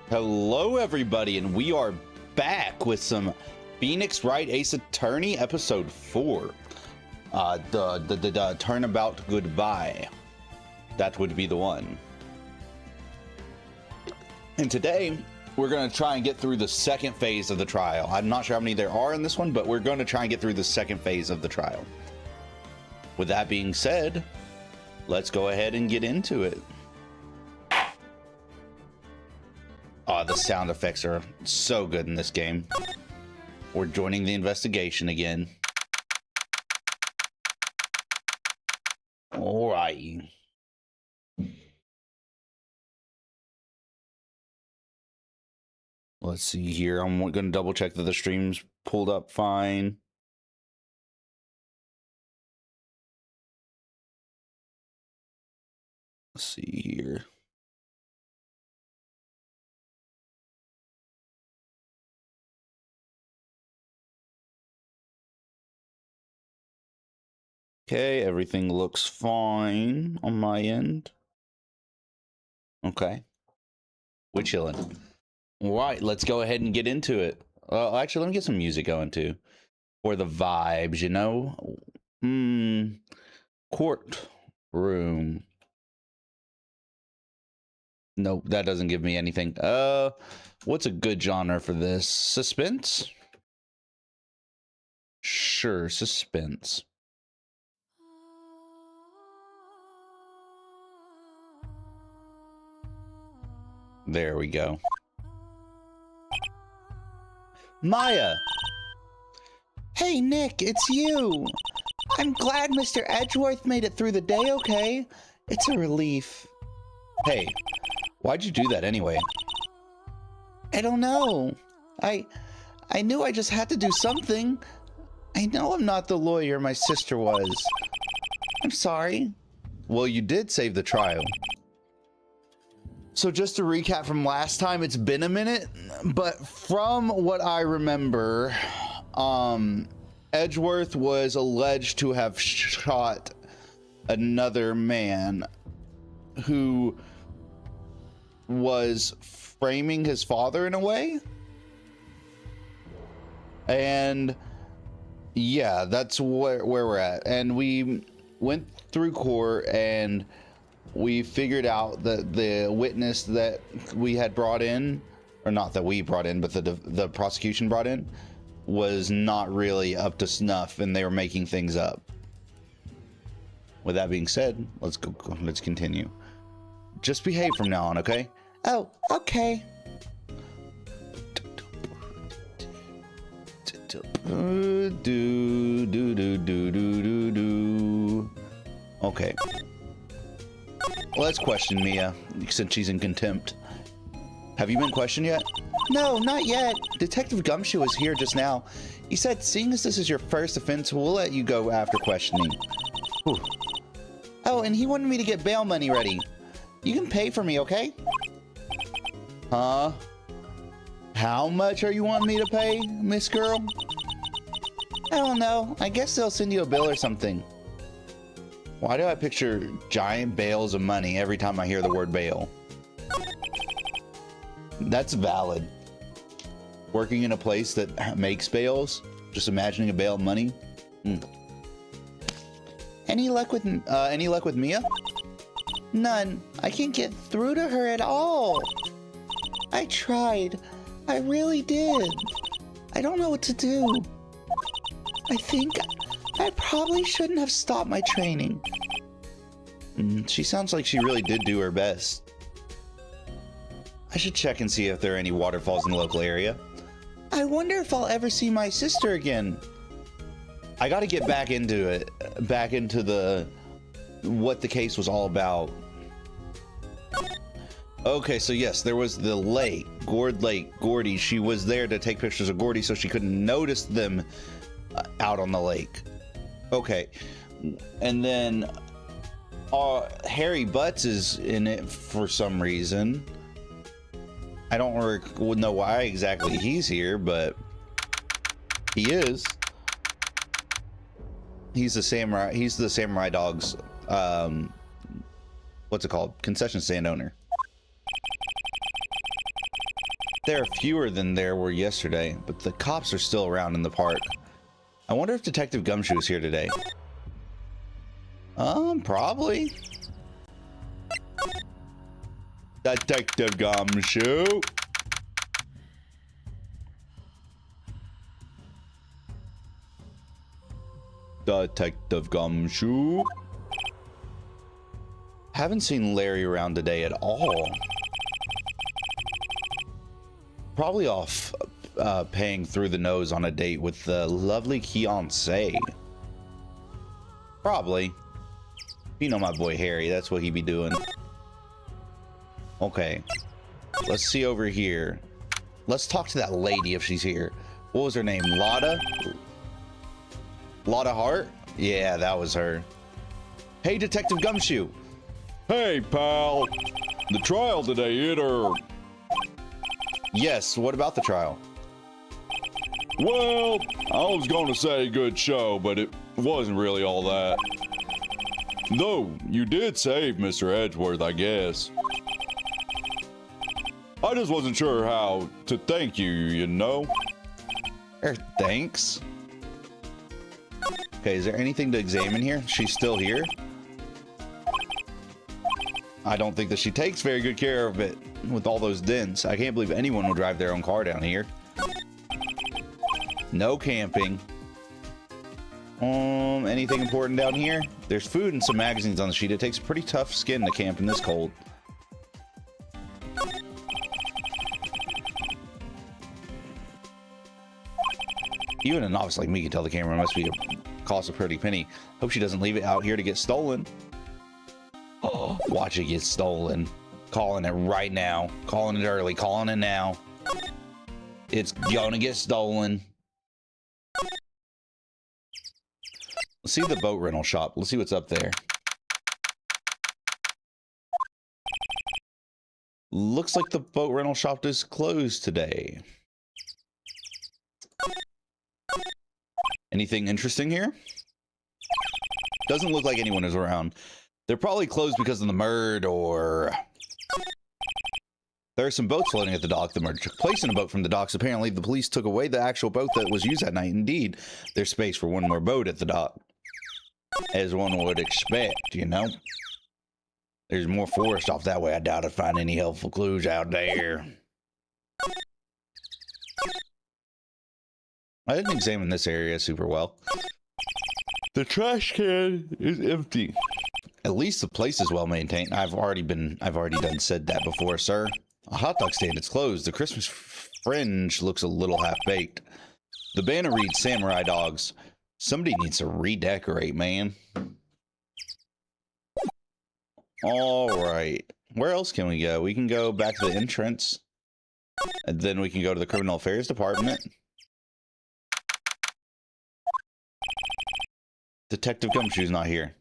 Hello, everybody, and we are back with some Phoenix Wright Ace Attorney episode 4. The Turnabout Goodbye. That would be the one. And today, we're going to try and get through the second phase of the trial. I'm not sure how many there are in this one, but we're going to try and get through the second phase of the trial. With that being said, let's go ahead and get into it. Oh, the sound effects are so good in this game. We're joining the investigation again. All right. Let's see here. I'm going to double check that the stream's pulled up fine. Let's see here. Okay, everything looks fine on my end. Okay. We're chilling. All right, let's go ahead and get into it. Actually, let me get some music going too. For the vibes, you know? Courtroom. Nope, that doesn't give me anything. What's a good genre for this? Suspense? Sure, suspense. There we go. Maya! Hey, Nick, it's you. I'm glad Mr. Edgeworth made it through the day okay. It's a relief. Hey, why'd you do that anyway? I don't know. I knew I just had to do something. I know I'm not the lawyer my sister was. I'm sorry. Well, you did save the trial. So just to recap from last time, it's been a minute, but from what I remember, Edgeworth was alleged to have shot another man who was framing his father in a way. And yeah, that's where we're at. And we went through court and we figured out that the witness that we had brought in, or not that we brought in, but the prosecution brought in, was not really up to snuff, and they were making things up. With that being said, let's continue. Just behave from now on, okay? Oh, okay. Okay. Let's question Mia, since she's in contempt. Have you been questioned yet? No, not yet. Detective Gumshoe was here just now. He said, seeing as this is your first offense, we'll let you go after questioning. Whew. Oh, and he wanted me to get bail money ready. You can pay for me, okay? Huh? How much are you wanting me to pay, Miss Girl? I don't know. I guess they'll send you a bill or something. Why do I picture giant bales of money every time I hear the word bail? That's valid. Working in a place that makes bales, just imagining a bale of money. Any luck with Mia? None. I can't get through to her at all. I tried. I really did. I don't know what to do. I think I probably shouldn't have stopped my training. She sounds like she really did do her best. I should check and see if there are any waterfalls in the local area. I wonder if I'll ever see my sister again. I gotta get back into it. Back into what the case was all about. Okay, so yes, there was the lake, Gordy. She was there to take pictures of Gordy so she couldn't notice them out on the lake. Okay, and then Harry Butts is in it for some reason. I don't know why exactly he's here, but he is. He's the samurai. He's the Samurai Dog's what's it called? Concession stand owner. There are fewer than there were yesterday, but the cops are still around in the park. I wonder if Detective Gumshoe is here today. Probably. Detective Gumshoe. Detective Gumshoe. Haven't seen Larry around today at all. Probably off paying through the nose on a date with the lovely Keonsae. Probably. You know my boy Harry, that's what he be doing. Okay. Let's see over here. Let's talk to that lady if she's here. What was her name? Lotta? Lotta Hart? Yeah, that was her. Hey, Detective Gumshoe. Hey, pal. The trial today, it or... Yes, what about the trial? Well, I was going to say good show, but it wasn't really all that. Though, you did save Mr. Edgeworth, I guess. I just wasn't sure how to thank you, you know? Thanks. Okay, is there anything to examine here? She's still here? I don't think that she takes very good care of it with all those dents. I can't believe anyone will drive their own car down here. No camping. Anything important down here? There's food and some magazines on the sheet. It takes pretty tough skin to camp in this cold. Even a novice like me can tell the camera must be cost a pretty penny. Hope she doesn't leave it out here to get stolen. Oh, watch it get stolen. Calling it right now. Calling it early. Calling it now. It's gonna get stolen. Let's see the boat rental shop. Let's see what's up there. Looks like the boat rental shop is closed today. Anything interesting here? Doesn't look like anyone is around. They're probably closed because of the murder, or... There are some boats floating at the dock. The murder took place in a boat from the docks. Apparently, the police took away the actual boat that was used that night. Indeed, there's space for one more boat at the dock. As one would expect, you know? There's more forest off that way. I doubt I'd find any helpful clues out there. I didn't examine this area super well. The trash can is empty. At least the place is well maintained. I've already said that before, sir. A hot dog stand, it's closed. The Christmas fringe looks a little half-baked. The banner reads Samurai Dogs. Somebody needs to redecorate, man. All right. Where else can we go? We can go back to the entrance. And then we can go to the Criminal Affairs Department. Detective Gumshoe's not here.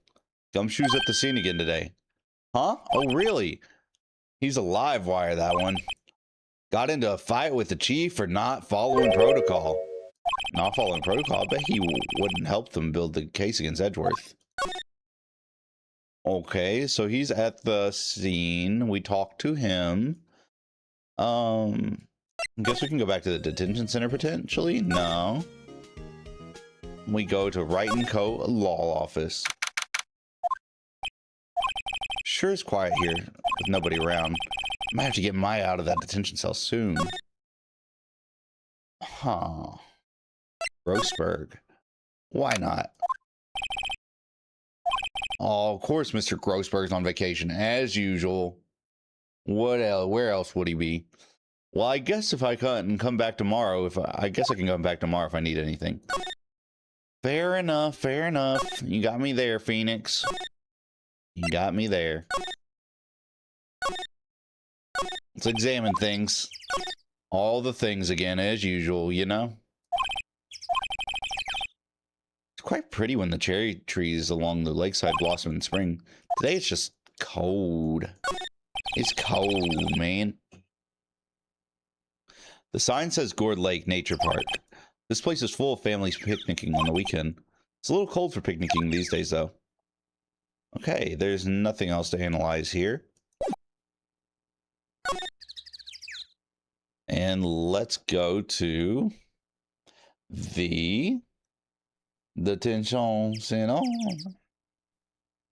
Gumshoe's at the scene again today. Huh? Oh, really? He's a live wire, that one. Got into a fight with the chief for not following protocol. Not following protocol? I bet he wouldn't help them build the case against Edgeworth. Okay, so he's at the scene. We talked to him. I guess we can go back to the detention center potentially? No. We go to Wright & Co. Law Office. Sure is quiet here with nobody around. Might have to get Maya out of that detention cell soon. Huh. Grossberg. Why not? Oh, of course Mr. Grossberg's on vacation, as usual. What else? Where else would he be? Well, I guess if I can come back tomorrow, I guess I can come back tomorrow if I need anything. Fair enough, fair enough. You got me there, Phoenix. You got me there. Let's examine things. All the things again, as usual, you know? It's quite pretty when the cherry trees along the lakeside blossom in spring. Today it's just cold. It's cold, man. The sign says Gourd Lake Nature Park. This place is full of families picnicking on the weekend. It's a little cold for picnicking these days, though. Okay, there's nothing else to analyze here. And let's go to the detention center.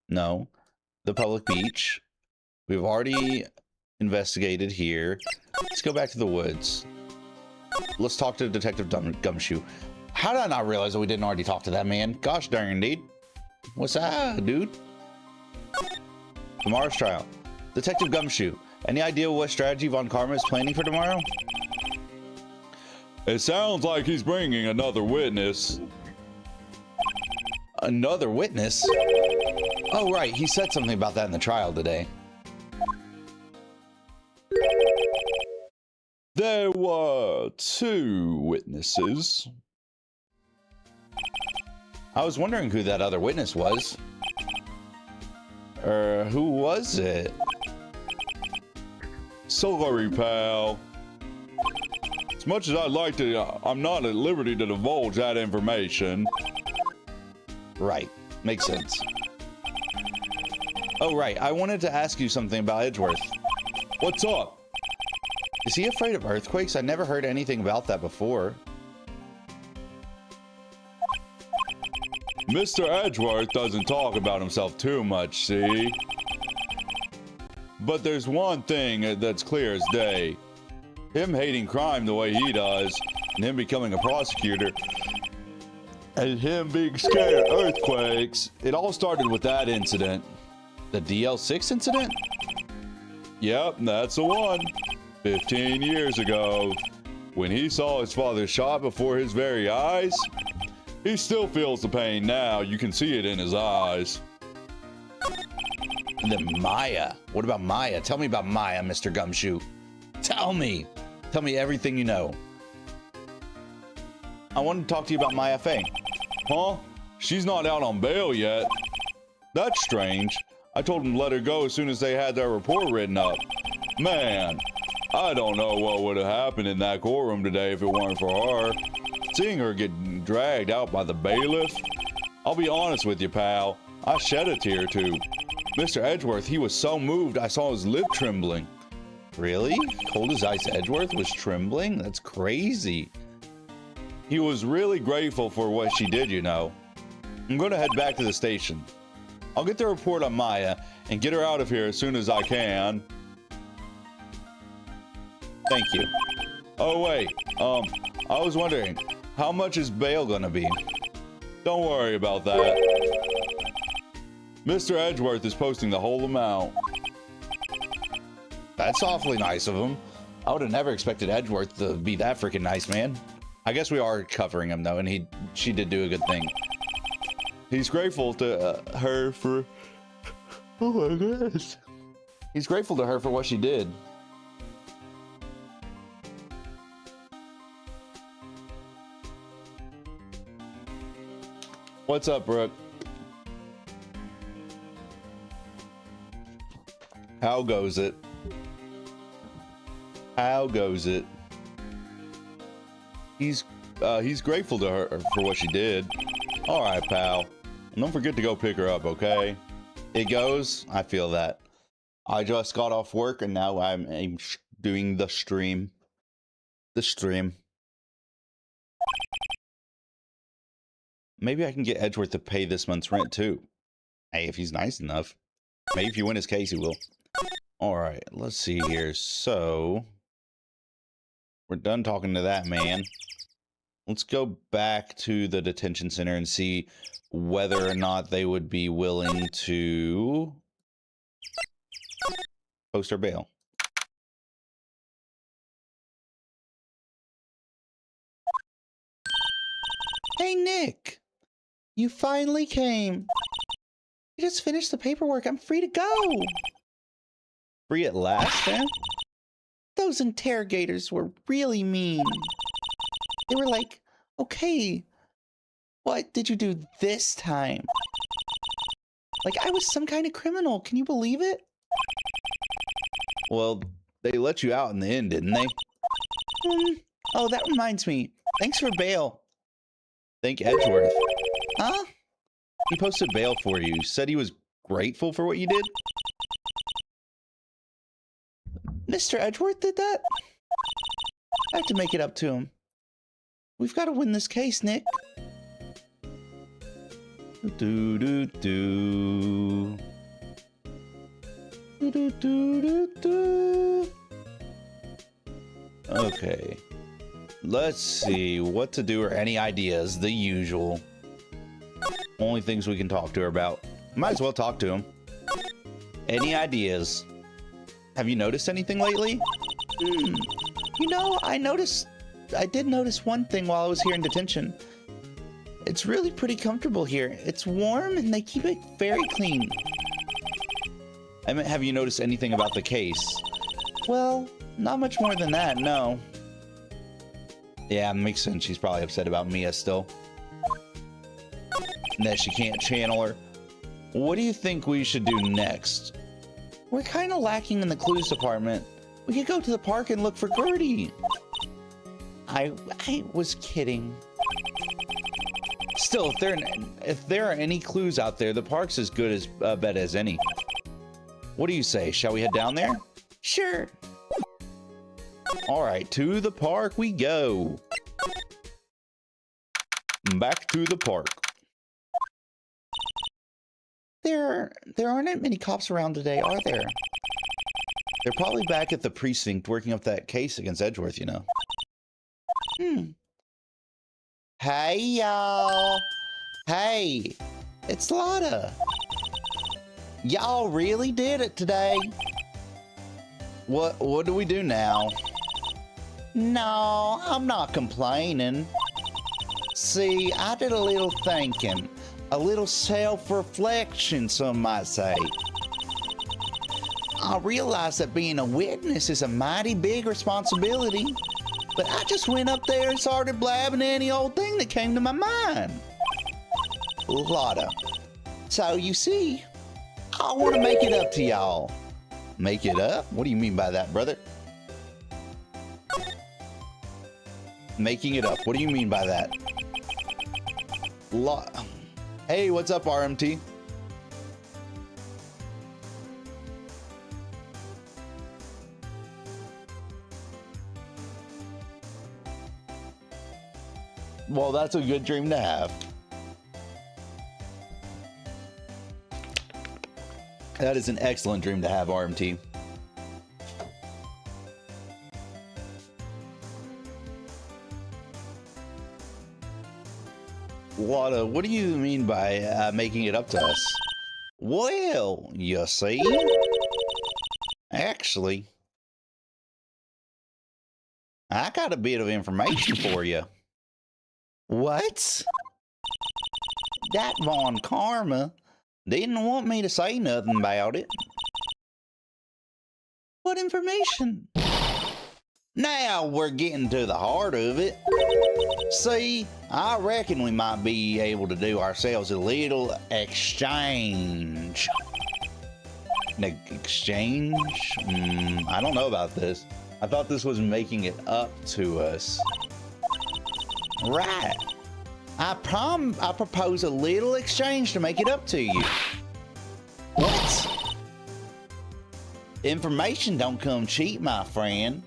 No, the public beach. We've already investigated here. Let's go back to the woods. Let's talk to Detective Gumshoe. How did I not realize that we didn't already talk to that man? Gosh darn, dude. What's that, dude? Tomorrow's trial. Detective Gumshoe, any idea what strategy Von Karma is planning for tomorrow? It sounds like he's bringing another witness. Another witness? Oh, right. He said something about that in the trial today. There were 2 witnesses. I was wondering who that other witness was. Who was it? Sorry, pal. As much as I'd like to, I'm not at liberty to divulge that information. Right. Makes sense. Oh, right. I wanted to ask you something about Edgeworth. What's up? Is he afraid of earthquakes? I never heard anything about that before. Mr. Edgeworth doesn't talk about himself too much, see? But there's one thing that's clear as day. Him hating crime the way he does, and him becoming a prosecutor, and him being scared of earthquakes, it all started with that incident. The DL6 incident? Yep, that's the one. 15 years ago, when he saw his father shot before his very eyes, he still feels the pain now. You can see it in his eyes. And then Maya. What about Maya? Tell me about Maya, Mr. Gumshoe. Tell me. Tell me everything you know. I wanted to talk to you about Maya Fey. Huh? She's not out on bail yet. That's strange. I told them to let her go as soon as they had their report written up. Man, I don't know what would have happened in that courtroom today if it weren't for her. Seeing her get dragged out by the bailiff. I'll be honest with you, pal. I shed a tear too. Mr. Edgeworth, he was so moved I saw his lip trembling. Really? Cold as Ice Edgeworth was trembling? That's crazy. He was really grateful for what she did, you know. I'm going to head back to the station. I'll get the report on Maya and get her out of here as soon as I can. Thank you. Oh, wait. I was wondering, how much is bail gonna be? Don't worry about that. Mr. Edgeworth is posting the whole amount. That's awfully nice of him. I would have never expected Edgeworth to be that freaking nice, man. I guess we are covering him, though, and she did do a good thing. He's grateful to her for... Oh my goodness. He's grateful to her for what she did. What's up, Brooke? How goes it? How goes it? He's grateful to her for what she did. All right, pal. Don't forget to go pick her up, okay? It goes. I feel that. I just got off work and now I'm doing the stream. The stream. Maybe I can get Edgeworth to pay this month's rent too. Hey, if he's nice enough. Maybe if you win his case, he will. All right, let's see here. So, we're done talking to that man. Let's go back to the detention center and see whether or not they would be willing to post our bail. Hey, Nick. You finally came. You just finished the paperwork. I'm free to go. Free at last, man? Those interrogators were really mean. They were like, okay, what did you do this time? Like I was some kind of criminal. Can you believe it? Well, they let you out in the end, didn't they? Oh, that reminds me. Thanks for bail. Thank Edgeworth. Huh? He posted bail for you. Said he was grateful for what you did. Mr. Edgeworth did that? I have to make it up to him. We've got to win this case, Nick. Do do do. Do do do do do. Okay. Let's see what to do or any ideas. The usual. Only things we can talk to her about. Might as well talk to him. Any ideas? Have you noticed anything lately? You know, I did notice one thing while I was here in detention. It's really pretty comfortable here. It's warm and they keep it very clean. I mean, have you noticed anything about the case? Well, not much more than that, no. Yeah, makes sense. She's probably upset about Mia still. And that she can't channel her. What do you think we should do next? We're kind of lacking in the clues department. We could go to the park and look for Gertie. I was kidding. Still, if there are any clues out there, the park's as good as a bet as any. What do you say? Shall we head down there? Sure. All right, to the park we go. Back to the park. There aren't many cops around today, are there? They're probably back at the precinct working up that case against Edgeworth, you know. Hey, y'all. Hey, it's Lotta. Y'all really did it today. What do we do now? No, I'm not complaining. See, I did a little thinking, a little self-reflection, some might say. I realized that being a witness is a mighty big responsibility, but I just went up there and started blabbing any old thing that came to my mind. Lotta. So you see, I want to make it up to y'all. Make it up? What do you mean by that, brother? Making it up. What do you mean by that? Hey, what's up, RMT? Well, that's a good dream to have. That is an excellent dream to have, RMT. What do you mean by making it up to us? Well, you see, actually, I got a bit of information for you. What? That Von Karma didn't want me to say nothing about it. What information? Now we're getting to the heart of it. See, I reckon we might be able to do ourselves a little exchange. Exchange? I don't know about this. I thought this was making it up to us. Right. I propose a little exchange to make it up to you. What? Information don't come cheap, my friend.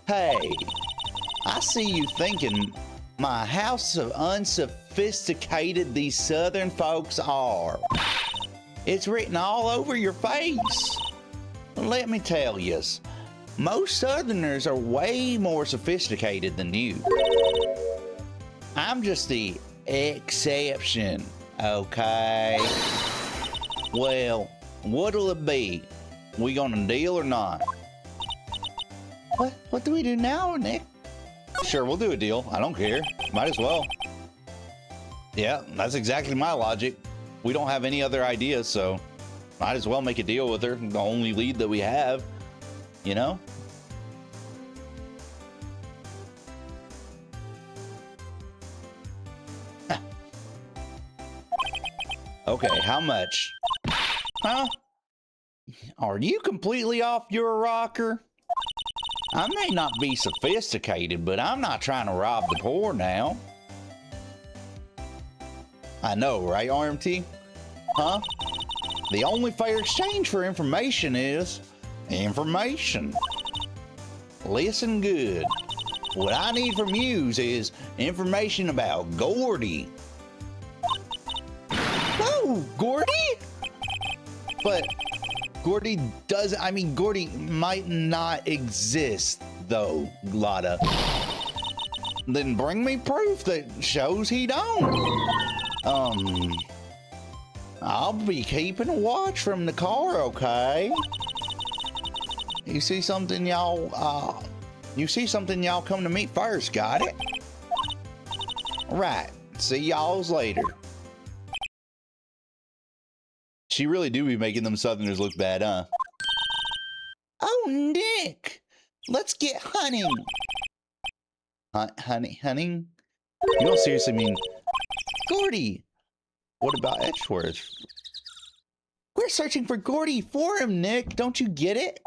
Hey, I see you thinking my house of unsophisticated these southern folks are. It's written all over your face. Let me tell yous, most southerners are way more sophisticated than you. I'm just the exception, okay? Well, what'll it be? We gonna deal or not? What do we do now, Nick? Sure, we'll do a deal. I don't care. Might as well. Yeah, that's exactly my logic. We don't have any other ideas, so might as well make a deal with her. The only lead that we have, you know? Okay, how much? Huh? Are you completely off your rocker? I may not be sophisticated, but I'm not trying to rob the poor now. I know, right, RMT? Huh? The only fair exchange for information is information. listen good. What I need from you is information about Gordy. Oh, Gordy? But Gordy doesn't, I mean, Gordy might not exist though, Lotta. Then bring me proof that shows he don't. I'll be keeping a watch from the car, okay? You see something y'all come to meet first, got it? Right, see y'all's later. She really do be making them Southerners look bad, huh? Oh, Nick, let's get hunting. Hunting? You don't seriously mean Gordy? What about Edgeworth? We're searching for Gordy for him, Nick. Don't you get it?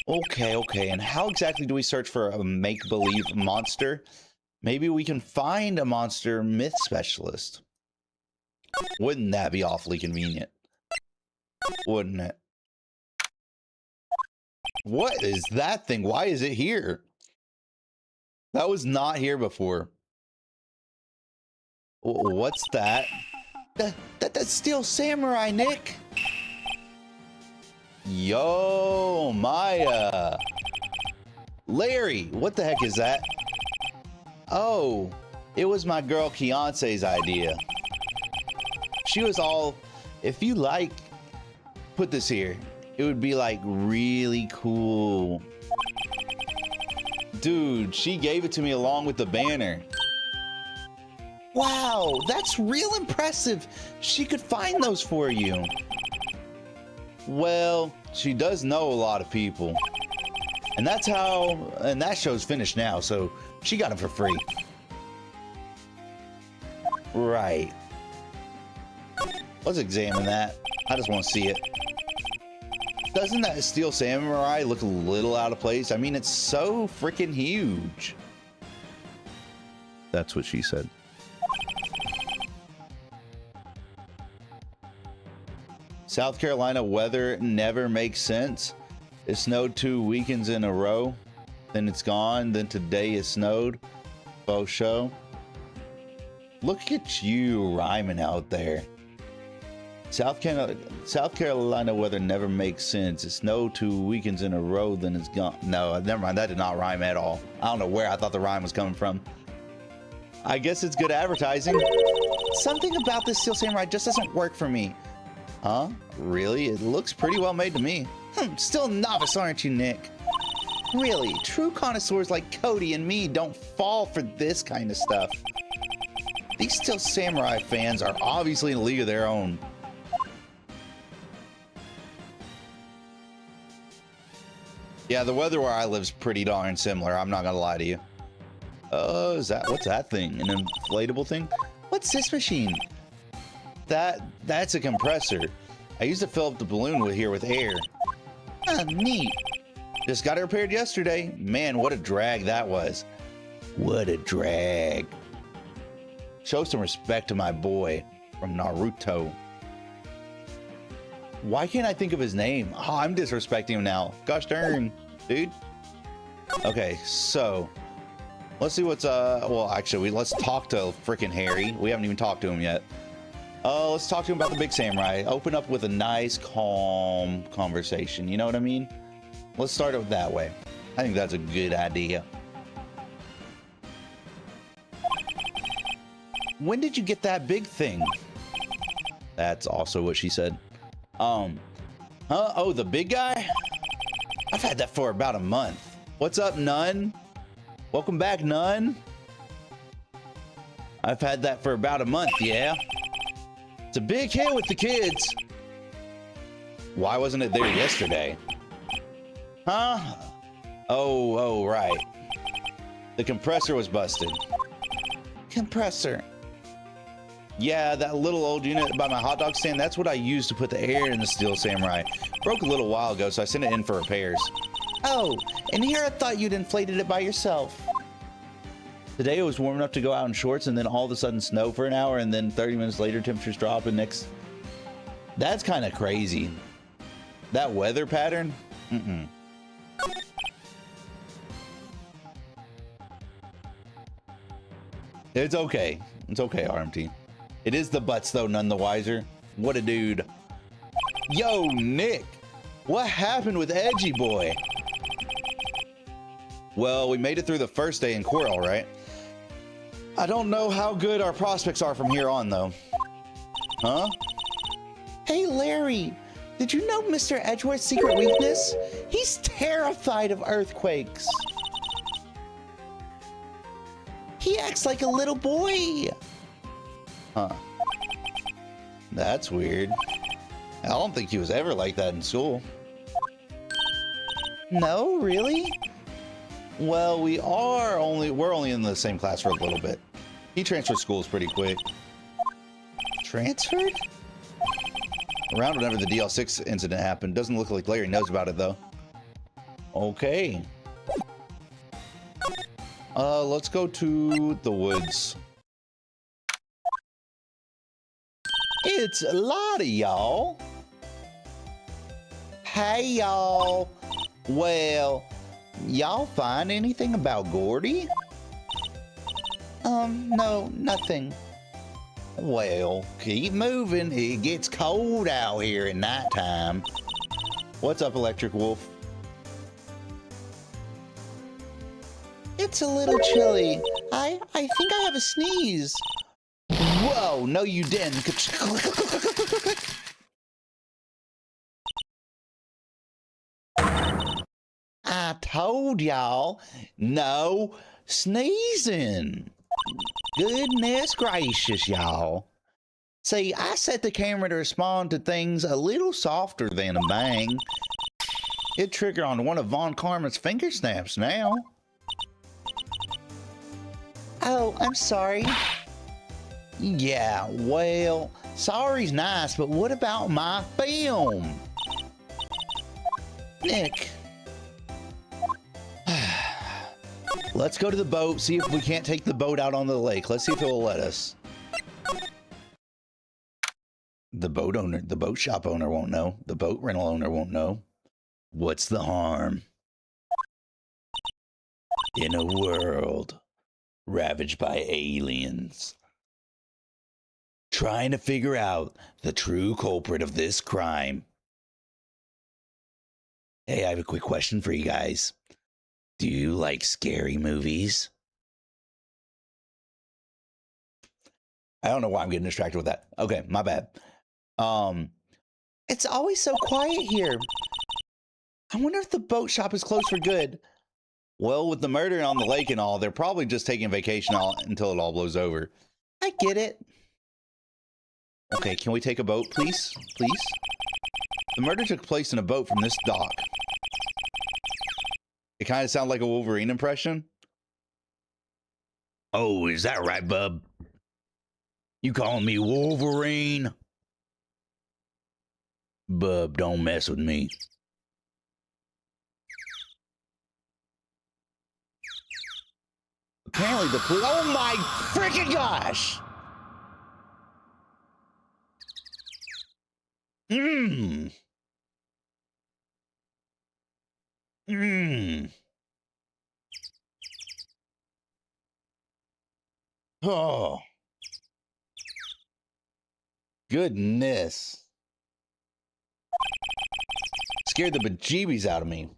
Okay. And how exactly do we search for a make-believe monster? Maybe we can find a monster myth specialist. Wouldn't that be awfully convenient? Wouldn't it? What is that thing? Why is it here? That was not here before. What's that? That's Steel Samurai, Nick. Yo, Maya. Larry, what the heck is that? Oh, it was my girl Keonce's idea. She was all, if you like, put this here. It would be like really cool. Dude, she gave it to me along with the banner. Wow, that's real impressive. She could find those for you. Well, she does know a lot of people. And that's how, and that show's finished now, so she got them for free. Right. Let's examine that. I just want to see it. Doesn't that Steel Samurai look a little out of place? I mean, it's so freaking huge. That's what she said. South Carolina weather never makes sense. It snowed 2 weekends in a row. Then it's gone. Then today it snowed. Faux show. Look at you rhyming out there. South Carolina weather never makes sense. It snowed 2 weekends in a row, then it's gone. No, never mind. That did not rhyme at all. I don't know where I thought the rhyme was coming from. I guess it's good advertising. Something about this Steel Samurai just doesn't work for me. Huh? Really? It looks pretty well made to me. Still a novice, aren't you, Nick? Really, true connoisseurs like Cody and me don't fall for this kind of stuff. These Steel Samurai fans are obviously in a league of their own. Yeah, the weather where I live is pretty darn similar. I'm not gonna lie to you. What's that thing? An inflatable thing? What's this machine? That's a compressor. I used to fill up the balloon here with air. Neat. Just got it repaired yesterday. Man, what a drag that was. What a drag. Show some respect to my boy from Naruto. Why can't I think of his name? Oh, I'm disrespecting him now. Gosh darn, dude. Okay, so let's see what's well, actually, let's talk to freaking Harry. We haven't even talked to him yet. Let's talk to him about the big samurai. Open up with a nice, calm conversation. You know what I mean? Let's start it that way. I think that's a good idea. When did you get that big thing? That's also what she said. Huh? Oh, the big guy? I've had that for about a month. What's up, Nun? Welcome back, Nun. I've had that for about a month, yeah. It's a big hit with the kids. Why wasn't it there yesterday? Huh? Oh, right. The compressor was busted. Compressor. Yeah, that little old unit by my hot dog stand, that's what I used to put the air in the Steel Samurai. Broke a little while ago, so I sent it in for repairs. Oh, and here I thought you'd inflated it by yourself. Today it was warm enough to go out in shorts, and then all of a sudden snow for an hour, and then 30 minutes later temperatures drop, and next... That's kind of crazy. That weather pattern? It's okay. It's okay, RMT. It is the butts, though, none the wiser. What a dude. Yo, Nick. What happened with Edgy Boy? Well, we made it through the first day in court, all right. I don't know how good our prospects are from here on, though. Huh? Hey, Larry. Did you know Mr. Edgeworth's secret weakness? He's terrified of earthquakes. He acts like a little boy. Huh. That's weird. I don't think he was ever like that in school. No, really? Well, we're only in the same class for a little bit. He transferred schools pretty quick. Transferred? Around whenever the DL6 incident happened. Doesn't look like Larry knows about it, though. Okay. Let's go to the woods. It's Lottie, y'all. Hey, y'all. Well, y'all find anything about Gordy? No, nothing. Well, keep moving. It gets cold out here at nighttime. What's up, Electric Wolf? It's a little chilly. I think I have a sneeze. Whoa, no you didn't. I told y'all, no sneezing. Goodness gracious, y'all. See, I set the camera to respond to things a little softer than a bang. It triggered on one of Von Karma's finger snaps now. Oh, I'm sorry. Yeah, well, sorry's nice, but what about my film? Nick. Let's go to the boat, see if we can't take the boat out on the lake. Let's see if it'll let us. The boat shop owner won't know. The boat rental owner won't know. What's the harm? In a world ravaged by aliens, trying to figure out the true culprit of this crime. Hey, I have a quick question for you guys. Do you like scary movies? I don't know why I'm getting distracted with that. Okay, my bad. It's always so quiet here. I wonder if the boat shop is closed for good. Well, with the murder on the lake and all, they're probably just taking vacation until it all blows over. I get it. Okay, can we take a boat, please? Please? The murder took place in a boat from this dock. It kind of sounds like a Wolverine impression. Oh, is that right, bub? You calling me Wolverine? Bub, don't mess with me. Apparently the police... Oh my freaking gosh! Mmm. Mmm. Oh. Goodness. Scared the bejeebies out of me.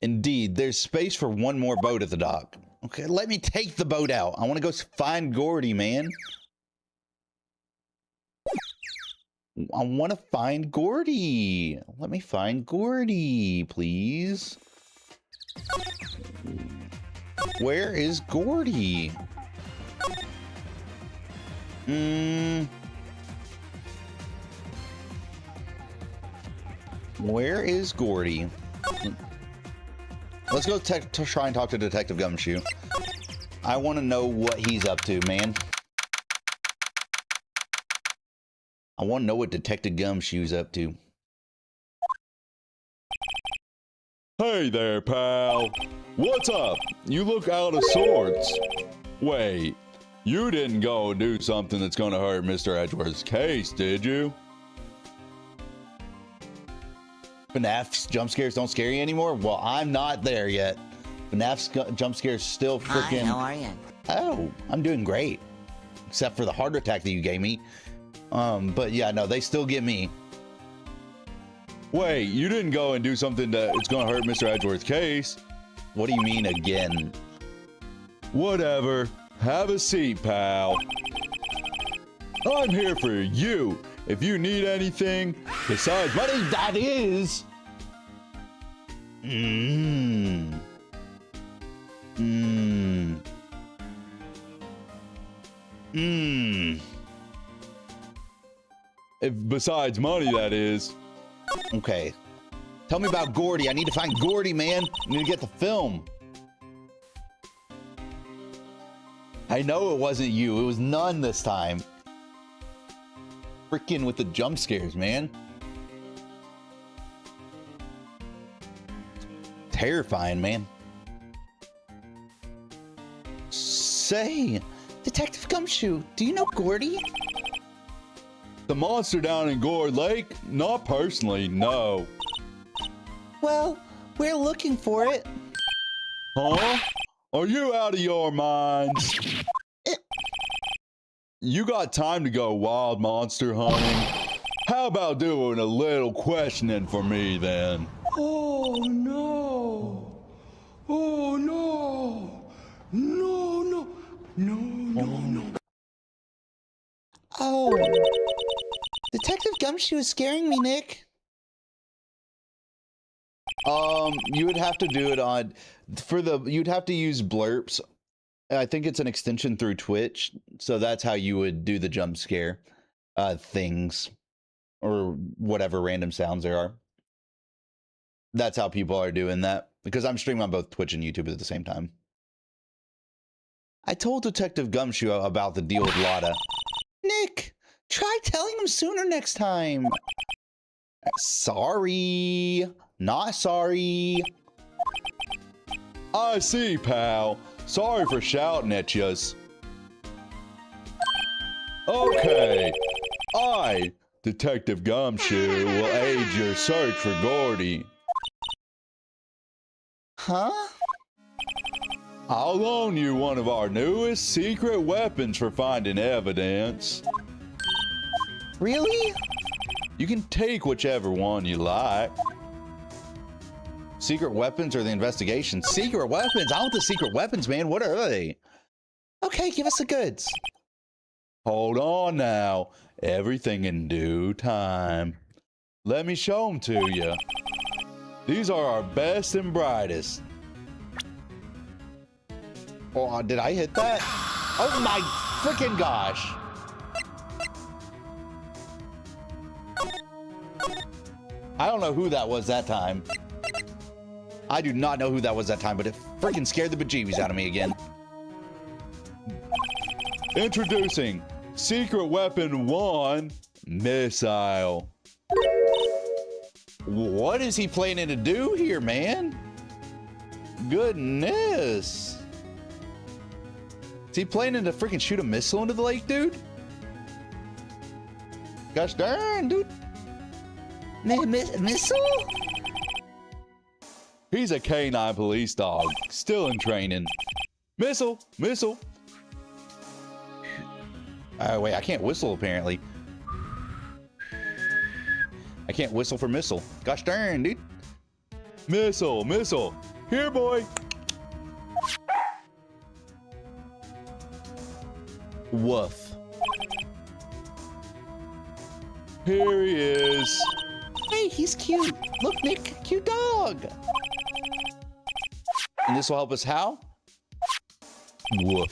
Indeed, there's space for one more boat at the dock. Okay, let me take the boat out. I want to go find Gordy, man. I want to find Gordy. Let me find Gordy, please. Where is Gordy? Where is Gordy? Let's go try and talk to Detective Gumshoe. I want to know what he's up to, man. I want to know what Detective Gumshoe's up to. Hey there, pal. What's up? You look out of sorts. Wait, you didn't go do something that's gonna hurt Mr. Edgeworth's case, did you? FNAF's jump scares don't scare you anymore? Well, I'm not there yet. FNAF's jump scares still freaking... Hi, how are you? Oh, I'm doing great. Except for the heart attack that you gave me. But yeah, no, they still get me. Wait, you didn't go and do something that's gonna hurt Mr. Edgeworth's case. What do you mean again? Whatever. Have a seat, pal. I'm here for you. If you need anything besides money, That is. Mmm. Mmm. Mmm. if besides money, that is. Okay. Tell me about Gordy. I need to find Gordy, man. I need to get the film. I know it wasn't you. It was none this time. Freaking with the jump scares, man. Terrifying, man. Say, Detective Gumshoe, do you know Gordy? The monster down in Gourd Lake? Not personally, no. Well, we're looking for it. Huh? Are you out of your mind? You got time to go wild monster hunting? How about doing a little questioning for me then? Oh no! Oh no! No, no, no, no, no. Oh, Detective Gumshoe is scaring me, Nick. You would have to do it on you'd have to use blurps. I think it's an extension through Twitch, so that's how you would do the jump scare things or whatever random sounds there are. That's how people are doing that because I'm streaming on both Twitch and YouTube at the same time. I told Detective Gumshoe about the deal with Lotta. Nick, try telling him sooner next time. Sorry. Not sorry. I see, pal. Sorry for shouting at yous. Okay. I, Detective Gumshoe, will aid your search for Gordy. Huh? I'll loan you one of our newest secret weapons for finding evidence. Really? You can take whichever one you like. Secret weapons or the investigation? Secret weapons? I want the secret weapons, man. What are they? Okay, give us the goods. Hold on now. Everything in due time. Let me show them to you. These are our best and brightest. Oh, did I hit that? Oh my freaking gosh. I don't know who that was that time. I do not know who that was that time, but it freaking scared the bejeebies out of me again. Introducing Secret Weapon 1, Missile. What is he planning to do here, man? Goodness. Is he planning to freaking shoot a missile into the lake, dude? Gosh darn, dude. Missile? He's a canine police dog, still in training. Missile, missile. Oh, wait, I can't whistle, apparently. I can't whistle for missile. Gosh darn, dude. Missile, missile. Here, boy. Woof. Here he is. Hey, he's cute. Look, Nick, cute dog. And this will help us how? Woof.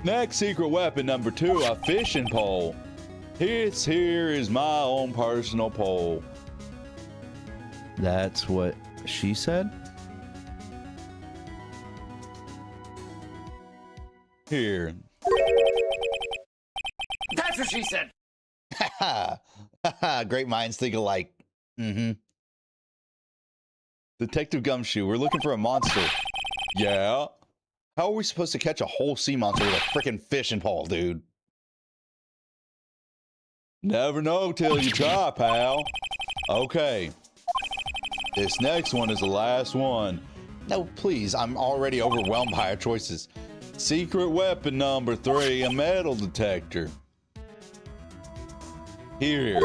Next secret weapon number 2, a fishing pole. This here is my own personal pole. That's what she said? Here. That's what she said. Great minds think alike. Mm-hmm. Detective Gumshoe, we're looking for a monster. Yeah. How are we supposed to catch a whole sea monster with a freaking fishing pole, dude? Never know till you try, pal. Okay. This next one is the last one. No, please. I'm already overwhelmed by our choices. Secret weapon number 3, a metal detector. Here.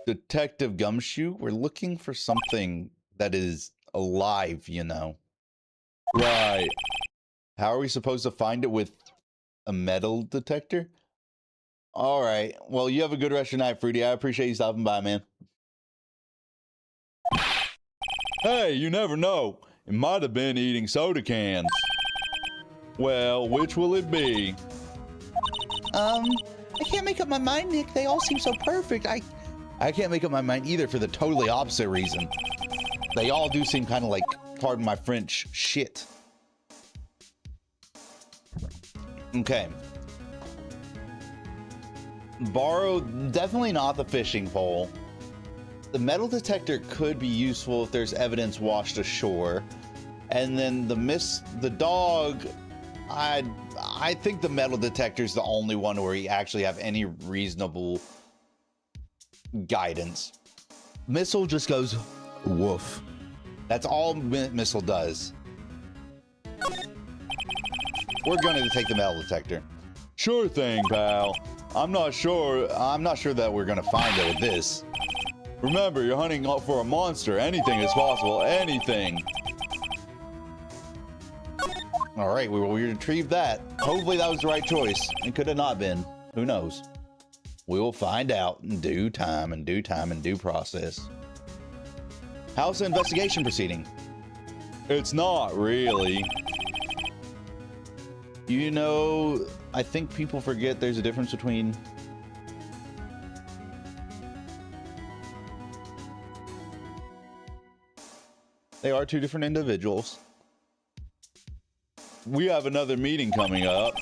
Detective Gumshoe, we're looking for something that is alive, you know. Right. How are we supposed to find it with a metal detector? All right. Well, you have a good rest of your night, Fruity. I appreciate you stopping by, man. Hey, you never know. It might have been eating soda cans. Well, which will it be? I can't make up my mind, Nick. They all seem so perfect. I can't make up my mind either for the totally opposite reason. They all do seem kind of like, pardon my French, shit. Okay. Borrow, definitely not the fishing pole. The metal detector could be useful if there's evidence washed ashore. And then the dog, I think the metal detector is the only one where you actually have any reasonable guidance. Missile just goes woof. That's all Missile does. We're going to take the metal detector. Sure thing, pal. I'm not sure that we're going to find it with this. Remember, you're hunting for a monster. Anything is possible. Anything. All right, we will retrieve that. Hopefully that was the right choice. It could have not been. Who knows? We will find out in due time, in due process. How's the investigation proceeding? It's not really. You know, I think people forget there's a difference between... They are two different individuals. We have another meeting coming up.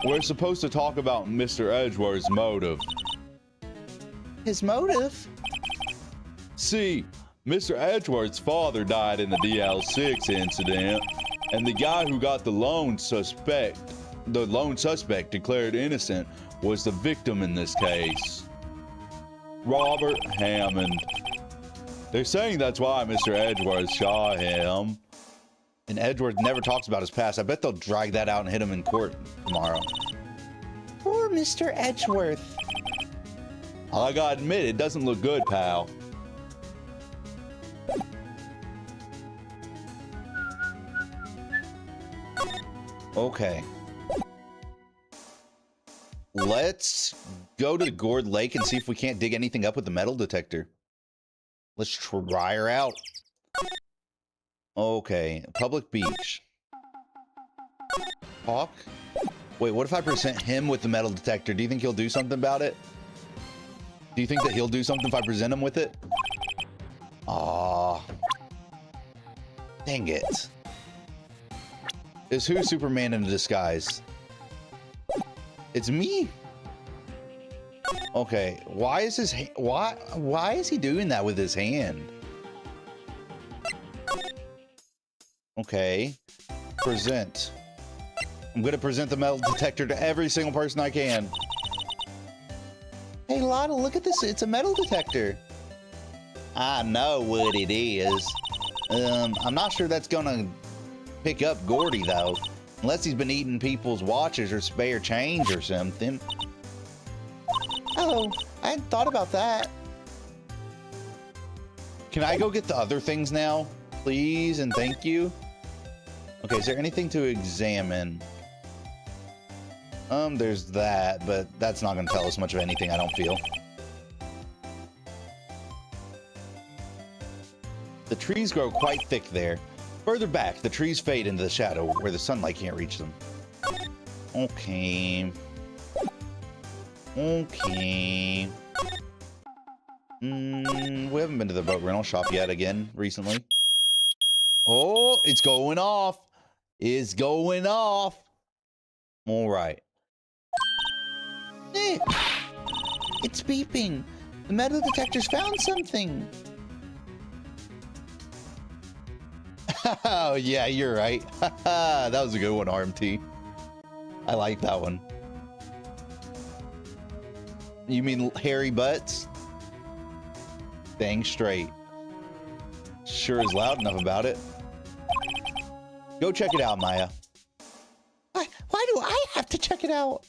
We're supposed to talk about Mr. Edgeworth's motive. His motive? See, Mr. Edgeworth's father died in the DL6 incident, and the guy who got the lone suspect declared innocent was the victim in this case. Robert Hammond. They're saying that's why Mr. Edgeworth shot him. And Edgeworth never talks about his past. I bet they'll drag that out and hit him in court tomorrow. Poor Mr. Edgeworth. I gotta admit, it doesn't look good, pal. Okay. Let's go to the Gourd Lake and see if we can't dig anything up with the metal detector. Let's try her out. Okay, public beach. Hawk? Wait, what if I present him with the metal detector? Do you think he'll do something about it? Do you think that he'll do something if I present him with it? Aw. Dang it. Is who Superman in a disguise? It's me. Okay, why is his why is he doing that with his hand? Okay, present. I'm gonna present the metal detector to every single person I can. Hey, Lotta, look at this. It's a metal detector. I know what it is. I'm not sure that's gonna pick up Gordy though, unless he's been eating people's watches or spare change or something. Oh, I hadn't thought about that. Can I go get the other things now, please and thank you? Okay, is there anything to examine? There's that, but that's not gonna tell us much of anything, I don't feel. The trees grow quite thick there. Further back, the trees fade into the shadow where the sunlight can't reach them. Okay. Okay. We haven't been to the boat rental shop yet again recently. Oh, it's going off. It's going off. All right. Nick, it's beeping. The metal detector's found something. Oh, yeah, you're right. That was a good one, RMT. I like that one. You mean hairy butts? Dang straight. Sure is loud enough about it. Go check it out, Maya. Why do I have to check it out?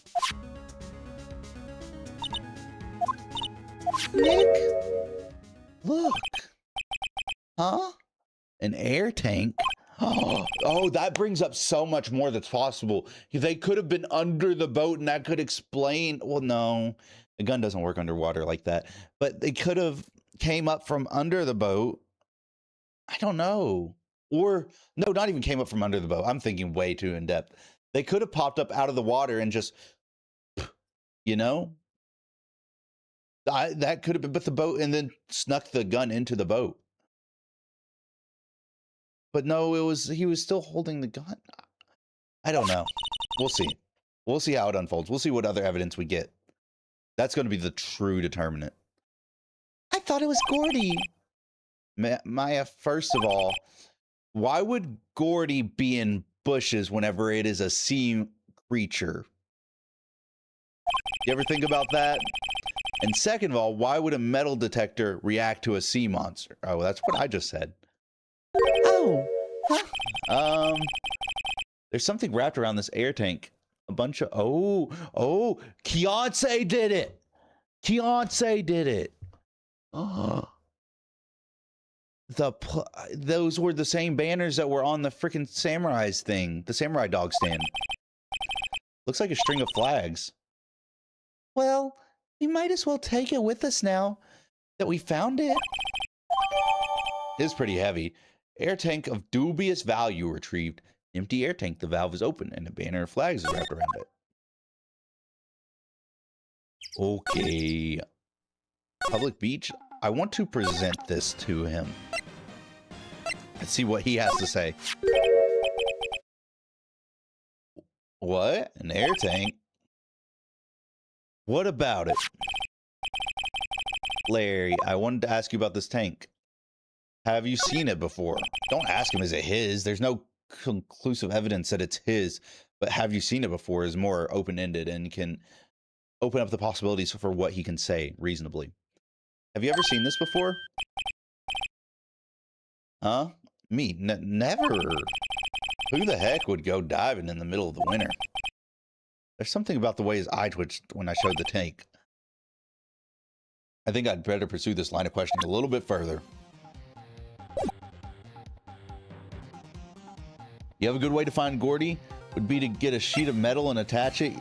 Nick? Look. Huh? An air tank? Oh, that brings up so much more that's possible. They could have been under the boat and that could explain. Well, no, the gun doesn't work underwater like that. But they could have came up from under the boat. I don't know. Or, no, not even came up from under the boat. I'm thinking way too in depth. They could have popped up out of the water and just, you know? That could have been with the boat and then snuck the gun into the boat. But no, he was still holding the gun. I don't know. We'll see. We'll see how it unfolds. We'll see what other evidence we get. That's going to be the true determinant. I thought it was Gordy. Maya, first of all, why would Gordy be in bushes whenever it is a sea creature? You ever think about that? And second of all, why would a metal detector react to a sea monster? Oh, that's what I just said. Oh. Huh? There's something wrapped around this air tank. A bunch of Keonce did it. Keonce did it. Oh. Those were the same banners that were on the freaking samurai's thing, the samurai dog stand. Looks like a string of flags. Well, we might as well take it with us now that we found it. It is pretty heavy. Air tank of dubious value retrieved. Empty air tank. The valve is open and a banner of flags is wrapped around it. Okay. Public beach. I want to present this to him. Let's see what he has to say. What? An air tank? What about it? Larry, I wanted to ask you about this tank. Have you seen it before? Don't ask him, is it his? There's no conclusive evidence that it's his, but have you seen it before is more open-ended and can open up the possibilities for what he can say reasonably. Have you ever seen this before? Huh? Me? Never. Who the heck would go diving in the middle of the winter? There's something about the way his eye twitched when I showed the tank. I think I'd better pursue this line of questioning a little bit further. You have a good way to find Gordy? Would be to get a sheet of metal and attach it.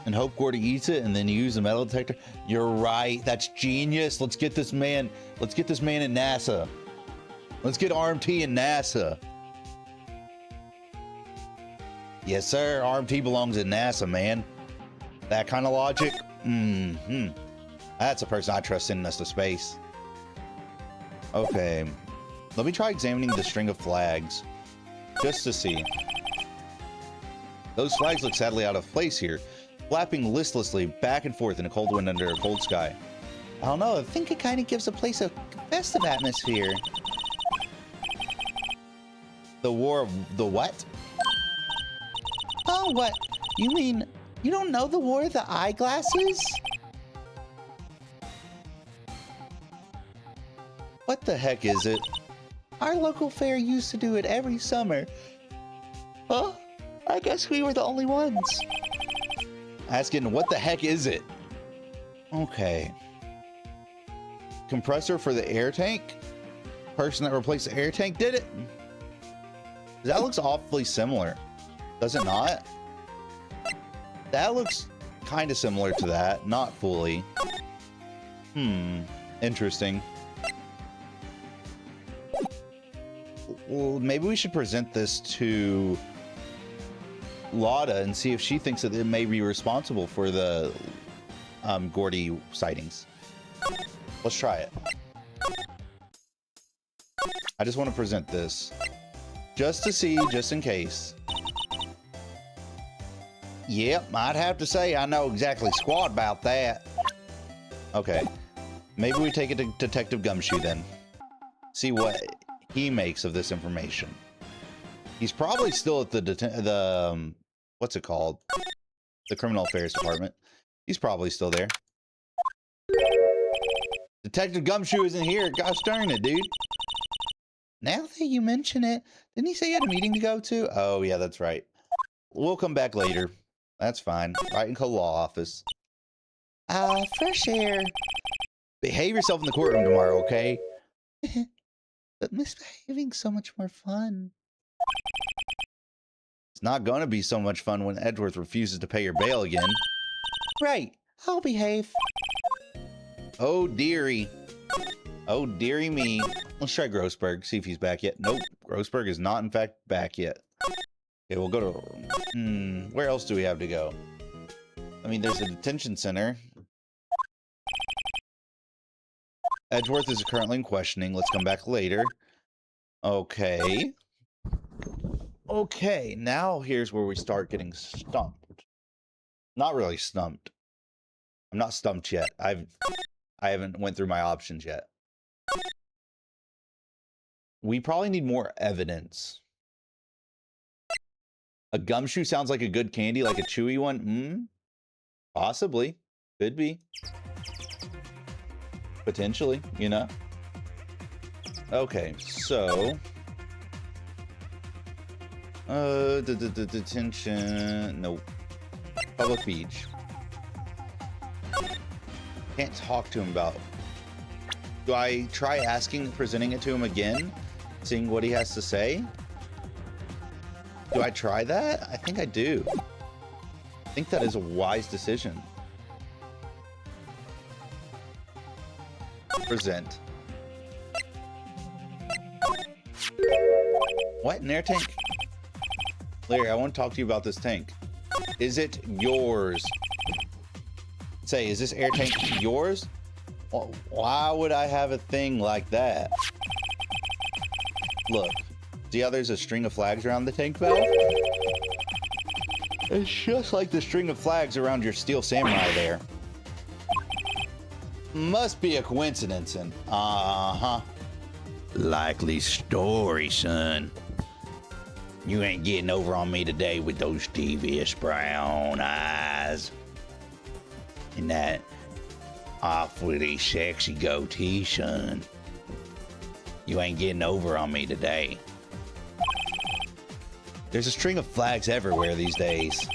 And hope Gordy eats it and then use the metal detector. You're right. That's genius. Let's get this man. Let's get this man in NASA. Let's get RMT in NASA. Yes, sir. RMT belongs in NASA, man. That kind of logic. That's a person I trust sending us to space. Okay. Let me try examining the string of flags. Just to see. Those flags look sadly out of place here. Flapping listlessly back and forth in a cold wind under a cold sky. I don't know. I think it kind of gives the place a festive atmosphere. The War of the what? Oh, what? You mean you don't know the War of the Eyeglasses? What the heck is it? Our local fair used to do it every summer. Huh? I guess we were the only ones. Asking, what the heck is it? Okay. Compressor for the air tank? Person that replaced the air tank did it? That looks awfully similar. Does it not? That looks kind of similar to that. Not fully. Interesting. Well, maybe we should present this to Lada and see if she thinks that it may be responsible for the Gordy sightings. Let's try it. I just want to present this. Just to see, just in case. Yep, I'd have to say I know exactly squat about that. Okay. Maybe we take it to Detective Gumshoe then. See what he makes of this information. He's probably still at the what's it called? The Criminal Affairs Department. He's probably still there. Detective Gumshoe isn't here. Gosh darn it, dude. Now that you mention it, didn't he say he had a meeting to go to? Oh, yeah, that's right. We'll come back later. That's fine. Right in the law office. Fresh air. Behave yourself in the courtroom tomorrow, okay? But misbehaving's so much more fun. It's not gonna be so much fun when Edgeworth refuses to pay your bail again. Right, I'll behave. Oh, dearie. Oh, dearie me. Let's try Grossberg, see if he's back yet. Nope, Grossberg is not, in fact, back yet. Okay, we'll go to... where else do we have to go? I mean, there's a detention center. Edgeworth is currently in questioning. Let's come back later. Okay. Okay, now here's where we start getting stumped. Not really stumped. I'm not stumped yet. I haven't went through my options yet. We probably need more evidence. A gumshoe sounds like a good candy, like a chewy one. Possibly. Could be. Potentially, you know. Okay, so detention. Nope. Public beach. Can't talk to him about. Do I try presenting it to him again, seeing what he has to say? Do I try that? I think I do. I think that is a wise decision. Present. What? An air tank? Larry, I want to talk to you about this tank. Is it yours? Say, is this air tank yours? Well, why would I have a thing like that? Look, see how there's a string of flags around the tank valve? It's just like the string of flags around your steel samurai there. Must be a coincidence, and likely story, son. You ain't getting over on me today with those devious brown eyes and that awfully sexy goatee, son. You ain't getting over on me today. There's a string of flags everywhere these days.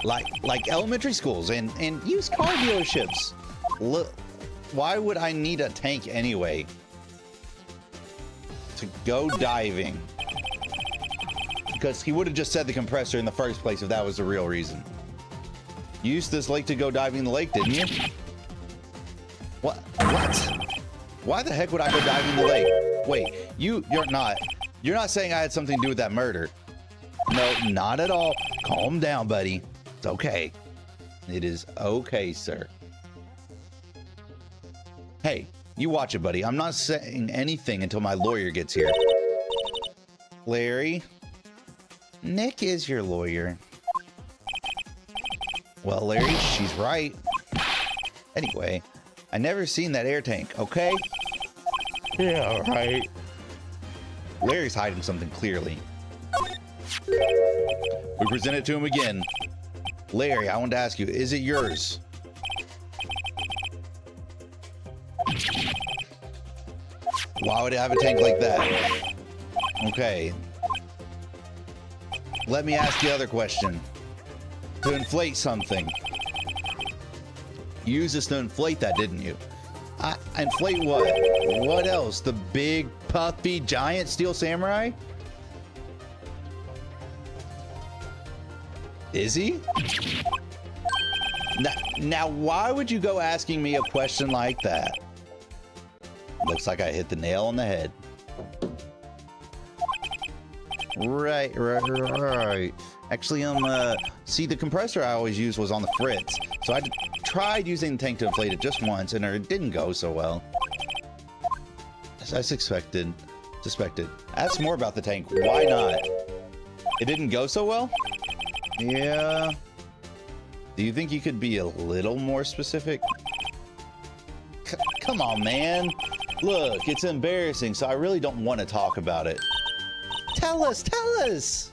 Like elementary schools and used car dealerships. Look, why would I need a tank anyway? To go diving. Because he would have just said the compressor in the first place if that was the real reason. You used this lake to go diving in the lake, didn't you? What? Why the heck would I go diving in the lake? Wait, you're not saying I had something to do with that murder. No, not at all. Calm down, buddy. It's okay. It is okay, sir. Hey, you watch it, buddy. I'm not saying anything until my lawyer gets here. Larry, Nick is your lawyer. Well, Larry, she's right. Anyway, I never seen that air tank, okay? Yeah, right. Larry's hiding something clearly. We present it to him again. Larry, I want to ask you, is it yours? Why would it have a tank like that? Okay. Let me ask the other question. To inflate something. You used this to inflate that, didn't you? Inflate what? What else? The big, puffy, giant steel samurai? Is he? Now, why would you go asking me a question like that? Looks like I hit the nail on the head. Right. Actually, see, the compressor I always used was on the fritz, so I tried using the tank to inflate it just once, and it didn't go so well. As I suspected. Ask more about the tank. Why not? It didn't go so well? Yeah. Do you think you could be a little more specific? Come on, man. Look, it's embarrassing, so I really don't want to talk about it. Tell us!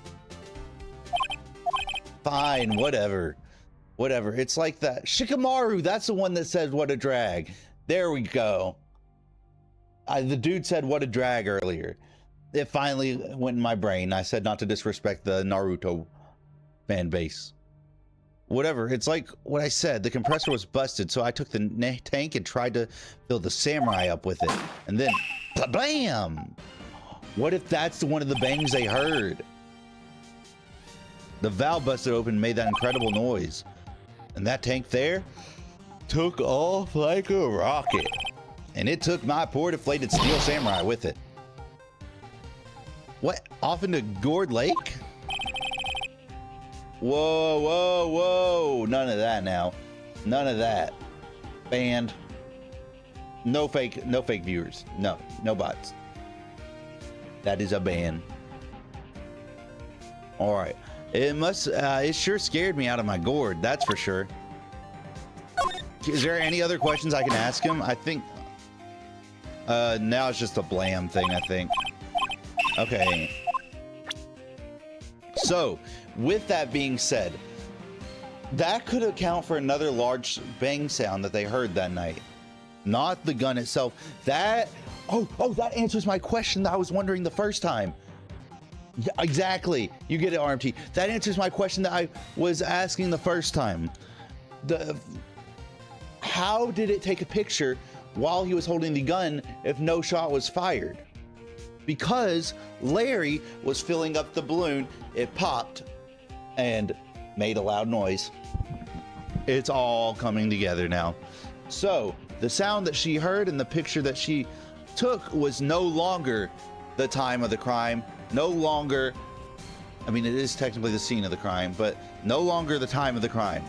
Fine, whatever. It's like that. Shikamaru, that's the one that said what a drag. There we go. The dude said, "What a drag" earlier. It finally went in my brain. I said not to disrespect the Naruto fan base. Whatever. It's like what I said. The compressor was busted, so I took the tank and tried to fill the samurai up with it. And then, bam! What if that's one of the bangs they heard? The valve busted open and made that incredible noise. And that tank there took off like a rocket. And it took my poor deflated steel samurai with it. What? Off into Gourd Lake? Whoa, whoa, whoa. None of that now. None of that. Banned. No fake viewers. No bots. That is a ban. All right. It sure scared me out of my gourd, that's for sure. Is there any other questions I can ask him? I think now it's just a blam thing, I think. Okay. So, with that being said, that could account for another large bang sound that they heard that night. Not the gun itself. That that answers my question that I was wondering the first time. Yeah, exactly. You get it, RMT. That answers my question that I was asking the first time. How did it take a picture while he was holding the gun if no shot was fired? Because Larry was filling up the balloon, it popped and made a loud noise. It's all coming together now. So the sound that she heard and the picture that she took was no longer the time of the crime. No longer, I mean, it is technically the scene of the crime, but no longer the time of the crime.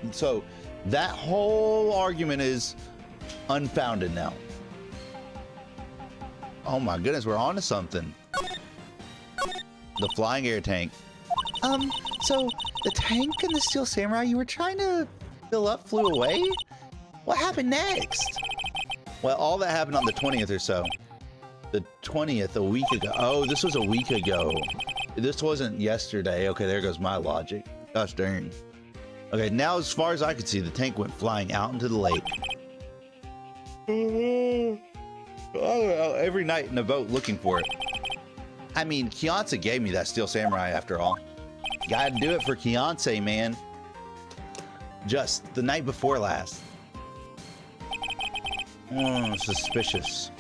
And so that whole argument is unfounded now. Oh my goodness, we're on to something. The flying air tank. So the tank and the steel samurai you were trying to fill up flew away? What happened next? Well, all that happened on the 20th or so. The 20th, a week ago. Oh, this was a week ago. This wasn't yesterday. Okay, there goes my logic. Gosh darn. Okay, now as far as I could see, the tank went flying out into the lake. Every night in a boat looking for it. I mean, Kianse gave me that steel samurai after all. Gotta do it for Kianse, man. Just the night before last. Suspicious.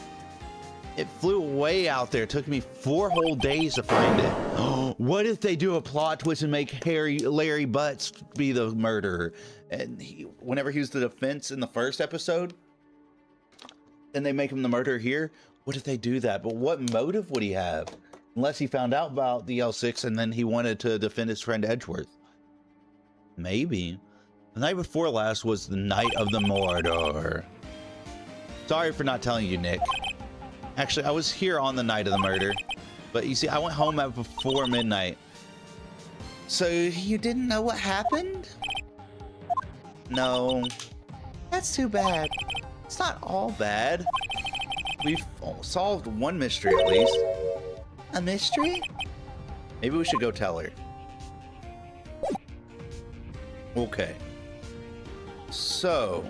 It flew way out there. It took me 4 whole days to find it. What if they do a plot twist and make Larry Butts be the murderer? And whenever he was the defense in the first episode, and they make him the murderer here, what if they do that? But what motive would he have? Unless he found out about the L6 and then he wanted to defend his friend Edgeworth. Maybe. The night before last was the night of the murder. Sorry for not telling you, Nick. Actually, I was here on the night of the murder. But you see, I went home at before midnight. So you didn't know what happened? No. That's too bad. It's not all bad. We've solved one mystery at least. A mystery? Maybe we should go tell her. Okay. So,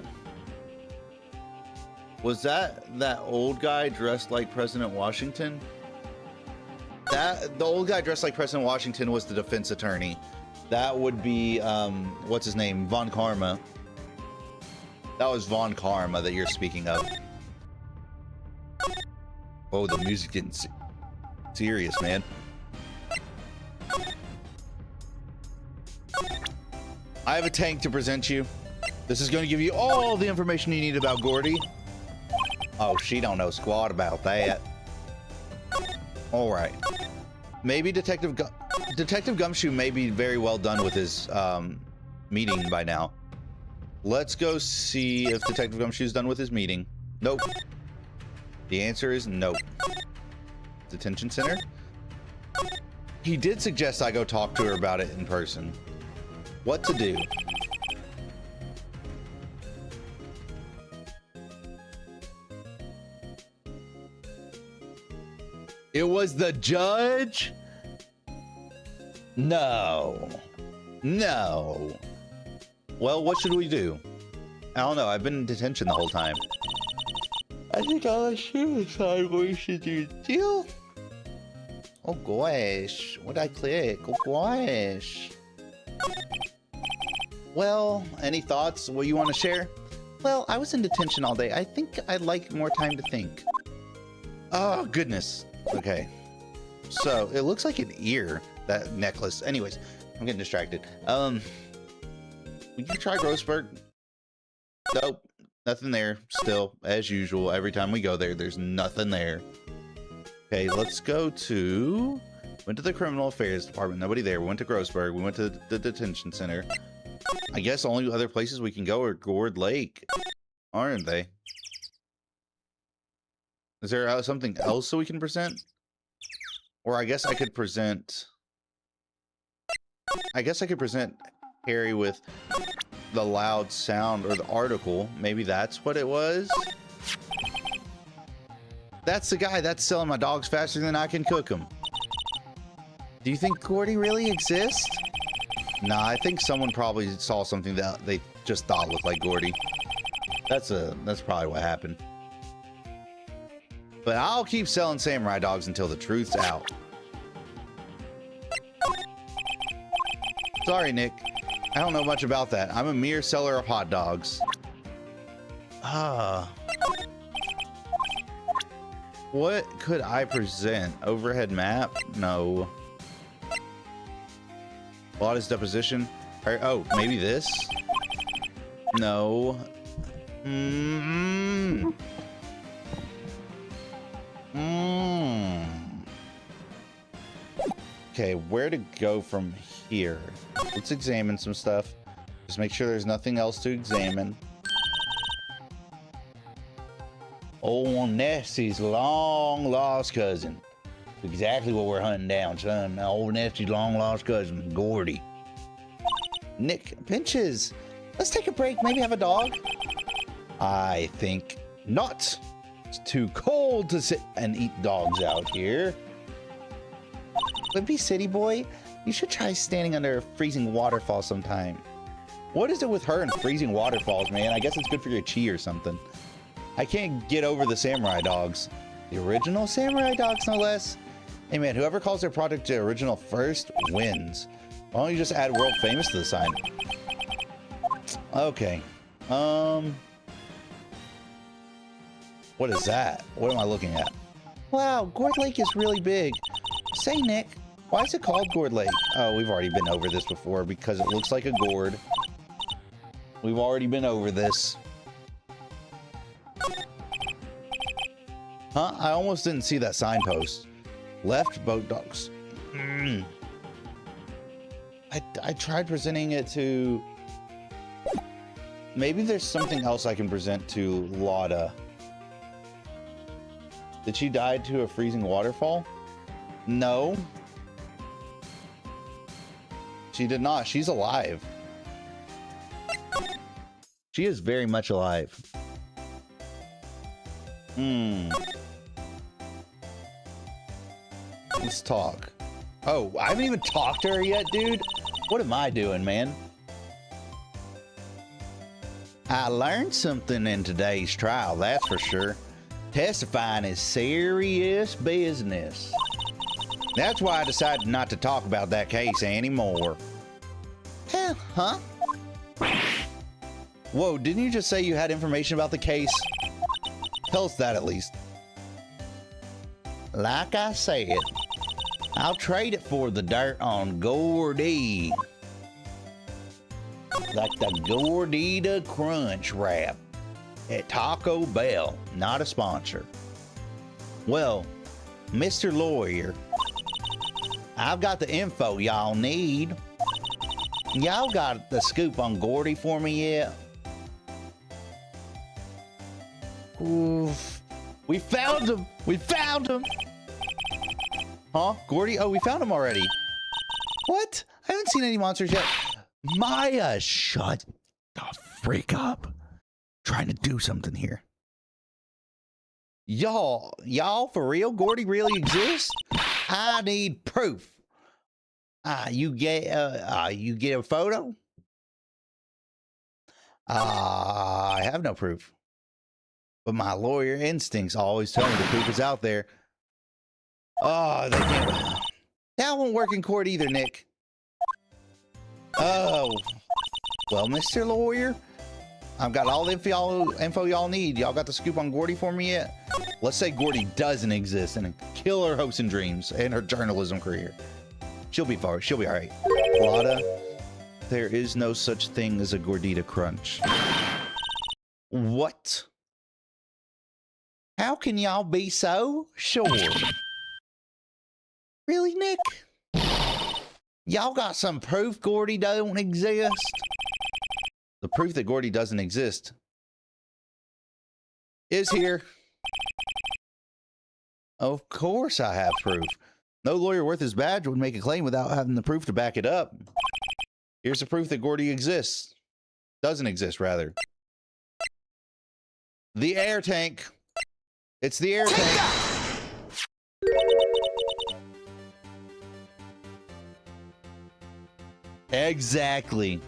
was that old guy dressed like President Washington? The old guy dressed like President Washington was the defense attorney. That would be what's his name? Von Karma. That was Von Karma that you're speaking of. Oh, the music getting serious, man. I have a tank to present you. This is going to give you all the information you need about Gordy. Oh, she don't know squat about that. All right. Maybe Detective Gumshoe may be very well done with his meeting by now. Let's go see if Detective Gumshoe's done with his meeting. Nope. The answer is nope. Detention center? He did suggest I go talk to her about it in person. What to do? It was the judge? No. No. Well, what should we do? I don't know. I've been in detention the whole time. I think I'll decide what we should do. Deal? Oh gosh, what did I click? Oh gosh. Well, any thoughts? What you want to share? Well, I was in detention all day. I think I'd like more time to think. Oh, goodness. Okay. So, it looks like an ear, that necklace. Anyways, I'm getting distracted. Would you try Grossberg? Nope. Nothing there. Still, as usual, every time we go there, there's nothing there. Okay, let's go to... Went to the Criminal Affairs Department. Nobody there. We went to Grossberg. We went to the detention center. I guess only other places we can go are Gourd Lake, aren't they? Is there something else that we can present? Or I guess I could present... I guess I could present Harry with the loud sound or the article. Maybe that's what it was? That's the guy that's selling my dogs faster than I can cook them. Do you think Gordy really exists? Nah, I think someone probably saw something that they just thought looked like Gordy. That's probably what happened. But I'll keep selling samurai dogs until the truth's out. Sorry, Nick. I don't know much about that. I'm a mere seller of hot dogs. What could I present? Overhead map? No. Lotta's deposition? Oh, maybe this? No. Okay, where to go from here? Let's examine some stuff. Just make sure there's nothing else to examine. Old Nestie's long lost cousin. Exactly what we're hunting down, son. Old Nestie's long lost cousin, Gordy. Nick, Pinches, let's take a break. Maybe have a dog? I think not. It's too cold to sit and eat dogs out here. Wimpy City Boy, you should try standing under a freezing waterfall sometime. What is it with her and freezing waterfalls, man? I guess it's good for your chi or something. I can't get over the samurai dogs. The original samurai dogs, no less. Hey man, whoever calls their product the original first wins. Why don't you just add world famous to the sign? Okay. What is that? What am I looking at? Wow, Gourd Lake is really big. Say, Nick, Why is it called Gourd Lake? Oh, we've already been over this before because it looks like a gourd. We've already been over this. Huh? I almost didn't see that signpost. Left boat docks. I tried presenting it to... Maybe there's something else I can present to Lotta. Did she die to a freezing waterfall? No. She did not. She's alive. She is very much alive. Let's talk. Oh, I haven't even talked to her yet, dude. What am I doing, man? I learned something in today's trial, that's for sure. Testifying is serious business. That's why I decided not to talk about that case anymore. Huh? Whoa, didn't you just say you had information about the case? Tell us that at least. Like I said, I'll trade it for the dirt on Gordy. Like the Gordita Crunch Wrap at Taco Bell, not a sponsor. Well, Mr. Lawyer, I've got the info y'all need. Y'all got the scoop on Gordy for me yet? Oof. We found him! We found him! Huh? Gordy? Oh, we found him already. What? I haven't seen any monsters yet. Maya, shut the freak up. Trying to do something here. Y'all for real? Gordy really exists? I need proof. You get a photo? I have no proof. But my lawyer instincts always tell me the proof is out there. Oh, they can't. That won't work in court either, Nick. Oh. Well, Mr. Lawyer, I've got all the info y'all need. Y'all got the scoop on Gordy for me yet? Let's say Gordy doesn't exist and kill her hopes and dreams and her journalism career. She'll be fine. She'll be all right. Lotta, there is no such thing as a Gordita crunch. What? How can y'all be so sure? Really, Nick? Y'all got some proof Gordy don't exist? The proof that Gordy doesn't exist is here. Of course I have proof. No lawyer worth his badge would make a claim without having the proof to back it up. Here's the proof that Gordy exists. Doesn't exist, rather. The air tank. It's the air tank. Exactly.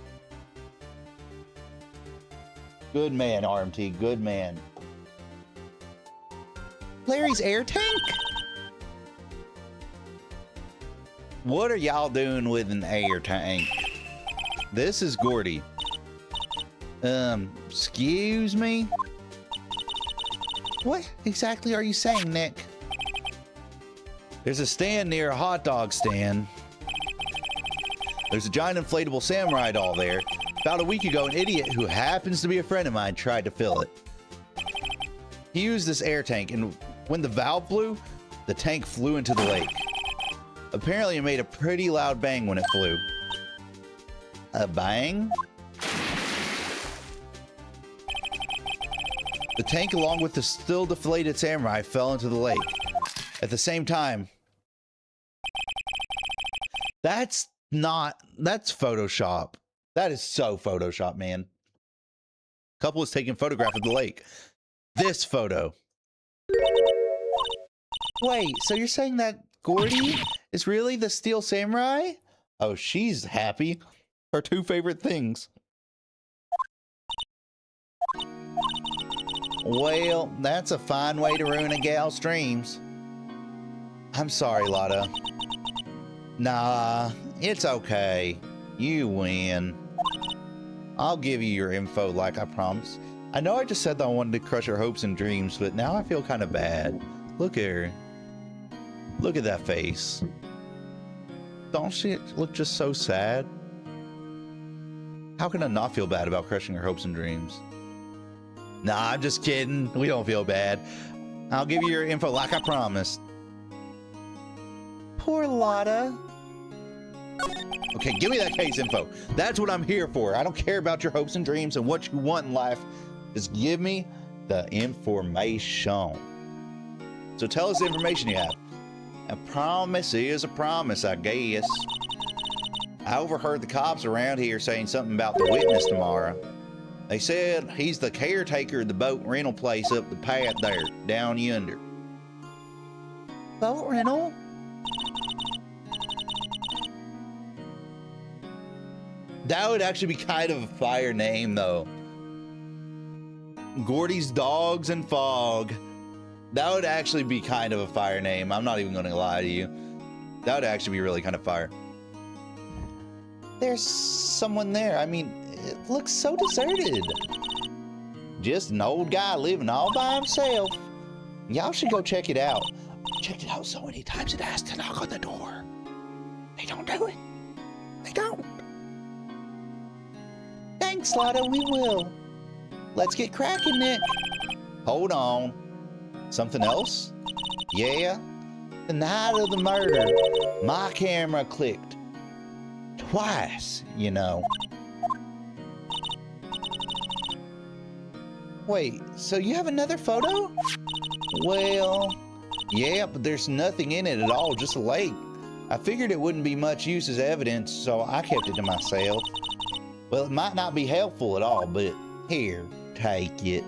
Good man, RMT. Good man. Larry's air tank? What are y'all doing with an air tank? This is Gordy. Excuse me? What exactly are you saying, Nick? There's a stand near a hot dog stand. There's a giant inflatable samurai doll there. About a week ago, an idiot who happens to be a friend of mine tried to fill it. He used this air tank, and when the valve blew, the tank flew into the lake. Apparently, it made a pretty loud bang when it flew. A bang? The tank, along with the still deflated samurai, fell into the lake. At the same time, that's Photoshop. That is so Photoshop, man. Couple is taking a photograph of the lake. This photo. Wait, so you're saying that Gordy is really the Steel Samurai? Oh, she's happy. Her two favorite things. Well, that's a fine way to ruin a gal's dreams. I'm sorry, Lotta. Nah, it's okay. You win. I'll give you your info like I promised. I know I just said that I wanted to crush her hopes and dreams, but now I feel kind of bad. Look at her. Look at that face. Don't she look just so sad? How can I not feel bad about crushing her hopes and dreams? Nah, I'm just kidding. We don't feel bad. I'll give you your info like I promised. Poor Lotta. Okay, give me that case info. That's what I'm here for. I don't care about your hopes and dreams and what you want in life. Just give me the information. So tell us the information you have. A promise is a promise, I guess. I overheard the cops around here saying something about the witness tomorrow. They said he's the caretaker of the boat rental place up the path there, down yonder. Boat rental? That would actually be kind of a fire name, though. Gordy's Dogs and Fog. That would actually be kind of a fire name. I'm not even going to lie to you. That would actually be really kind of fire. There's someone there. I mean, it looks so deserted. Just an old guy living all by himself. Y'all should go check it out. Checked it out so many times it has to knock on the door. They don't do it. They don't. Thanks, Lotta, we will. Let's get cracking, Nick. Hold on. Something else? Yeah. The night of the murder, my camera clicked. Twice, you know. Wait, so you have another photo? Well, yeah, but there's nothing in it at all, just a lake. I figured it wouldn't be much use as evidence, so I kept it to myself. Well, it might not be helpful at all, but here, take it.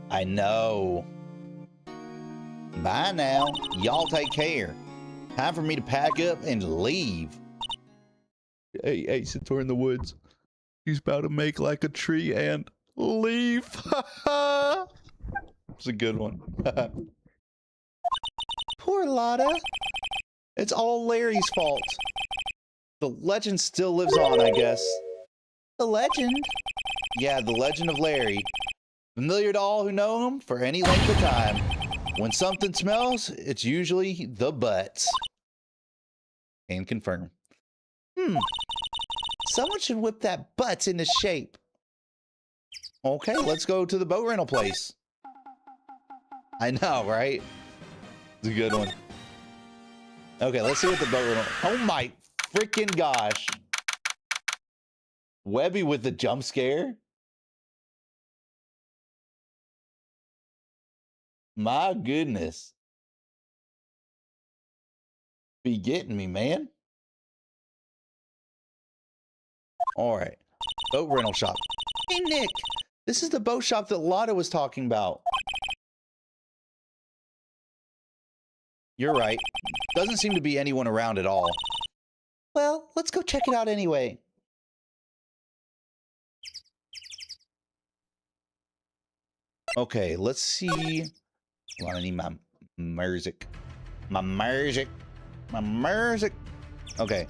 I know. Bye now. Y'all take care. Time for me to pack up and leave. Hey, since we're in the woods, he's about to make like a tree and leave. It's a good one. Poor Lotta. It's all Larry's fault. The legend still lives on, I guess. The legend? Yeah, the legend of Larry. Familiar to all who know him for any length of time. When something smells, it's usually the butts. Can confirm. Someone should whip that butts into shape. Okay, let's go to the boat rental place. I know, right? It's a good one. Okay, let's see what the boat rental... Oh my freaking gosh. Webby with the jump scare? My goodness. Be getting me, man. All right. Boat rental shop. Hey, Nick. This is the boat shop that Lotta was talking about. You're right. Doesn't seem to be anyone around at all. Well, let's go check it out anyway. Okay, let's see. Well, I need my music. My music. My music. Okay.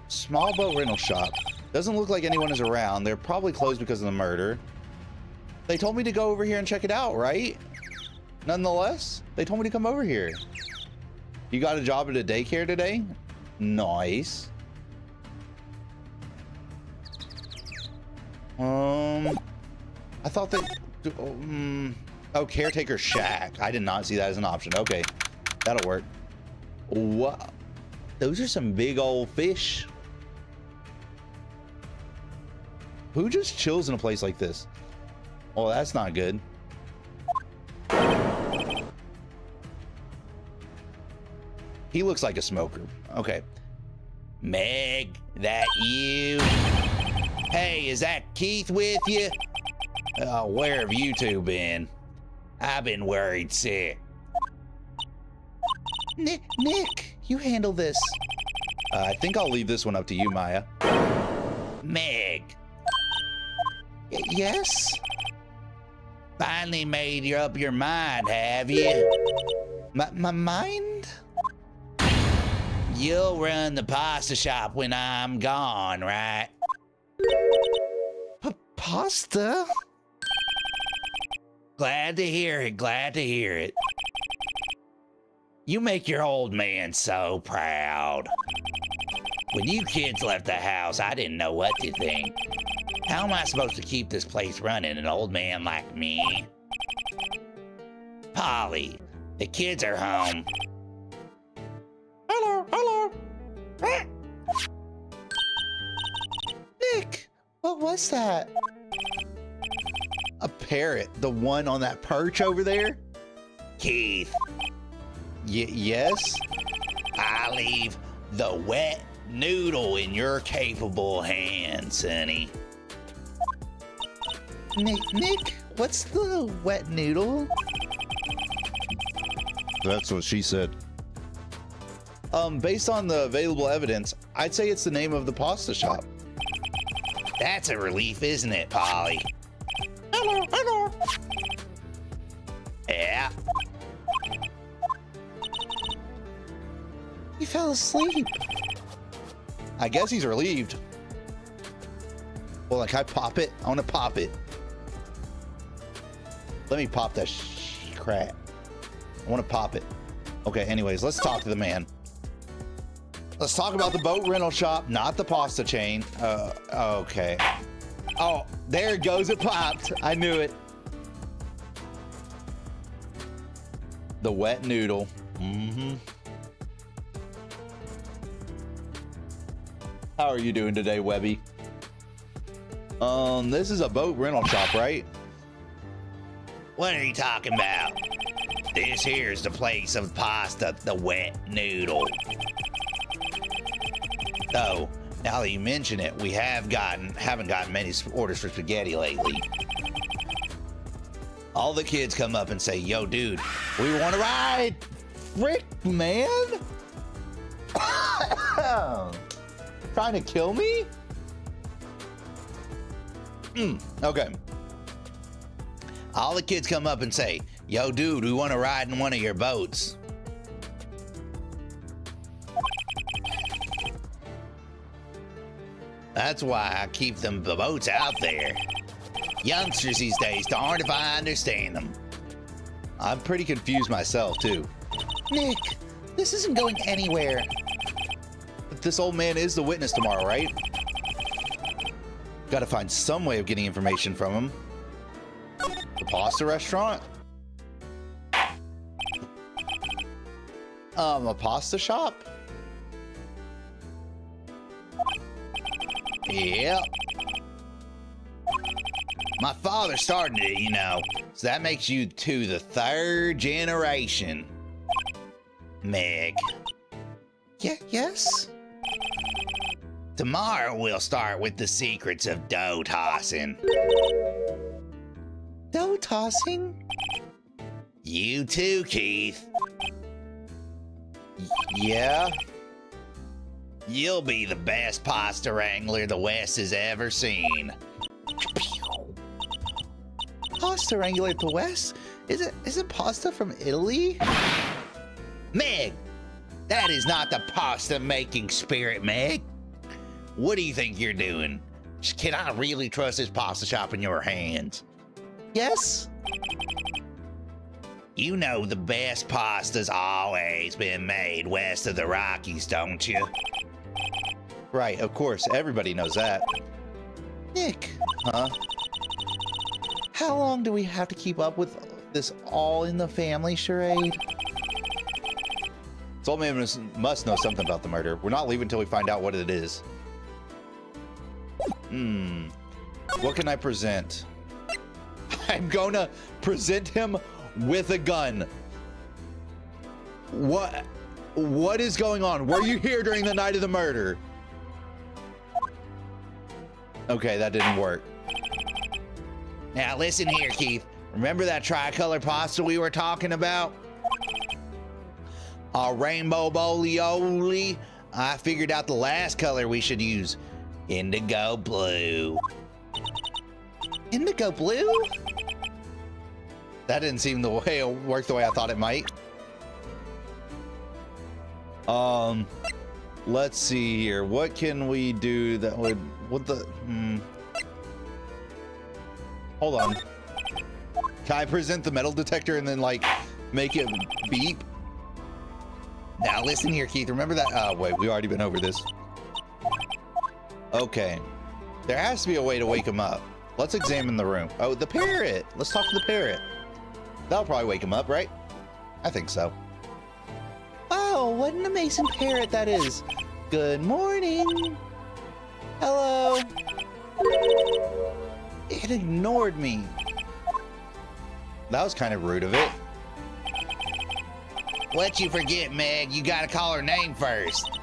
Small boat rental shop. Doesn't look like anyone is around. They're probably closed because of the murder. They told me to go over here and check it out, right? Nonetheless, they told me to come over here. You got a job at a daycare today? Nice. I thought that... oh, caretaker shack. I did not see that as an option. Okay, that'll work. What? Those are some big old fish. Who just chills in a place like this? Oh, that's not good. He looks like a smoker. Okay. Meg, that you? Hey, is that Keith with you? Where have you two been? I've been worried sick. Nick, you handle this. I think I'll leave this one up to you, Maya. Meg. Yes? Finally made up your mind, have you? My mind? You'll run the pasta shop when I'm gone, right? Pasta? Glad to hear it, glad to hear it. You make your old man so proud. When you kids left the house, I didn't know what to think. How am I supposed to keep this place running, an old man like me? Polly, the kids are home. Hello. Nick, what was that? A parrot, the one on that perch over there? Keith. Yes? I leave the wet noodle in your capable hands, sonny. Nick, what's the wet noodle? That's what she said. Based on the available evidence, I'd say it's the name of the pasta shop. That's a relief, isn't it, Polly? Hello. Yeah. He fell asleep. I guess he's relieved. Well, like, I pop it? I want to pop it. Let me pop that crap. I want to pop it. Okay, anyways, let's talk to the man. Let's talk about the boat rental shop, not the pasta chain. Okay. Oh, there it goes. It popped. I knew it. The wet noodle. How are you doing today, Webby? This is a boat rental shop, right? What are you talking about? This here's the place of pasta, the wet noodle. Though, now that you mention it, we haven't gotten many orders for spaghetti lately. All the kids come up and say, yo, dude, we want to ride. Frick, man. Trying to kill me? Okay. All the kids come up and say, "Yo, dude, we want to ride in one of your boats." That's why I keep them boats out there. Youngsters these days, darned if I understand them. I'm pretty confused myself, too. Nick, this isn't going anywhere. But this old man is the witness tomorrow, right? Gotta find some way of getting information from him. The pasta restaurant? A pasta shop? Yep. My father started it, you know, so that makes you two the third generation. Meg. Yes? Tomorrow we'll start with the secrets of dough tossing. Dough tossing? You too, Keith. Yeah? You'll be the best pasta wrangler the West has ever seen. Pasta wrangler at the West? Is it pasta from Italy? Meg, that is not the pasta making spirit, Meg. What do you think you're doing? Can I really trust this pasta shop in your hands? Yes? You know the best pasta's always been made west of the Rockies, don't you? Right, of course. Everybody knows that. Nick, Huh? How long do we have to keep up with this all in the family charade? This old man must know something about the murder. We're not leaving until we find out what it is. What can I present? I'm gonna present him with a gun. What is going on? Were you here during the night of the murder? Okay, that didn't work. now listen here, Keith. Remember that tricolor pasta we were talking about? A rainbow bolioli? I figured out the last color we should use. Indigo blue. Indigo blue? That didn't seem the way it worked the way I thought it might. Let's see here. What can we do that would Hold on. Can I present the metal detector and then like make it beep? Now listen here, Keith. Remember that? Wait, we've already been over this. Okay. There has to be a way to wake him up. Let's examine the room. Oh, the parrot. Let's talk to the parrot. That'll probably wake him up, right? I think so. Wow, what an amazing parrot that is. Good morning. Hello. It ignored me. That was kind of rude of it. What you forget, Meg? You gotta call her name first.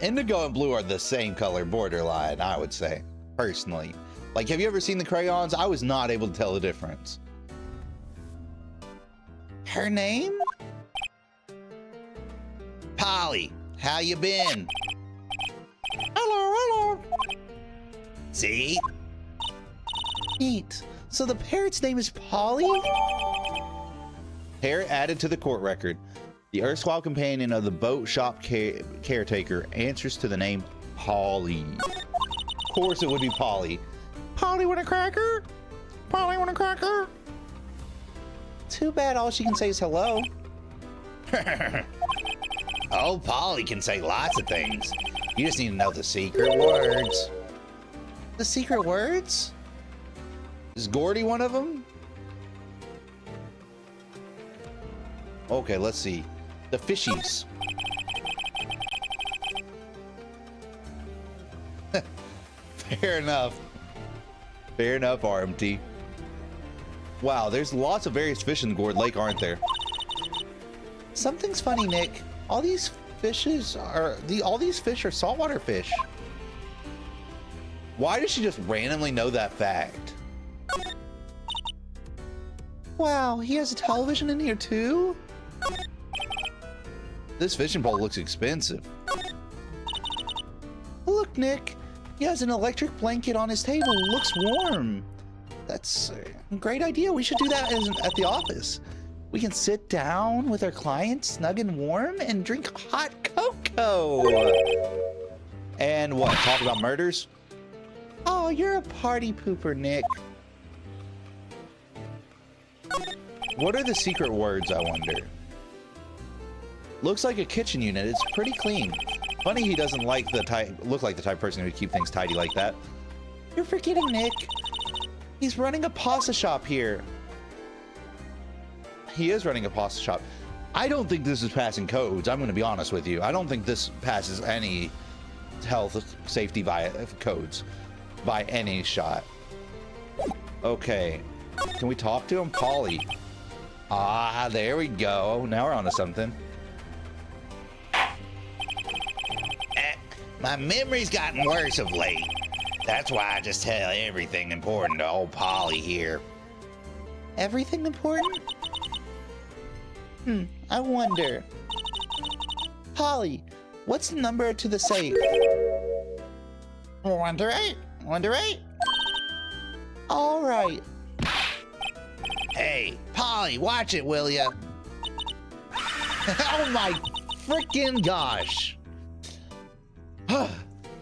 Indigo and blue are the same color, borderline, I would say, personally. Like, have you ever seen the crayons? I was not able to tell the difference. Her name? Polly. How you been? Hello. See? Neat. So the parrot's name is Polly? Parrot added to the court record. The erstwhile companion of the boat shop caretaker answers to the name Polly. Of course it would be Polly. Polly want a cracker? Polly want a cracker? Too bad all she can say is hello. Oh, Polly can say lots of things. You just need to know the secret words. The secret words? Is Gordy one of them? Okay, let's see. The fishies. Fair enough. Fair enough, RMT. Wow, there's lots of various fish in the Gourd Lake, aren't there? Something's funny, Nick. All these fish are saltwater fish. Why does she just randomly know that fact? Wow, he has a television in here too? This fishing pole looks expensive. Look, Nick. He has an electric blanket on his table. It looks warm. That's a great idea. We should do that at the office. We can sit down with our clients, snug and warm, and drink hot cocoa. And what? Talk about murders? Oh, you're a party pooper, Nick. What are the secret words, I wonder? Looks like a kitchen unit. It's pretty clean. Funny he doesn't look like the type of person who would keep things tidy like that. You're forgetting Nick. He's running a pasta shop here. He is running a pasta shop. I don't think this is passing codes. I'm going to be honest with you. I don't think this passes any health safety codes by any shot. Okay. Can we talk to him? Polly. Ah, there we go. Now we're on to something. My memory's gotten worse of late. That's why I just tell everything important to old Polly here. Everything important? I wonder. Polly, what's the number to the safe? 128. 128? All right. Hey, Polly, watch it, will ya? Oh my freaking gosh.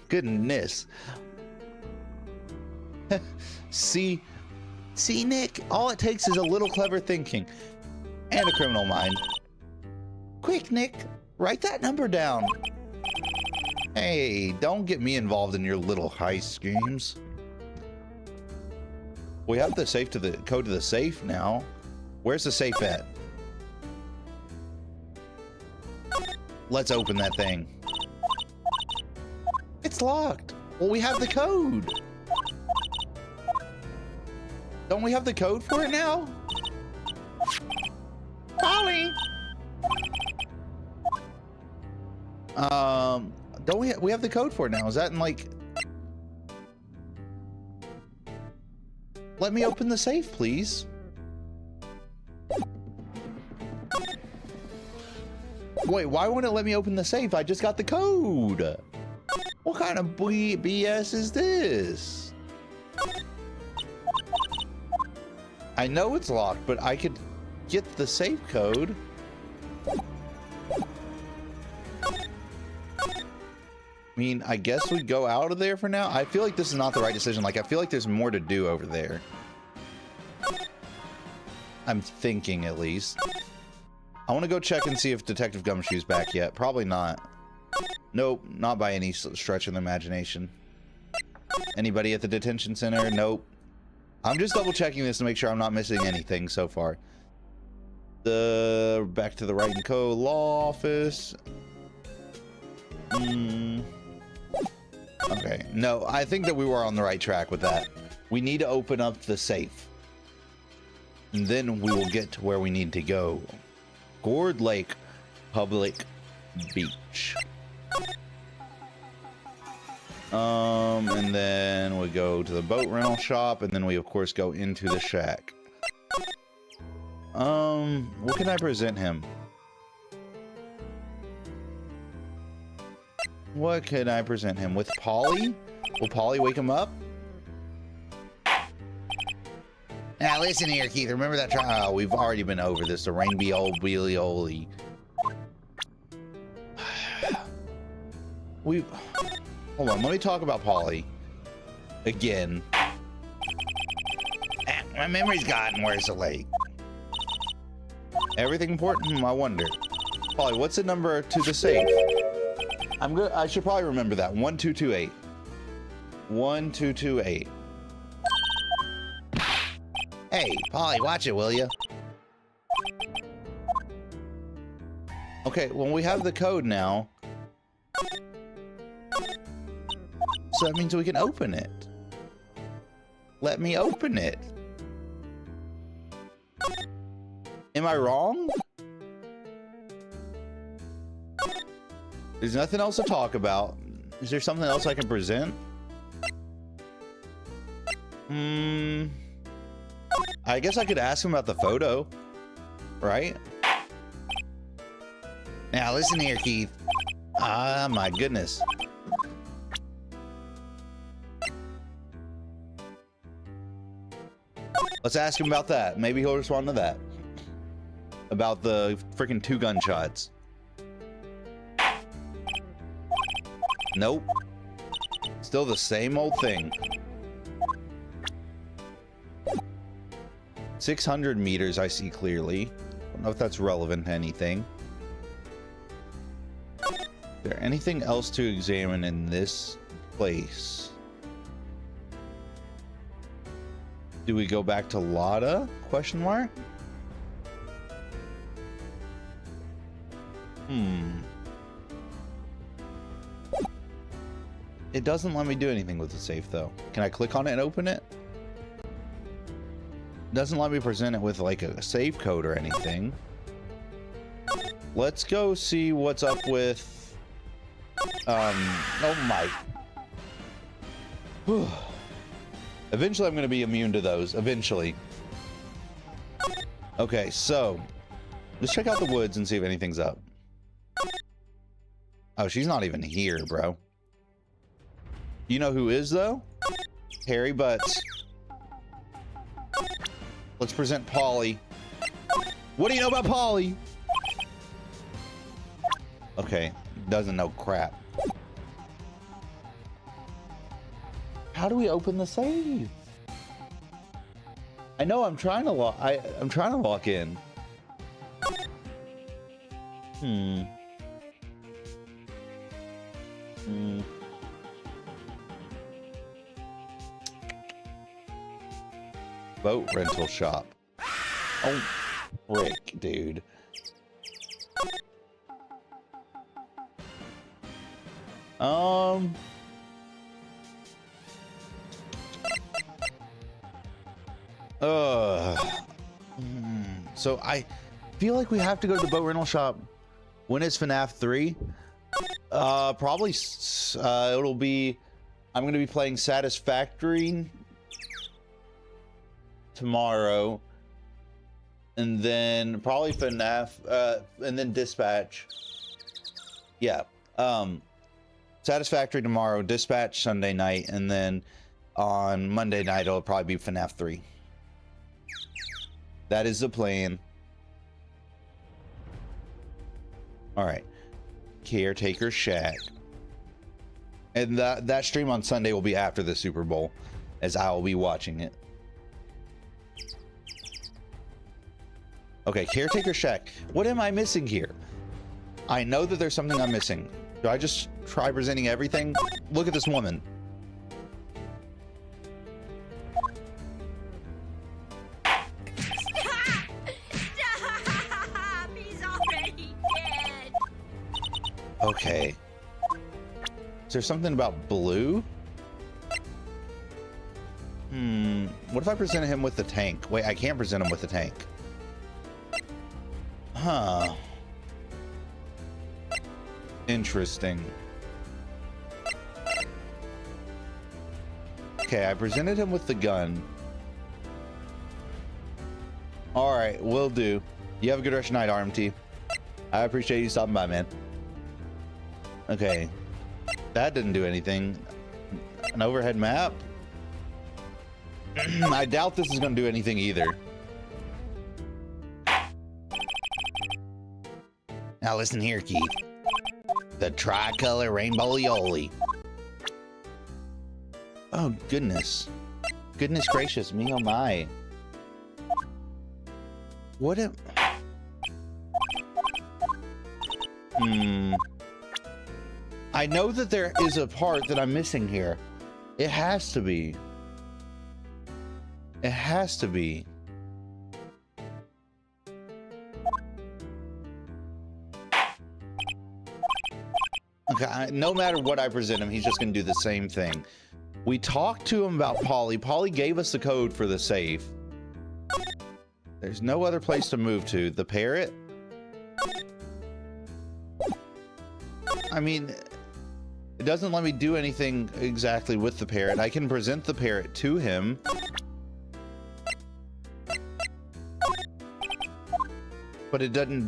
Goodness. See, Nick, all it takes is a little clever thinking and a criminal mind. quick, Nick, write that number down. Hey, don't get me involved in your little heist schemes. We have the code to the safe now. Where's the safe at? Let's open that thing. It's locked. Well, we have the code. Don't we have the code for it now? Polly! Don't we have the code for it now? Is that in like... Let me open the safe, please. Wait, why wouldn't it let me open the safe? I just got the code. What kind of BS is this? I know it's locked, but I could get the safe code. I mean, I guess we go out of there for now. I feel like this is not the right decision. Like, I feel like there's more to do over there. I'm thinking, at least. I want to go check and see if Detective Gumshoe's back yet. Probably not. Nope, not by any stretch of the imagination. Anybody at the detention center? Nope. I'm just double checking this to make sure I'm not missing anything so far. Back to the Wright & Co. law office. Okay, no, I think that we were on the right track with that. We need to open up the safe. And then we will get to where we need to go. Gourd Lake Public Beach. And then we go to the boat rental shop, and then we of course go into the shack. What can I present him? What can I present him with? Polly? Will Polly wake him up? Now listen here, Keith. Remember that trial? Oh, we've already been over this. The rainbow old wheelie oly. Hold on, let me talk about Polly. Again. My memory's gotten worse of late. Everything important? I wonder. Polly, what's the number to the safe? I should probably remember that. 1228. 1228. Hey, Polly, watch it, will you? Okay, well, we have the code now. So that means we can open it. Let me open it. Am I wrong? There's nothing else to talk about. Is there something else I can present? I guess I could ask him about the photo, right? Now listen here, Keith. Ah, my goodness. Let's ask him about that. Maybe he'll respond to that. About the freaking 2 gunshots. Nope. Still the same old thing. 600 meters, I see clearly. Don't know if that's relevant to anything. Is there anything else to examine in this place? Do we go back to Lada? Question mark? It doesn't let me do anything with the safe though. Can I click on it and open it? Doesn't let me present it with like a save code or anything. Let's go see what's up with oh my. Eventually I'm going to be immune to those. Eventually. Okay, so let's check out the woods and see if anything's up. Oh, she's not even here, bro. You know who is though? Hairy Butts. Let's present Polly. What do you know about Polly? Okay, doesn't know crap. How do we open the save? I know I'm trying to lock. I'm trying to lock in. Boat rental shop. Oh, frick, dude. So I feel like we have to go to the boat rental shop when it's FNAF 3. Probably it'll be. I'm going to be playing Satisfactory tomorrow, and then probably FNAF, and then Dispatch. Yeah. Satisfactory tomorrow, Dispatch Sunday night, and then on Monday night it'll probably be FNAF 3. That is the plan. All right. Caretaker Shack. And that stream on Sunday will be after the Super Bowl, as I will be watching it. Okay, Caretaker Shack. What am I missing here? I know that there's something I'm missing. Do I just try presenting everything? Look at this woman. Stop! He's already dead. Okay. Is there something about blue? What if I presented him with the tank? Wait, I can't present him with the tank. Huh. Interesting. Okay, I presented him with the gun. Alright, will do. You have a good rest of your night, RMT. I appreciate you stopping by, man. Okay. That didn't do anything. An overhead map? I doubt this is going to do anything either. Now listen here, Keith. The tricolor rainbow yoli. Oh, goodness. Goodness gracious me, oh my. What am... I know that there is a part that I'm missing here. It has to be. It has to be. Okay, no matter what I present him, he's just gonna do the same thing. We talked to him about Polly. Polly gave us the code for the safe. There's no other place to move to. The parrot? I mean, it doesn't let me do anything exactly with the parrot. I can present the parrot to him. But it doesn't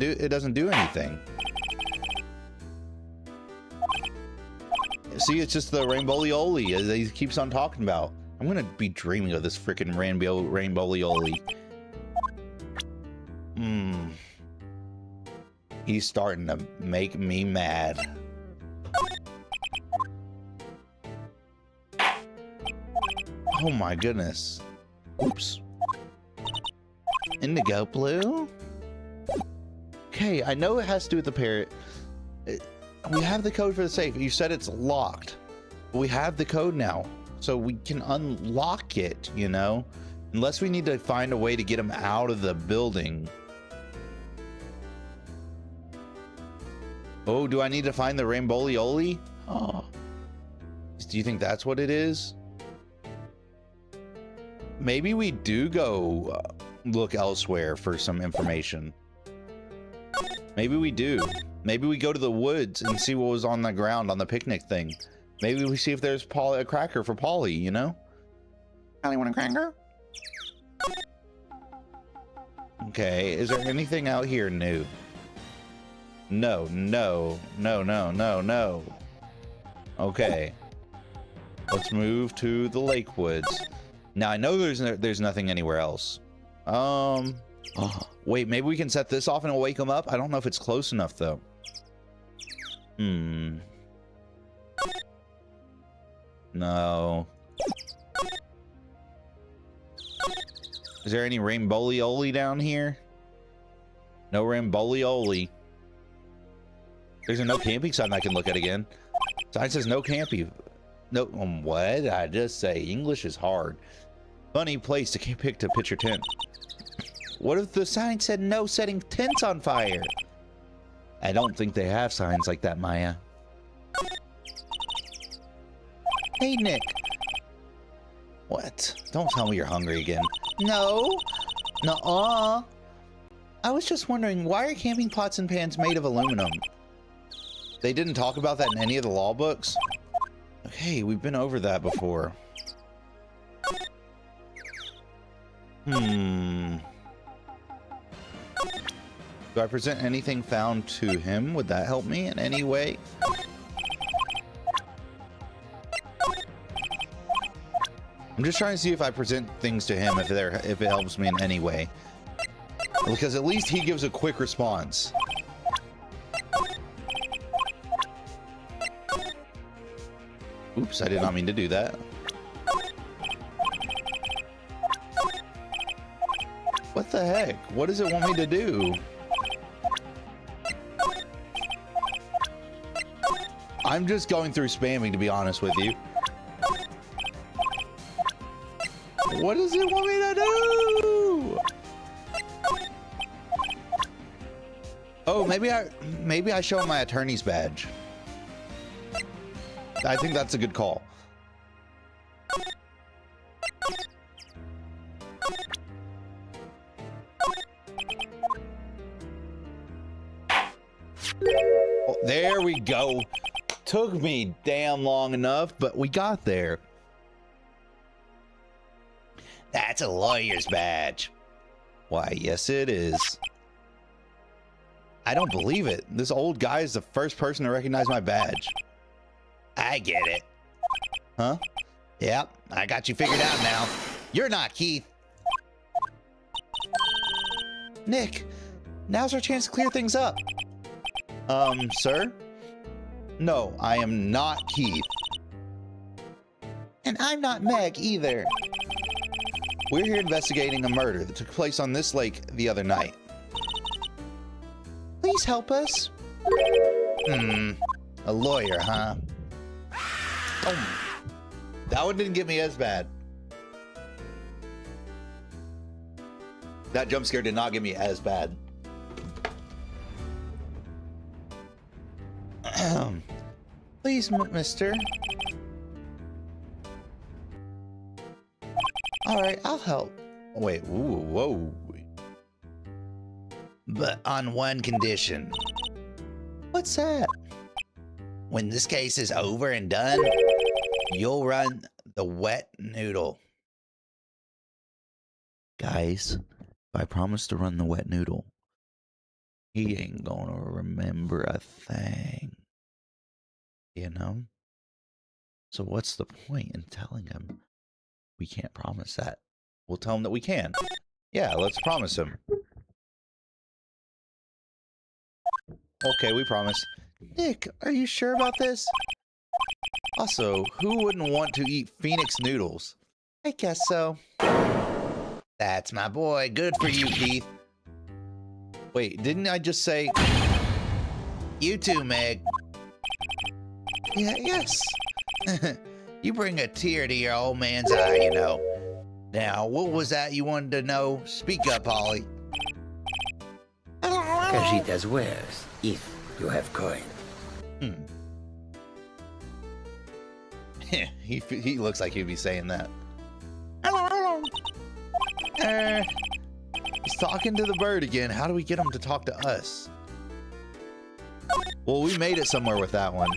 do anything. See, it's just the Rainbow-Lioli that he keeps on talking about. I'm gonna be dreaming of this freaking Rainbow-Lioli. He's starting to make me mad. Oh my goodness. Oops. Indigo blue? Okay, I know it has to do with the parrot. We have the code for the safe. You said it's locked. We have the code now, so we can unlock it, you know? Unless we need to find a way to get him out of the building. Oh, do I need to find the Rainbow-Lioli? Oh. Do you think that's what it is? Maybe we do go look elsewhere for some information. Maybe we do. Maybe we go to the woods and see what was on the ground on the picnic thing. Maybe we see if there's a cracker for Polly, you know? Polly want a cracker? Okay, is there anything out here new? No, no, no, no, no, no. Okay. Let's move to the lake woods. Now I know there's nothing anywhere else. Wait, maybe we can set this off and it'll wake him up? I don't know if it's close enough though. No. Is there any Rainbow-Lioli down here? No Rainbow-Lioli. There's a no camping sign I can look at again. Sign says no camping. No, what did I just say? English is hard. Funny place to pick to pitch your tent. What if the sign said no setting tents on fire? I don't think they have signs like that, Maya. Hey, Nick. What? Don't tell me you're hungry again. No. Nuh-uh. I was just wondering, why are camping pots and pans made of aluminum? They didn't talk about that in any of the law books? Okay, we've been over that before. Do I present anything found to him? Would that help me in any way? I'm just trying to see if I present things to him if it helps me in any way. Because at least he gives a quick response. Oops, I did not mean to do that. What the heck? What does it want me to do? I'm just going through spamming, to be honest with you. What does it want me to do? Oh, maybe I show him my attorney's badge. I think that's a good call. Oh, there we go. Took me damn long enough, but we got there. That's a lawyer's badge. Why, yes it is. I don't believe it. This old guy is the first person to recognize my badge. I get it. Huh? Yep, I got you figured out now. You're not Keith. Nick, now's our chance to clear things up. Sir? No, I am not Keith. And I'm not Meg either. We're here investigating a murder that took place on this lake the other night. Please help us. A lawyer, huh? Oh, that one didn't get me as bad. That jump scare did not get me as bad. Please, mister. All right, I'll help. Wait, ooh, whoa. But on one condition. What's that? When this case is over and done, you'll run the wet noodle. Guys, if I promise to run the wet noodle, he ain't gonna remember a thing. You know? So what's the point in telling him we can't promise that? We'll tell him that we can. Yeah, let's promise him. Okay, we promise. Nick, are you sure about this? Also, who wouldn't want to eat Phoenix noodles? I guess so. That's my boy. Good for you, Keith. Wait, didn't I just say... You too, Meg. Yeah, yes. You bring a tear to your old man's eye, you know. Now, what was that you wanted to know? Speak up, Holly. Cajita's wares, if you have coin. He looks like he'd be saying that. He's talking to the bird again. How do we get him to talk to us? Well, we made it somewhere with that one.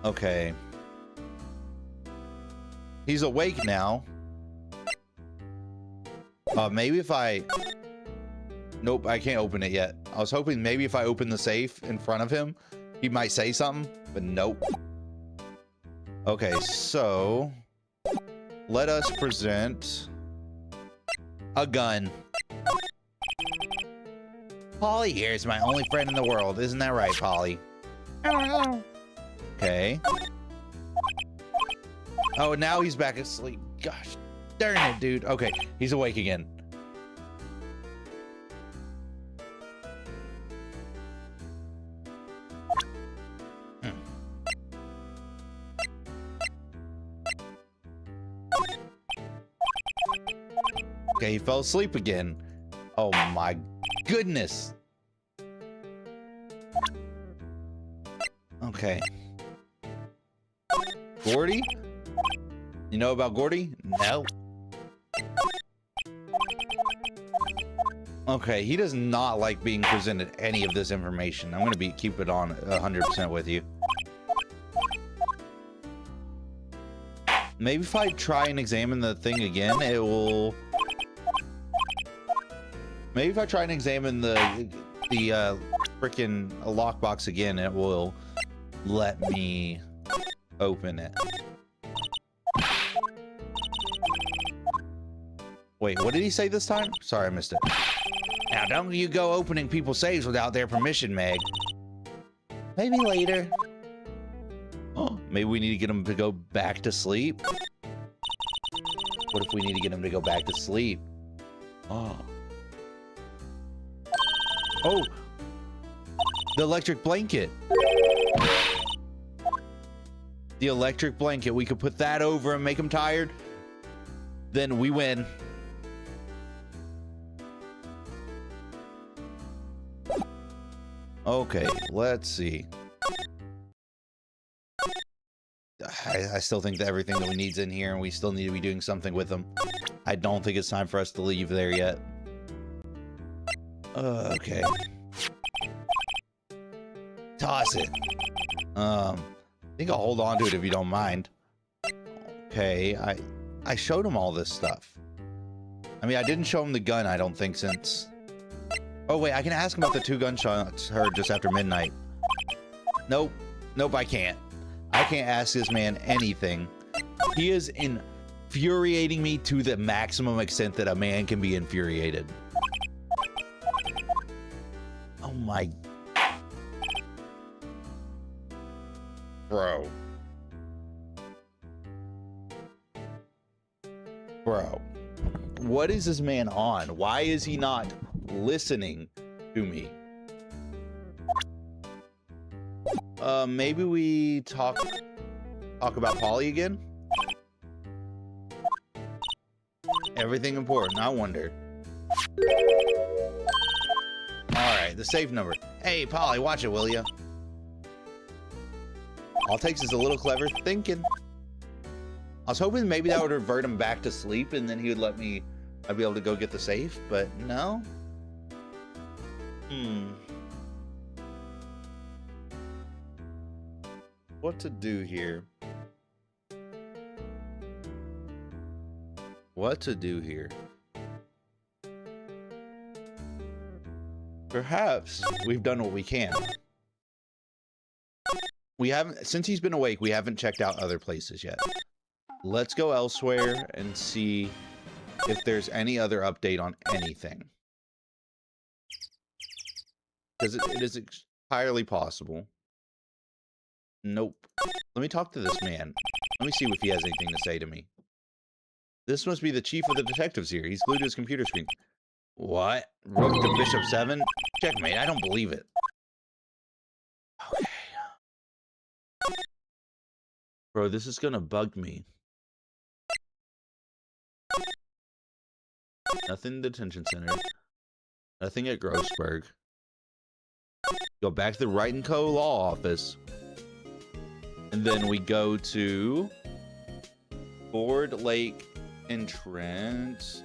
Okay. He's awake now. Maybe if I... Nope, I can't open it yet. I was hoping maybe if I open the safe in front of him, he might say something, but nope. Okay, so... Let us present... a gun. Polly here is my only friend in the world. Isn't that right, Polly? Okay. Oh, now he's back asleep. Gosh darn it, dude. Okay, he's awake again. Okay, he fell asleep again. Oh my goodness. Okay. Gordy? You know about Gordy? No. Okay, he does not like being presented any of this information. I'm gonna keep it on 100% with you. Maybe if I try and examine the thing again, it will... Maybe if I try and examine the freaking lockbox again, it will let me open it. Wait, what did he say this time? Sorry, I missed it. Now, don't you go opening people's safes without their permission, Meg. Maybe later. Oh, maybe we need to get him to go back to sleep. What if we need to get him to go back to sleep? Oh. Oh, the electric blanket. The electric blanket. We could put that over and make him tired. Then we win. Okay, let's see. I still think that everything that we need's in here, and we still need to be doing something with them. I don't think it's time for us to leave there yet. Okay. Toss it. I think I'll hold on to it if you don't mind. Okay, I showed him all this stuff. I mean, I didn't show him the gun, I don't think, since... Oh, wait, I can ask him about the 2 gunshots heard just after midnight. Nope. Nope, I can't. I can't ask this man anything. He is infuriating me to the maximum extent that a man can be infuriated. Oh my... Bro. Bro. What is this man on? Why is he not listening to me? Maybe we talk about Polly again? Everything important, I wonder. Alright, the safe number. Hey, Polly, watch it, will ya? All it takes is a little clever thinking. I was hoping maybe that would revert him back to sleep and then he would let me... I'd be able to go get the safe, but no. What to do here? What to do here? Perhaps we've done what we can. We haven't, since he's been awake, we haven't checked out other places yet. Let's go elsewhere and see if there's any other update on anything. Because it is entirely possible. Nope. Let me talk to this man. Let me see if he has anything to say to me. This must be the chief of the detectives here. He's glued to his computer screen. What? Rook to bishop 7? Checkmate, I don't believe it. Okay. Bro, this is gonna bug me. Nothing in the detention center. Nothing at Grossberg. Go back to the Wright & Co. law office. And then we go to Ford Lake entrance.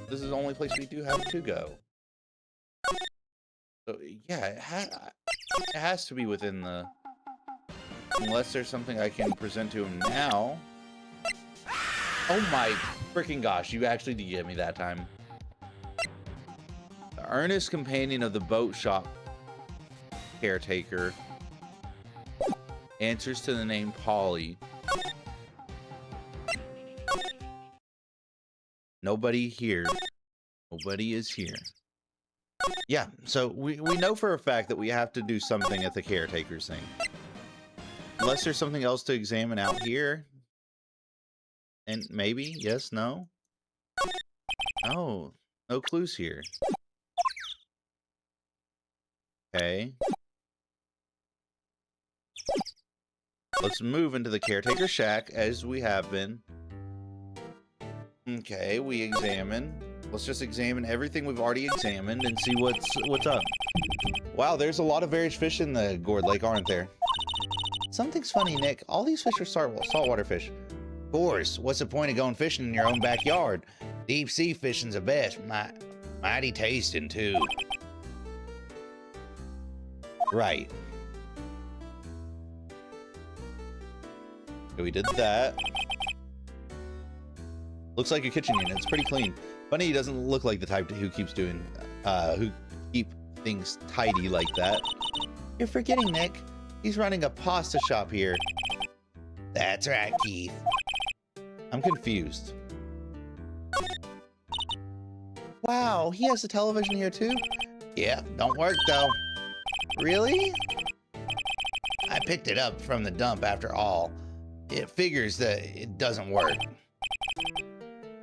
This is the only place we do have to go. So yeah, it has to be within the... Unless there's something I can present to him now. Oh my freaking gosh, you actually did get me that time. The earnest companion of the boat shop caretaker. Answers to the name Polly. Nobody here. Nobody is here. Yeah, so we know for a fact that we have to do something at the caretaker's thing. Unless there's something else to examine out here. And maybe, yes, no? Oh, no clues here. Okay. Let's move into the caretaker shack as we have been. Okay, we examine. Let's just examine everything we've already examined and see what's up. Wow, there's a lot of various fish in the Gourd Lake, aren't there? Something's funny, Nick. All these fish are saltwater fish. Of course. What's the point of going fishing in your own backyard? Deep sea fishing's the best. Mighty tasting, too. Right. So we did that. Looks like a kitchen unit. It's pretty clean. Funny, he doesn't look like the type who keep things tidy like that. You're forgetting, Nick. He's running a pasta shop here. That's right, Keith. I'm confused. Wow, he has a television here too? Yeah, don't work though. Really? I picked it up from the dump after all. It figures that it doesn't work.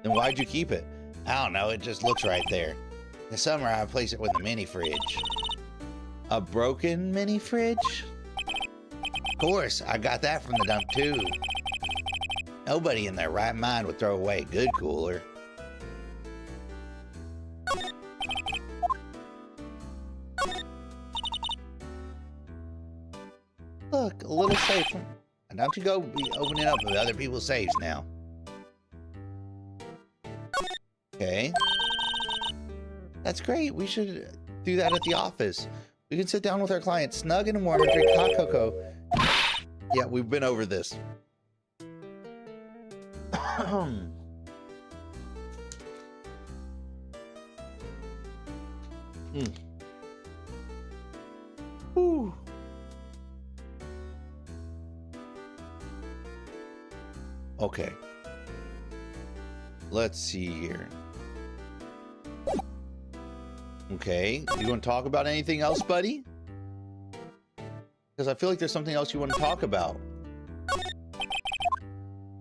Then why'd you keep it? I don't know, it just looks right there. In the summer, I place it with a mini fridge. A broken mini fridge? Of course, I got that from the dump too. Nobody in their right mind would throw away a good cooler. Look, a little safe. And don't you go be opening up with other people's safes now. Okay. That's great. We should do that at the office. We can sit down with our clients, snug and warm, and drink hot cocoa. Yeah, we've been over this. Whew. Okay. Let's see here. Okay, you want to talk about anything else, buddy? Because I feel like there's something else you want to talk about.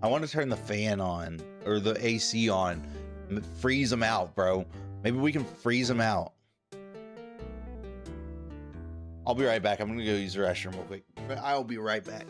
I want to turn the fan on, or the AC on. Freeze them out, bro. Maybe we can freeze them out. I'll be right back. I'm going to go use the restroom real quick. I'll be right back.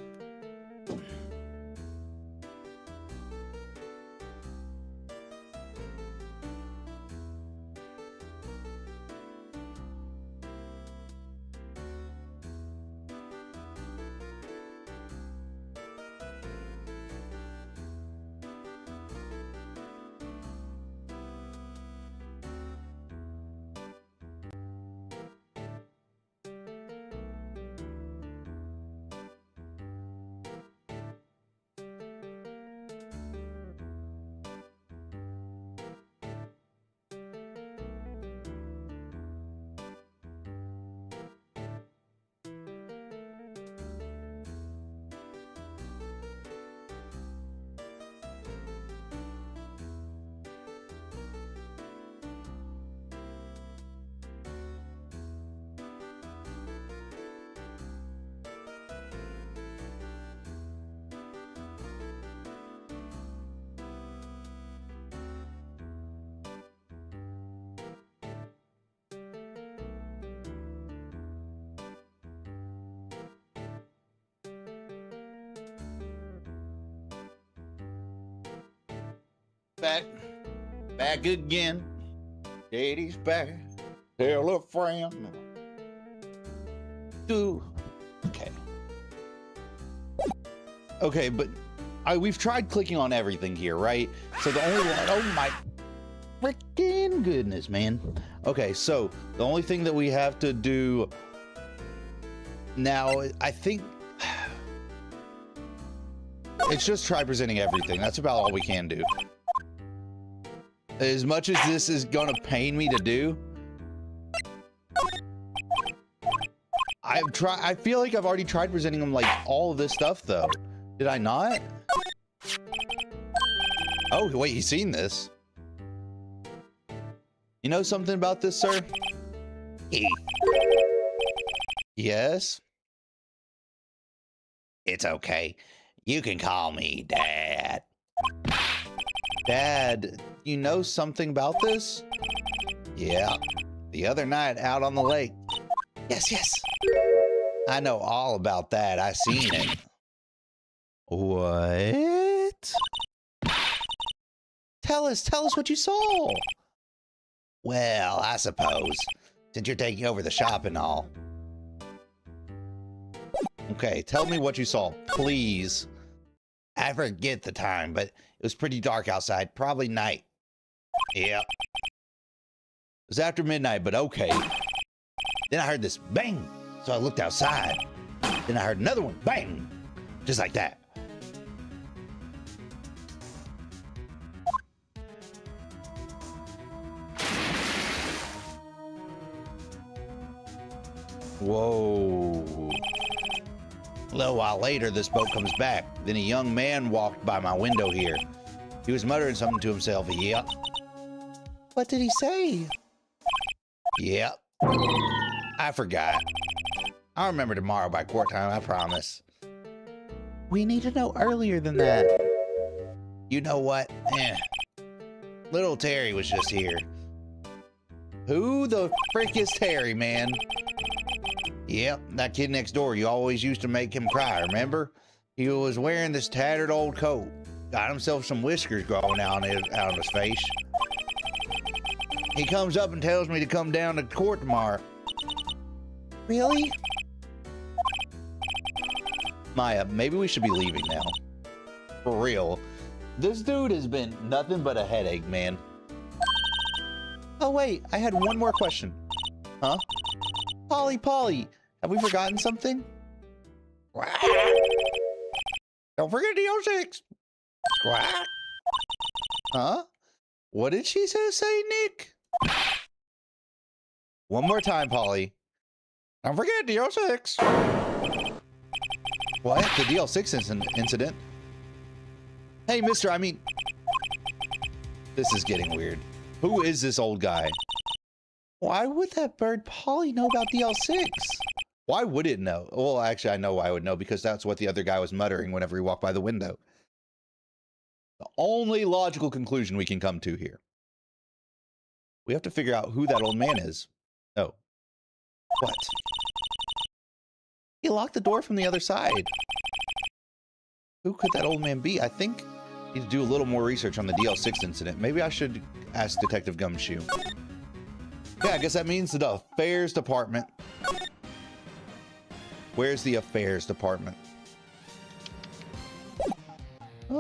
Back again. Daddy's back. Tell a friend. Okay. Okay, but we've tried clicking on everything here, right? So the only one, oh my freaking goodness, man. Okay, so the only thing that we have to do now, I think it's just try presenting everything. That's about all we can do. As much as this is gonna pain me to do, I feel like I've already tried presenting them like all of this stuff though. Did I not? Oh, wait, he's seen this. You know something about this, sir? Yes? It's okay. You can call me Dad. Dad, you know something about this? Yeah. The other night out on the lake. Yes, yes. I know all about that. I seen it. What? Tell us what you saw. Well, I suppose, since you're taking over the shop and all. Okay, tell me what you saw, please. I forget the time, but it was pretty dark outside, probably night. Yep. It was after midnight, but okay. Then I heard this bang, so I looked outside. Then I heard another one, bang, just like that. Whoa. A little while later, this boat comes back. Then a young man walked by my window here. He was muttering something to himself. Yep. What did he say? Yep. I forgot. I'll remember tomorrow by court time, I promise. We need to know earlier than that. You know what? Little Terry was just here. Who the frick is Terry, man? Yep, that kid next door. You always used to make him cry, remember? He was wearing this tattered old coat. Got himself some whiskers growing out on his face. He comes up and tells me to come down to court tomorrow. Really? Maya, maybe we should be leaving now. For real. This dude has been nothing but a headache, man. Oh wait, I had one more question. Huh? Polly, have we forgotten something? Don't forget DO6. Squawk. Huh? What did she say, Nick? One more time, Polly. Don't forget DO6. What? The DL6 incident? Hey, mister, I mean... This is getting weird. Who is this old guy? Why would that bird Polly know about DL6? Why would it know? Well, actually, I know why I would know, because that's what the other guy was muttering whenever he walked by the window. The only logical conclusion we can come to here. We have to figure out who that old man is. Oh. What? He locked the door from the other side. Who could that old man be? I think I need to do a little more research on the DL6 incident. Maybe I should ask Detective Gumshoe. Yeah, I guess that means the affairs department. Where's the affairs department? The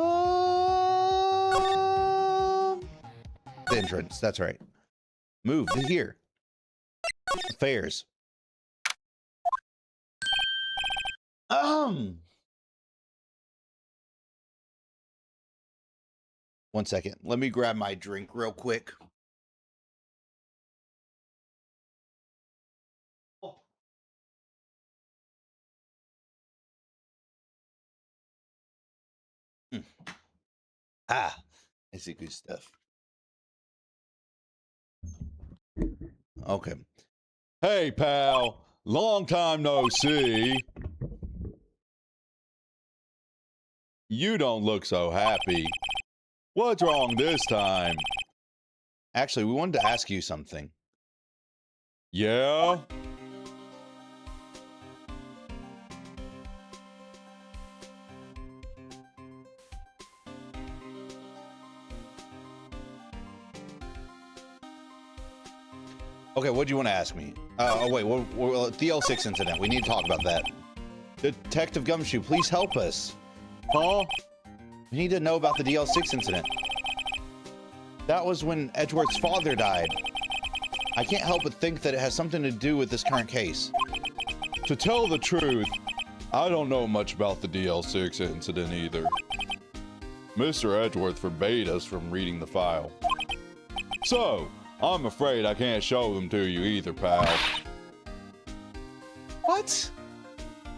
entrance, that's right. Move to here. Affairs. One second. Let me grab my drink real quick. Ah, I see good stuff. Okay. Hey, pal. Long time no see. You don't look so happy. What's wrong this time? Actually, we wanted to ask you something. Yeah? Okay, what do you want to ask me? Oh, wait, the DL6 incident. We need to talk about that. Detective Gumshoe, please help us. Huh? We need to know about the DL6 incident. That was when Edgeworth's father died. I can't help but think that it has something to do with this current case. To tell the truth, I don't know much about the DL6 incident either. Mr. Edgeworth forbade us from reading the file. So, I'm afraid I can't show them to you either, pal. What?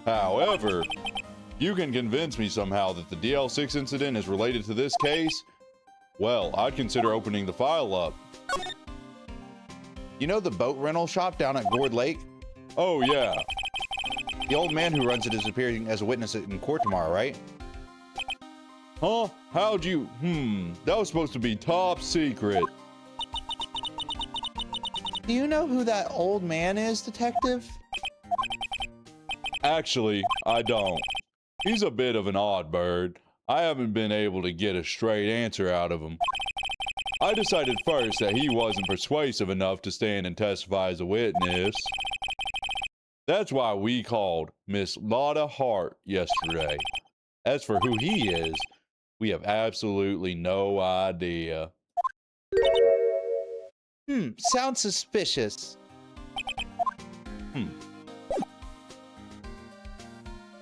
However, you can convince me somehow that the DL6 incident is related to this case, well, I'd consider opening the file up. You know the boat rental shop down at Gourd Lake? Oh, yeah. The old man who runs it is appearing as a witness in court tomorrow, right? Huh? How'd you... that was supposed to be top secret. Do you know who that old man is, Detective? Actually, I don't. He's a bit of an odd bird. I haven't been able to get a straight answer out of him. I decided first that he wasn't persuasive enough to stand and testify as a witness. That's why we called Miss Lotta Hart yesterday. As for who he is, we have absolutely no idea. Sounds suspicious.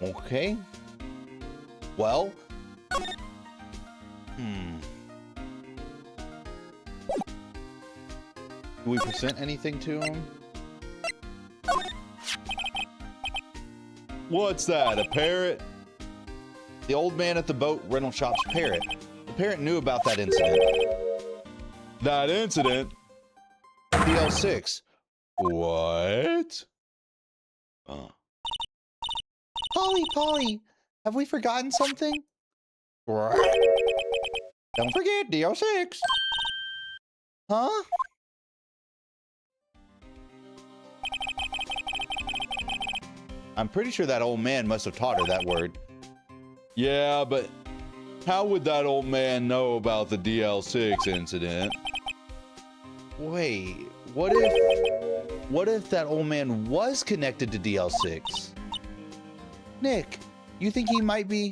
Okay. Well. Do we present anything to him? What's that, a parrot? The old man at the boat rental shop's parrot. The parrot knew about that incident. That incident? DL6. What? Polly, have we forgotten something? Don't forget DL6. Huh? I'm pretty sure that old man must have taught her that word. Yeah, but how would that old man know about the DL6 incident? Wait, what if that old man was connected to DL6? Nick, you think he might be?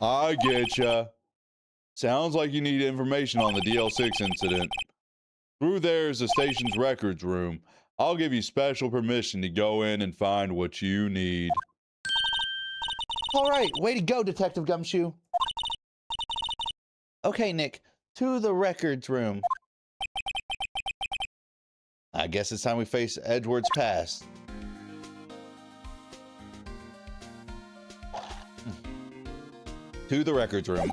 I getcha. Sounds like you need information on the DL6 incident. Through there is the station's records room. I'll give you special permission to go in and find what you need. All right, way to go, Detective Gumshoe. Okay, Nick, to the records room. I guess it's time we face Edward's past. To the records room.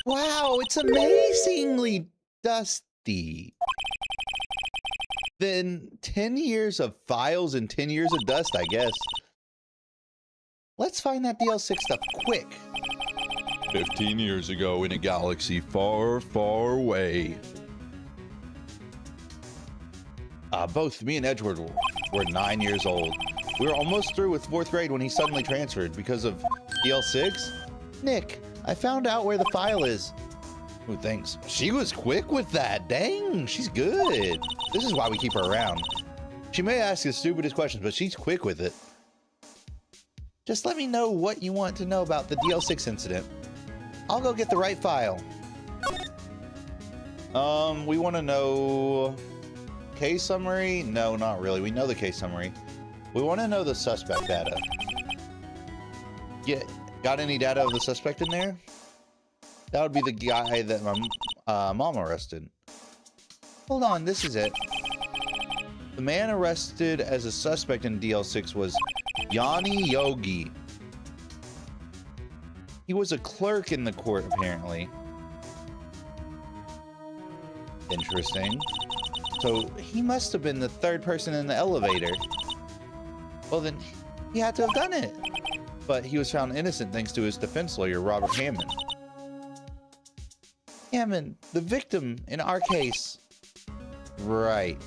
Wow, it's amazingly dusty. Then 10 years of files and 10 years of dust, I guess. Let's find that DL6 stuff quick. 15 years ago in a galaxy far, far away. Both me and Edward were 9 years old. We were almost through with 4th grade when he suddenly transferred because of DL6. Nick, I found out where the file is. Ooh, thanks. She was quick with that. Dang, she's good. This is why we keep her around. She may ask the stupidest questions, but she's quick with it. Just let me know what you want to know about the DL6 incident. I'll go get the right file. We want to know... case summary? No, not really. We know the case summary. We want to know the suspect data. Yeah, got any data of the suspect in there? That would be the guy that my mom arrested. Hold on, this is it. The man arrested as a suspect in DL6 was Yanni Yogi. He was a clerk in the court, apparently. Interesting. So he must have been the third person in the elevator. Well, then he had to have done it. But he was found innocent thanks to his defense lawyer, Robert Hammond. Hammond, the victim in our case. Right.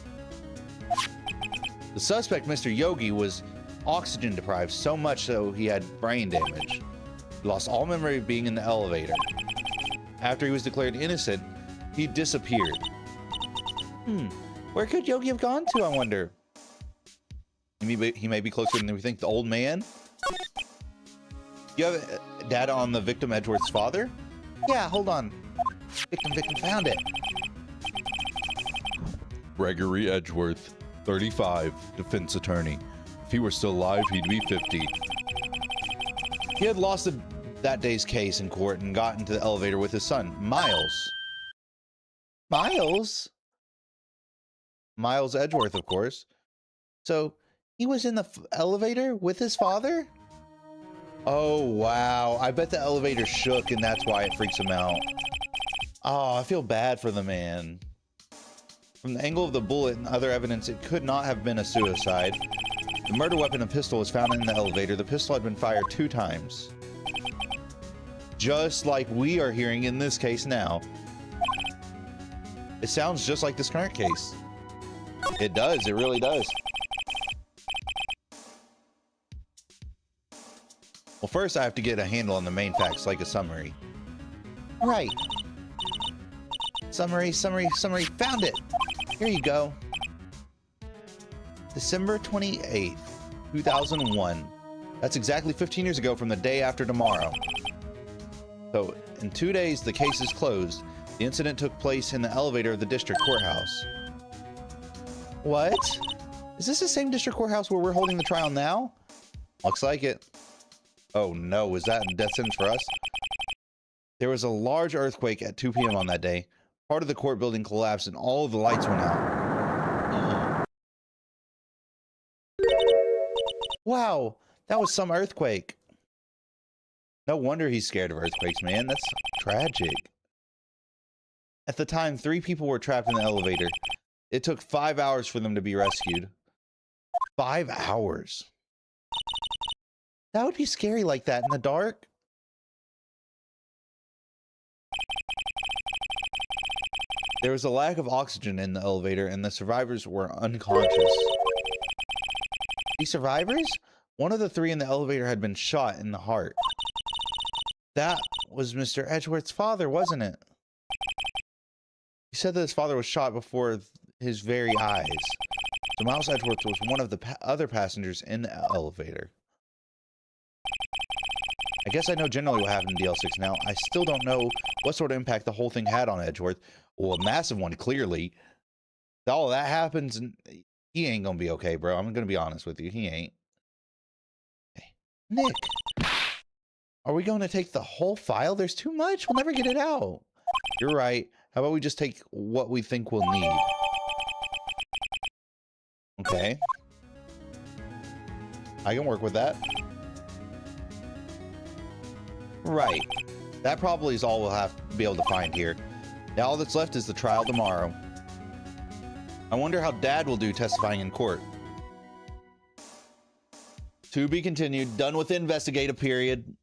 The suspect, Mr. Yogi, was oxygen deprived so much so he had brain damage. He lost all memory of being in the elevator. After he was declared innocent, he disappeared. Where could Yogi have gone to, I wonder? He may be closer than we think. The old man? You have data on the victim Edgeworth's father? Yeah, hold on. Victim, found it. Gregory Edgeworth, 35, defense attorney. If he were still alive, he'd be 50. He had lost that day's case in court and got into the elevator with his son, Miles. Miles? Miles Edgeworth, of course. So, he was in the elevator with his father? Oh, wow. I bet the elevator shook and that's why it freaks him out. Oh, I feel bad for the man. From the angle of the bullet and other evidence, it could not have been a suicide. The murder weapon and pistol was found in the elevator. The pistol had been fired 2 times. Just like we are hearing in this case now. It sounds just like this current case. It does. It really does. Well, first I have to get a handle on the main facts, like a summary. Right. Summary. Found it. Here you go. December 28th, 2001. That's exactly 15 years ago from the day after tomorrow. So, in 2 days, the case is closed. The incident took place in the elevator of the district courthouse. What? Is this the same district courthouse where we're holding the trial now? Looks like it. Oh no, is that a death sentence for us? There was a large earthquake at 2 p.m. on that day. Part of the court building collapsed and all of the lights went out. Wow, that was some earthquake. No wonder he's scared of earthquakes, man. That's tragic. At the time, 3 people were trapped in the elevator. It took 5 hours for them to be rescued. 5 hours. That would be scary like that in the dark. There was a lack of oxygen in the elevator and the survivors were unconscious. The survivors? One of the 3 in the elevator had been shot in the heart. That was Mr. Edgeworth's father, wasn't it? He said that his father was shot before his very eyes. So Miles Edgeworth was one of the other passengers in the elevator. I guess I know generally what happened in DL6 now. I still don't know what sort of impact the whole thing had on Edgeworth. Well, a massive one, clearly. All of that happens, and he ain't gonna be okay, bro. I'm gonna be honest with you. He ain't. Hey, Nick, are we going to take the whole file? There's too much. We'll never get it out. You're right. How about we just take what we think we'll need? Okay. I can work with that. Right. That probably is all we'll have to be able to find here. Now all that's left is the trial tomorrow. I wonder how Dad will do testifying in court. To be continued. Done with the investigative period.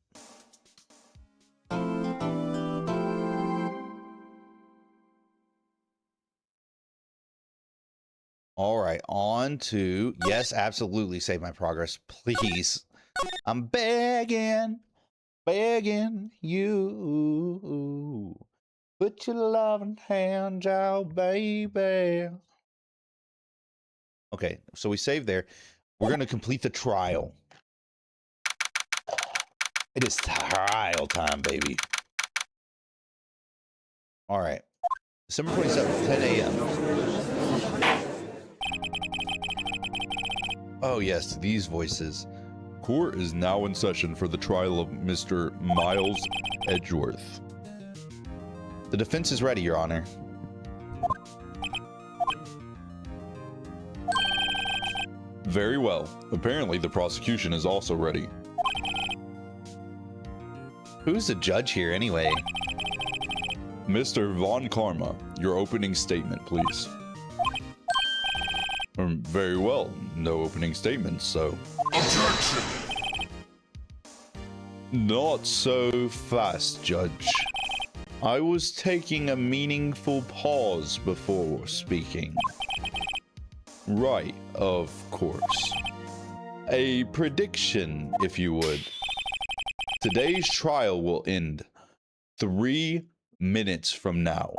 All right, on to... Yes, absolutely, save my progress, please. I'm begging you. Put your loving hands out, baby. Okay, so we saved there. We're going to complete the trial. It is trial time, baby. All right. December 27th, 10 a.m. Oh, yes, these voices. Court is now in session for the trial of Mr. Miles Edgeworth. The defense is ready, Your Honor. Very well. Apparently, the prosecution is also ready. Who's the judge here, anyway? Mr. Von Karma, your opening statement, please. Very well. No opening statements, so... Objection! Not so fast, Judge. I was taking a meaningful pause before speaking. Right, of course. A prediction, if you would. Today's trial will end 3 minutes from now.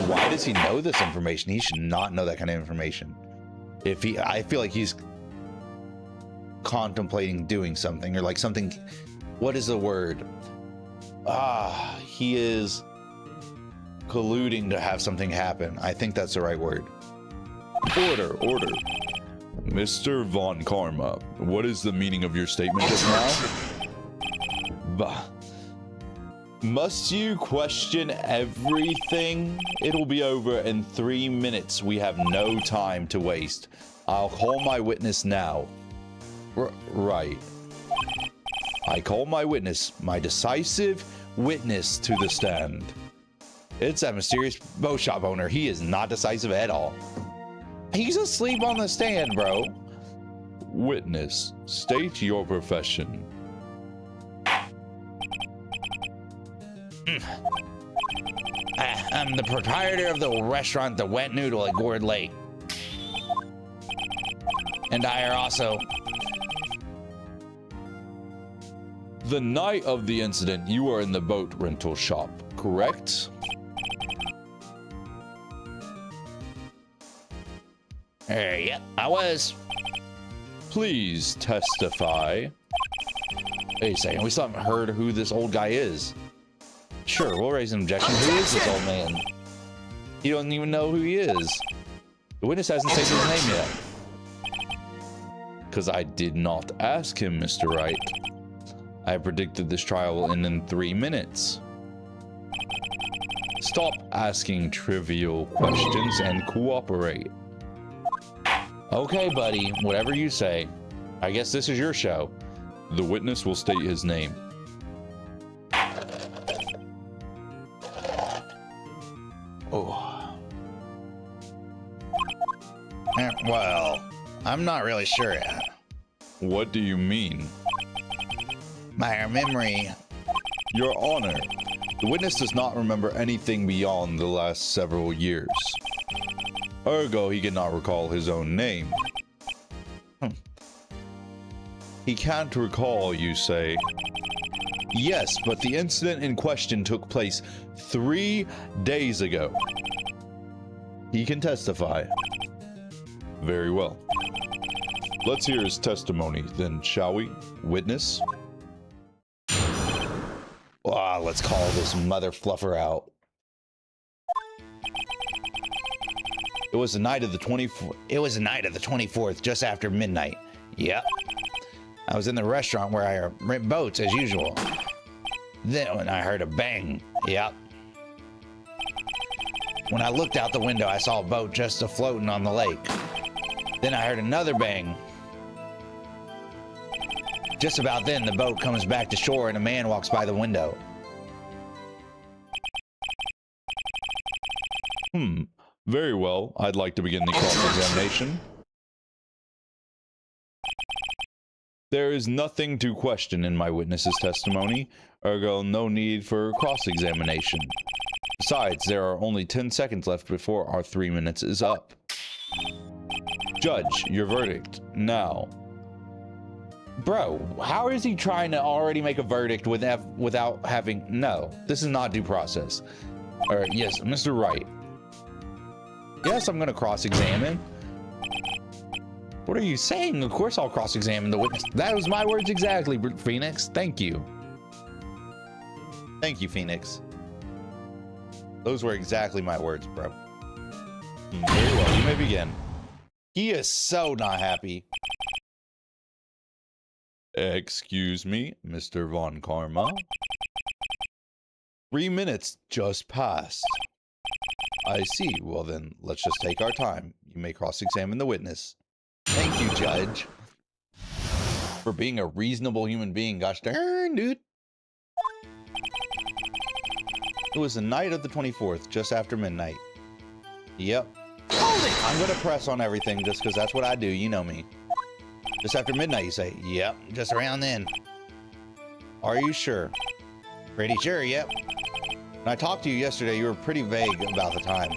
Why does he know this information? He should not know that kind of information. I feel like he's contemplating doing something, or like something. What is the word? He is colluding to have something happen. I think that's the right word. Order. Mr. Von Karma, what is the meaning of your statement just now? Bah. Must you question everything? It'll be over in 3 minutes. We have no time to waste. I'll call my witness now. Right. I call my witness, my decisive witness, to the stand. It's that mysterious bow shop owner. He is not decisive at all. He's asleep on the stand, bro. Witness, state your profession. I'm the proprietor of the restaurant The Wet Noodle at Gourd Lake. And I are also... The night of the incident, you were in the boat rental shop, correct? Yep, I was. Please testify. Wait a second, we still haven't heard who this old guy is. Sure, we'll raise an objection. Who is this old man? He doesn't even know who he is. The witness hasn't said his name yet. Because I did not ask him, Mr. Wright. I predicted this trial will end in 3 minutes. Stop asking trivial questions and cooperate. Okay, buddy, whatever you say. I guess this is your show. The witness will state his name. Oh. Well, I'm not really sure yet. What do you mean? My memory... Your Honor, the witness does not remember anything beyond the last several years. Ergo, he cannot recall his own name. He can't recall, you say? Yes, but the incident in question took place 3 days ago. He can testify. Very well. Let's hear his testimony then, shall we? Witness? Let's call this mother fluffer out. It was the night of the 24th, just after midnight. Yep. I was in the restaurant where I rent boats as usual. Then when I heard a bang. Yep. When I looked out the window, I saw a boat just floating on the lake. Then I heard another bang. Just about then, the boat comes back to shore and a man walks by the window. Very well. I'd like to begin the cross-examination. There is nothing to question in my witness's testimony, ergo no need for cross-examination. Besides, there are only 10 seconds left before our 3 minutes is up. Judge, your verdict, now. Bro, how is he trying to already make a verdict without having... No, this is not due process. All right, yes, Mr. Wright. Yes, I'm going to cross-examine. What are you saying? Of course I'll cross-examine the witness. That was my words exactly, Phoenix. Thank you. Thank you, Phoenix. Those were exactly my words, bro. Very well, you may begin. He is so not happy. Excuse me, Mr. Von Karma. 3 minutes just passed. I see. Well then, let's just take our time. You may cross-examine the witness. Thank you, Judge. For being a reasonable human being. Gosh darn, dude. It was the night of the 24th, just after midnight. Yep. Hold it! I'm gonna press on everything just because that's what I do. You know me. Just after midnight, you say. Yep, just around then. Are you sure? Pretty sure, yep. When I talked to you yesterday, you were pretty vague about the time.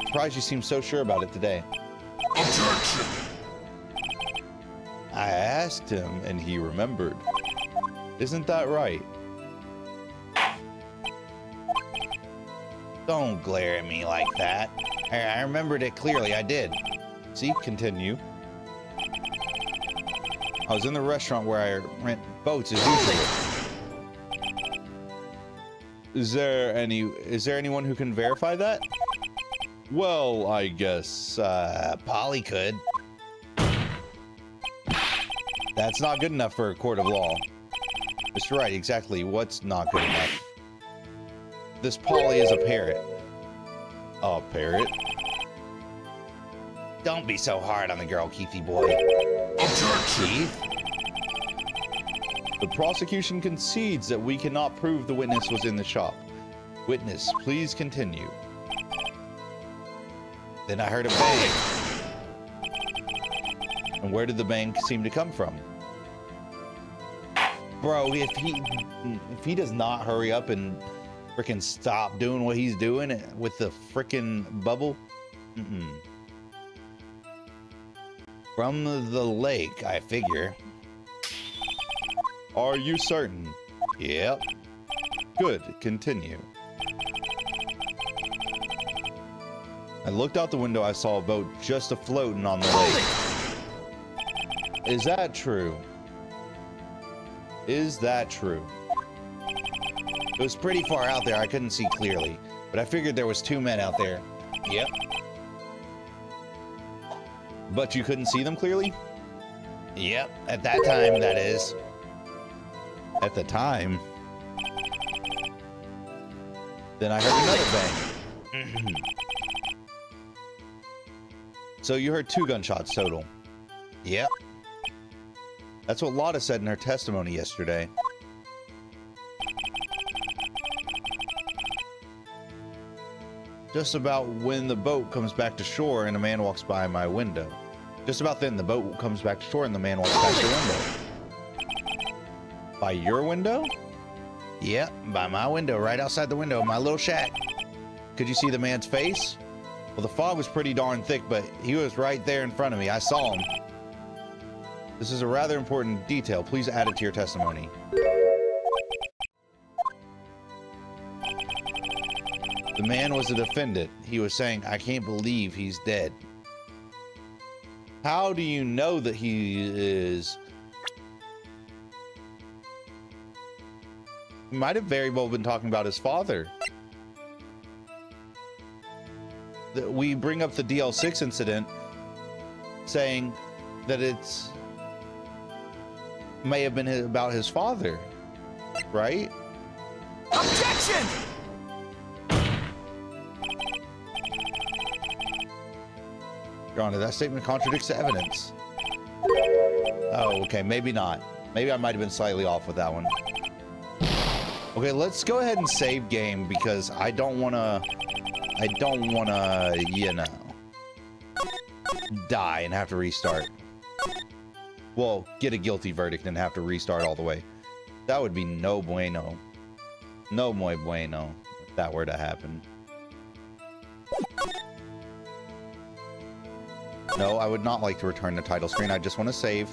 Surprised you seem so sure about it today. Objection! I asked him, and he remembered. Isn't that right? Don't glare at me like that. I remembered it clearly, I did. See, continue. I was in the restaurant where I rent boats as usual. Is there anyone who can verify that? Well, I guess, Polly could. That's not good enough for a court of law. Mr. Wright, exactly what's not good enough? This Polly is a parrot. A parrot? Don't be so hard on the girl, Keithy boy. Keith? The prosecution concedes that we cannot prove the witness was in the shop. Witness, please continue. Then I heard a bang. And where did the bang seem to come from? Bro, if he does not hurry up and frickin' stop doing what he's doing with the frickin' bubble. From the lake, I figure. Are you certain? Yep. Good, continue. I looked out the window, I saw a boat just afloating on the lake. Is that true? Is that true? It was pretty far out there, I couldn't see clearly, but I figured there was 2 men out there. Yep. But you couldn't see them clearly? Yep, at that time, that is. At the time. Then I heard another bang. So you heard 2 gunshots total? Yep. That's what Lotta said in her testimony yesterday. Just about when the boat comes back to shore and a man walks by my window. Just about then, the boat comes back to shore and the man walks past your window. By your window? Yep, by my window, right outside the window of my little shack. Could you see the man's face? Well, the fog was pretty darn thick, but he was right there in front of me. I saw him. This is a rather important detail. Please add it to your testimony. The man was a defendant. He was saying, I can't believe he's dead. How do you know that he is? He might have very well been talking about his father. We bring up the DL6 incident, saying that it's may have been about his father, right? Objection! Your Honor, that statement contradicts the evidence. Oh, okay, maybe not. Maybe I might have been slightly off with that one. Okay, let's go ahead and save game because I don't wanna, you know, die and have to restart. Well, get a guilty verdict and have to restart all the way. That would be no bueno. No muy bueno if that were to happen. No, I would not like to return the title screen. I just want to save.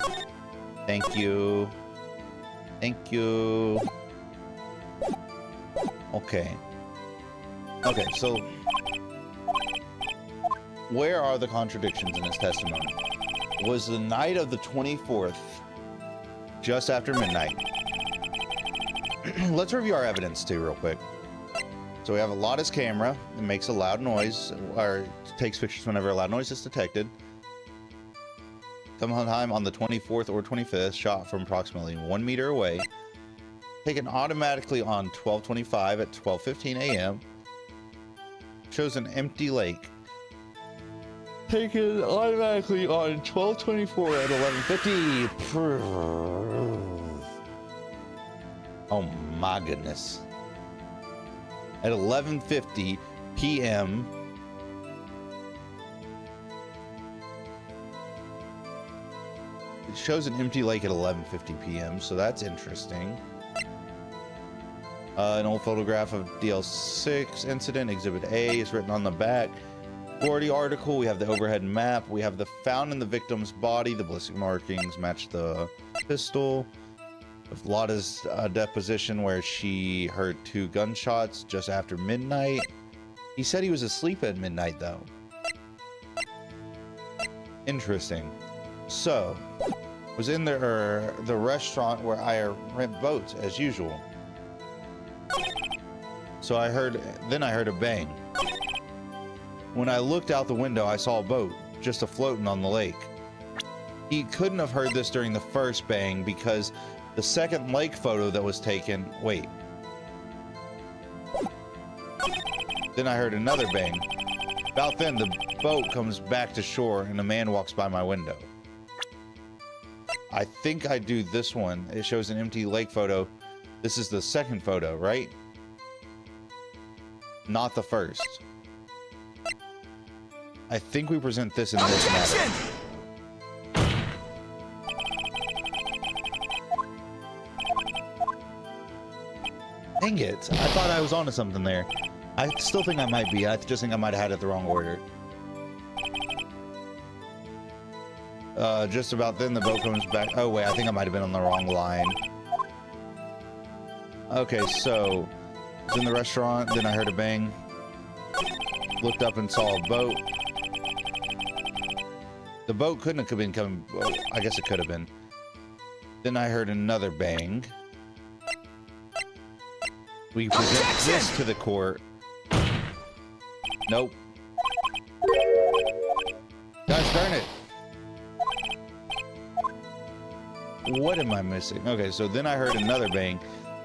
Thank you. Thank you. Okay. Okay, so where are the contradictions in his testimony? Was the night of the 24th just after midnight? Let's review our evidence too real quick. So we have a Lotta's camera. It makes a loud noise, or takes pictures whenever a loud noise is detected. Sometime on the 24th or 25th, shot from approximately 1 meter away. Taken automatically on 12:25 at 12:15 a.m. Shows an empty lake. Taken automatically on 12:24 at 11:50. Oh my goodness. At 11:50 p.m. It shows an empty lake at 11:50 p.m., so that's interesting. An old photograph of DL6 incident, Exhibit A, is written on the back. Gordy article, we have the overhead map, we have the found in the victim's body, the ballistic markings match the pistol. Lotta's deposition where she heard 2 gunshots just after midnight. He said he was asleep at midnight though. Interesting. So, was in the restaurant where I rent boats as usual. So then I heard a bang. When I looked out the window, I saw a boat just floating on the lake. He couldn't have heard this during the first bang because the second lake photo that was taken, wait. Then I heard another bang. About then, the boat comes back to shore and a man walks by my window. I think I do this one. It shows an empty lake photo. This is the second photo, right? Not the first. I think we present this in this matter. Dang it. I thought I was onto something there. I still think I might be. I just think I might have had it the wrong order. Just about then, the boat comes back. Oh, wait. I think I might have been on the wrong line. Okay, so... I was in the restaurant. Then I heard a bang. Looked up and saw a boat. The boat couldn't have been coming... Well, I guess it could have been. Then I heard another bang. We present this to the court. Nope. Gosh darn it. What am I missing? Okay, so then I heard another bang.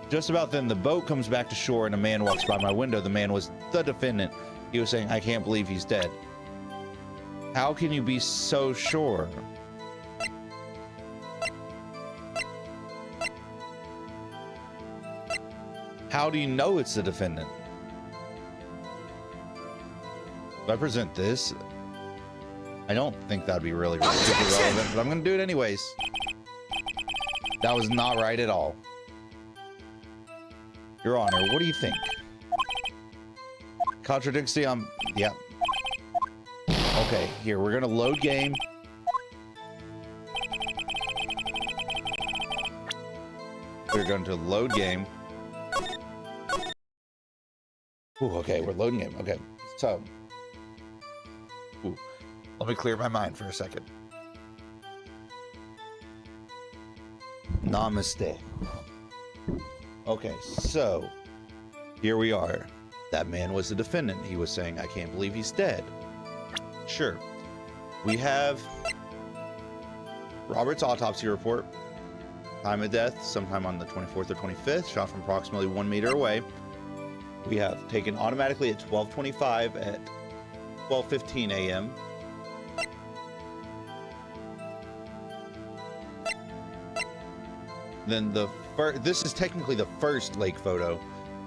Just about then, the boat comes back to shore and a man walks by my window. The man was the defendant. He was saying, I can't believe he's dead. How can you be so sure? How do you know it's the defendant? If I present this, I don't think that'd be really super relevant, but I'm gonna do it anyways. That was not right at all. Your Honor, what do you think? Contradicts the yeah. Okay, here, we're gonna load game. We're going to load game. Ooh, okay, we're loading game. Okay, so. Ooh, let me clear my mind for a second. Namaste. Okay, so. Here we are. That man was the defendant. He was saying, I can't believe he's dead. Sure. We have Robert's autopsy report. Time of death, sometime on the 24th or 25th, shot from approximately 1 meter away. We have taken automatically at 12:25 at 12:15 a.m. Then this is technically the first lake photo.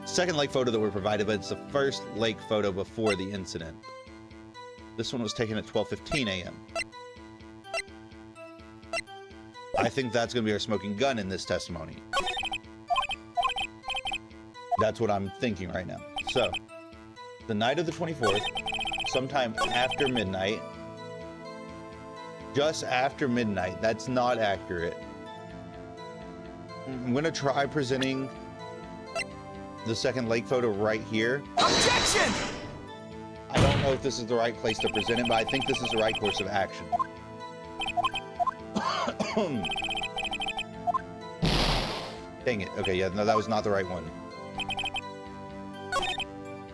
Second lake photo that we're provided, but it's the first lake photo before the incident. This one was taken at 12:15 a.m. I think that's going to be our smoking gun in this testimony. That's what I'm thinking right now. So, the night of the 24th, sometime after midnight, just after midnight, that's not accurate. I'm going to try presenting the second lake photo right here. Objection! I don't know if this is the right place to present it, but I think this is the right course of action. Dang it. Okay, yeah, no, that was not the right one.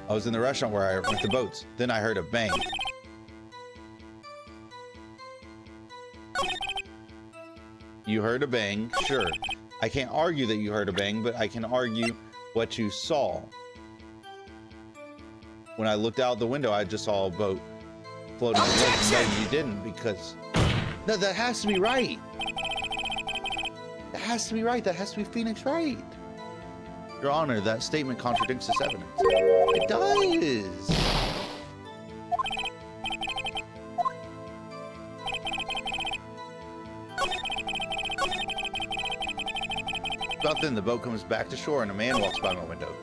I was in the restaurant where I went to boats. Then I heard a bang. You heard a bang? Sure. I can't argue that you heard a bang, but I can argue what you saw. When I looked out the window, I just saw a boat floating on the lake. No, you didn't, because... No, that has to be right. That has to be right. That has to be Phoenix Wright. Your Honor, that statement contradicts this evidence. It does. About then, the boat comes back to shore and a man walks by my window.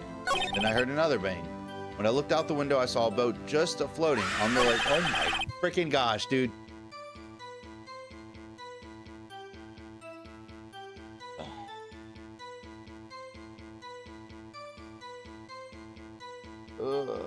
Then I heard another bang. When I looked out the window, I saw a boat just floating on the lake. Oh my freaking gosh, dude. Ugh.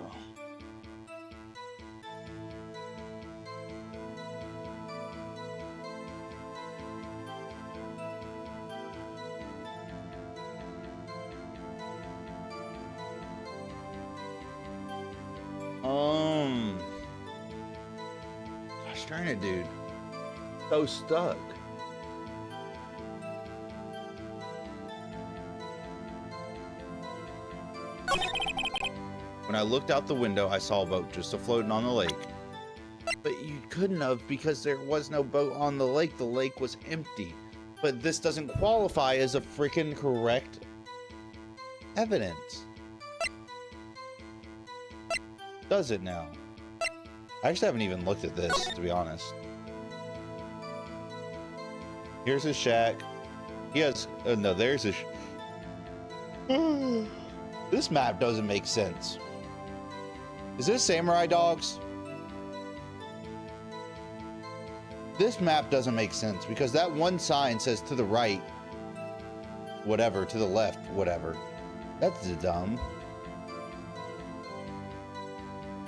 Gosh darn it, dude. So stuck. When I looked out the window, I saw a boat just floating on the lake. But you couldn't have because there was no boat on the lake. The lake was empty. But this doesn't qualify as a freaking correct evidence. Does it now? I actually haven't even looked at this, to be honest. Here's his shack. He has... no, there's his... This map doesn't make sense. Is this Samurai Dogs? This map doesn't make sense because that one sign says to the right, whatever, to the left, whatever. That's dumb.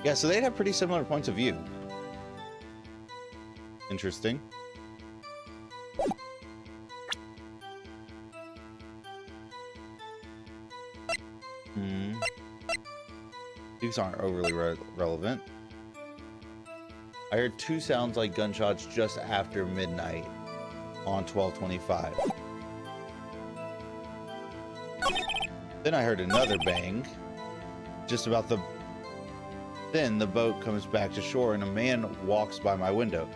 Yeah, so they'd have pretty similar points of view. Interesting. These aren't overly relevant. I heard 2 sounds like gunshots just after midnight on 12/25. Then I heard another bang. Just about the... Then the boat comes back to shore and a man walks by my window.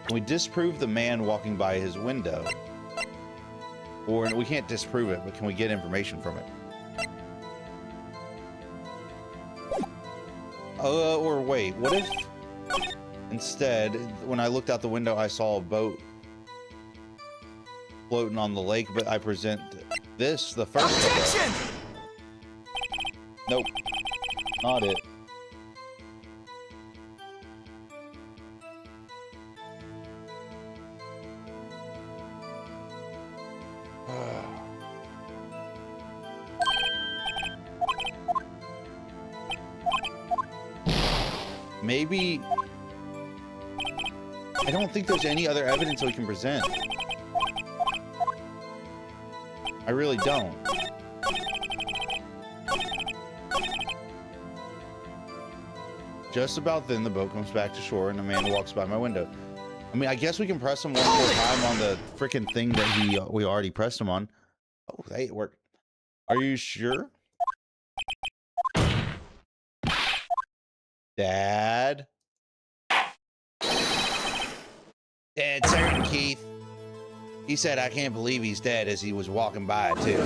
Can we disprove the man walking by his window? Or we can't disprove it, but can we get information from it? Or wait, what if instead, when I looked out the window, I saw a boat floating on the lake, but I present this, the first Objection! Nope, not it. Maybe... I don't think there's any other evidence that we can present. I really don't. Just about then, the boat comes back to shore and a man walks by my window. I mean, I guess we can press him one more time on the freaking thing that we already pressed him on. Oh, hey, it worked. Are you sure? Dad? Dead certain, Keith. He said, I can't believe he's dead as he was walking by, too.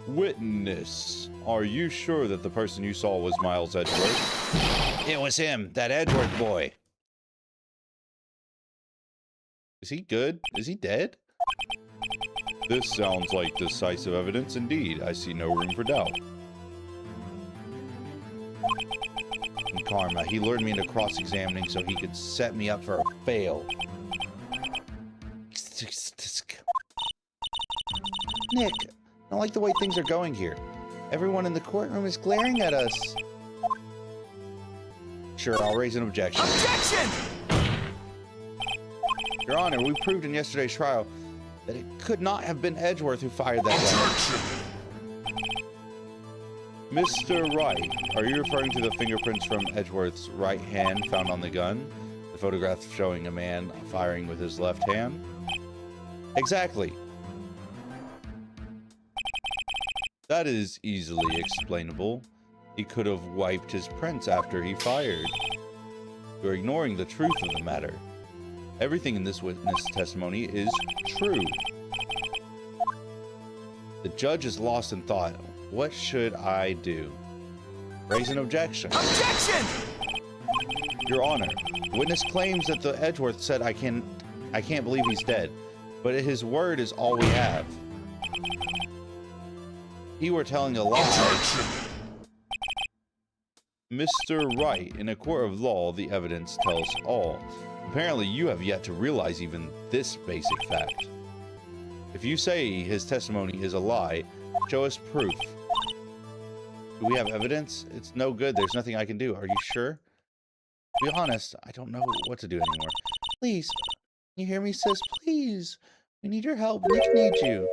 Witness, are you sure that the person you saw was Miles Edgeworth? It was him, that Edgeworth boy. Is he good? Is he dead? This sounds like decisive evidence indeed. I see no room for doubt. And karma. He lured me into cross-examining so he could set me up for a fail. Nick, I don't like the way things are going here. Everyone in the courtroom is glaring at us. Sure, I'll raise an objection. Objection! Your Honor, we proved in yesterday's trial that it could not have been Edgeworth who fired that gun. Mr. Wright, are you referring to the fingerprints from Edgeworth's right hand found on the gun? The photograph showing a man firing with his left hand? Exactly. That is easily explainable. He could have wiped his prints after he fired. You're ignoring the truth of the matter. Everything in this witness testimony is true. The judge is lost in thought. What should I do? Raise an objection. Objection! Your Honor, the witness claims that the Edgeworth said I can't believe he's dead, but his word is all we have. He were telling a lie. Mr. Wright, in a court of law, the evidence tells all. Apparently, you have yet to realize even this basic fact. If you say his testimony is a lie, Show us proof. Do we have evidence? It's no good. There's nothing I can do. Are you sure? To be honest, I don't know what to do anymore. Please. You hear me, sis? Please. We need your help. Nick needs you.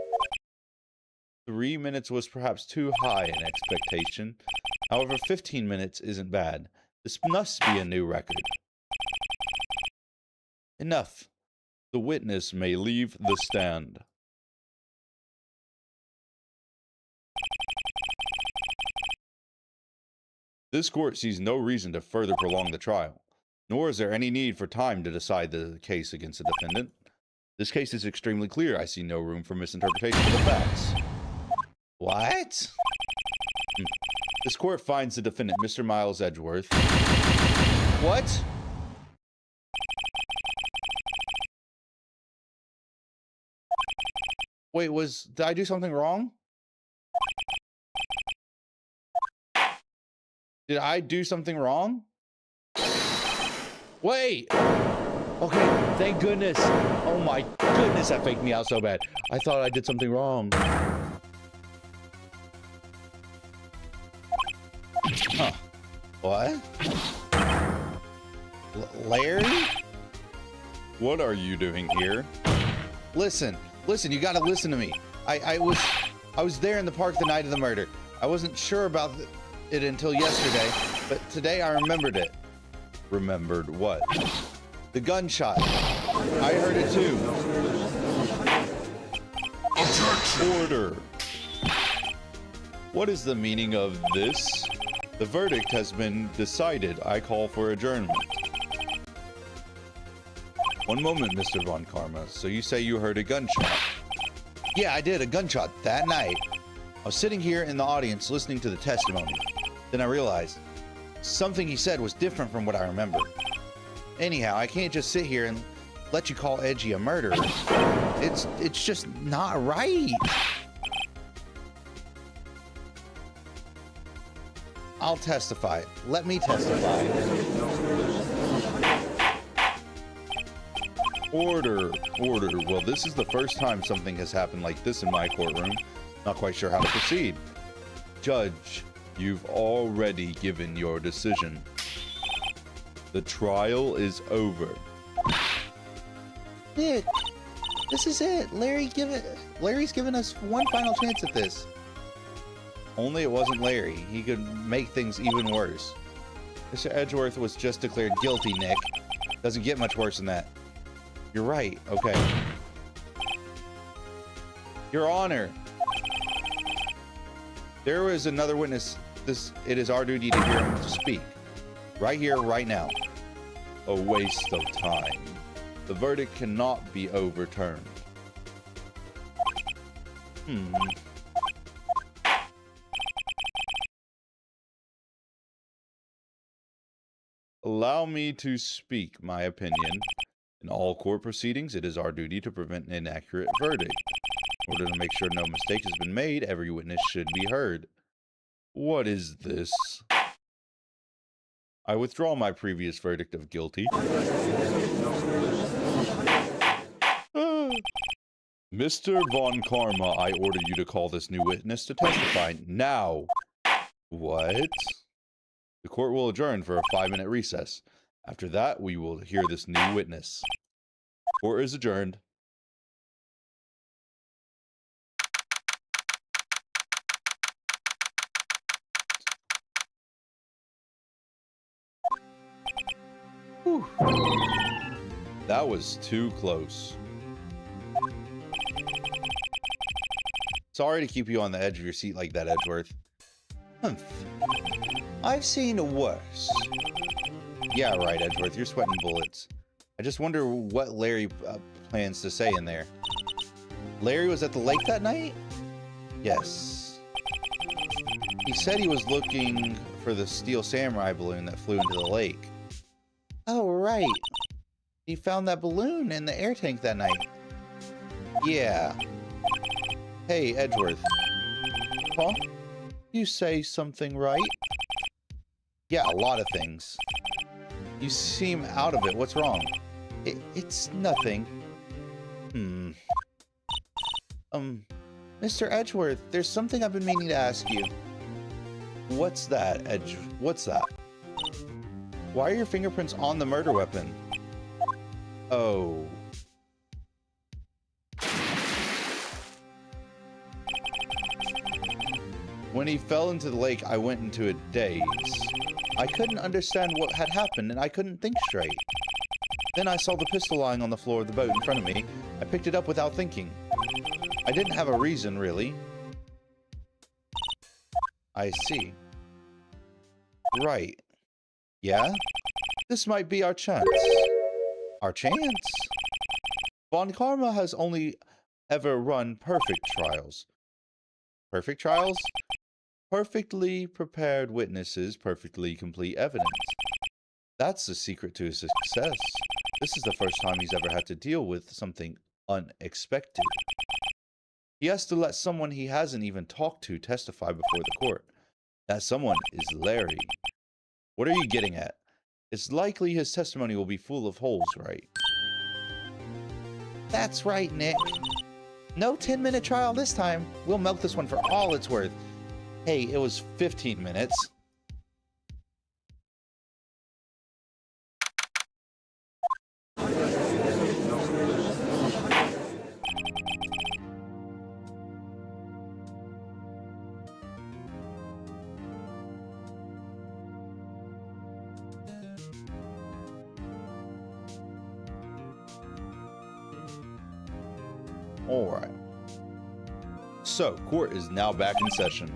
3 minutes was perhaps too high an expectation. However, 15 minutes isn't bad. This must be a new record. Enough. The witness may leave the stand. This court sees no reason to further prolong the trial, nor is there any need for time to decide the case against the defendant. This case is extremely clear. I see no room for misinterpretation of the facts. What? This court finds the defendant, Mr. Miles Edgeworth. What? Wait, did I do something wrong? Did I do something wrong? Wait! Okay, thank goodness. Oh my goodness, that faked me out so bad. I thought I did something wrong. Huh. What? Larry? What are you doing here? Listen, you gotta listen to me. I was there in the park the night of the murder. I wasn't sure about it until yesterday, but today I remembered it. Remembered what? The gunshot. I heard it too. Order. What is the meaning of this? The verdict has been decided. I call for adjournment. One moment, Mr. Von Karma. So you say you heard a gunshot? Yeah, I did, a gunshot that night. I was sitting here in the audience listening to the testimony. Then I realized something he said was different from what I remember. Anyhow, I can't just sit here and let you call Edgy a murderer. It's just not right. I'll testify. Let me testify. Order. Well, this is the first time something has happened like this in my courtroom. Not quite sure how to proceed. Judge, you've already given your decision. The trial is over. Nick, this is it. Larry's given us one final chance at this. Only it wasn't Larry. He could make things even worse. Mr. Edgeworth was just declared guilty, Nick. Doesn't get much worse than that. You're right. Okay. Your Honor. There was another witness. It is our duty to hear him speak. Right here, right now. A waste of time. The verdict cannot be overturned. Allow me to speak my opinion. In all court proceedings, it is our duty to prevent an inaccurate verdict. In order to make sure no mistake has been made, every witness should be heard. What is this? I withdraw my previous verdict of guilty. Mr. Von Karma, I order you to call this new witness to testify now. What? The court will adjourn for a 5-minute recess. After that, we will hear this new witness. Court is adjourned. Whew. That was too close. Sorry to keep you on the edge of your seat like that, Edgeworth. I've seen worse. Yeah, right, Edgeworth. You're sweating bullets. I just wonder what Larry plans to say in there. Larry was at the lake that night? Yes. He said he was looking for the steel samurai balloon that flew into the lake. Oh, right. He found that balloon in the air tank that night. Yeah. Hey, Edgeworth. Huh? You say something right? Yeah, a lot of things. You seem out of it. What's wrong? Mr. Edgeworth, there's something I've been meaning to ask you. What's that, What's that? Why are your fingerprints on the murder weapon? Oh. When he fell into the lake, I went into a daze. I couldn't understand what had happened, and I couldn't think straight. Then I saw the pistol lying on the floor of the boat in front of me. I picked it up without thinking. I didn't have a reason, really. I see. Right. Yeah? This might be our chance. Our chance? Von Karma has only ever run perfect trials. Perfect trials? Perfectly prepared witnesses, perfectly complete evidence. That's the secret to his success. This is the first time he's ever had to deal with something unexpected. He has to let someone he hasn't even talked to testify before the court. That someone is Larry. What are you getting at? It's likely his testimony will be full of holes, right? That's right, Nick. No 10-minute trial this time. We'll milk this one for all it's worth. Hey, it was 15 minutes. Alright. So, court is now back in session.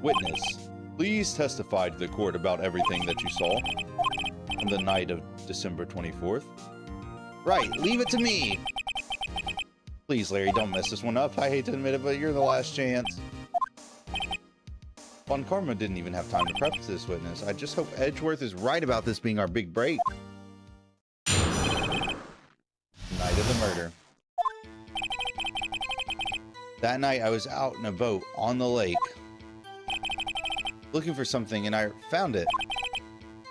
Witness, please testify to the court about everything that you saw on the night of December 24th. Right, leave it to me. Please, Larry, don't mess this one up. I hate to admit it, but you're the last chance. Von Karma didn't even have time to prep this witness. I just hope Edgeworth is right about this being our big break. Night of the murder. That night, I was out in a boat on the lake, looking for something, and I found it.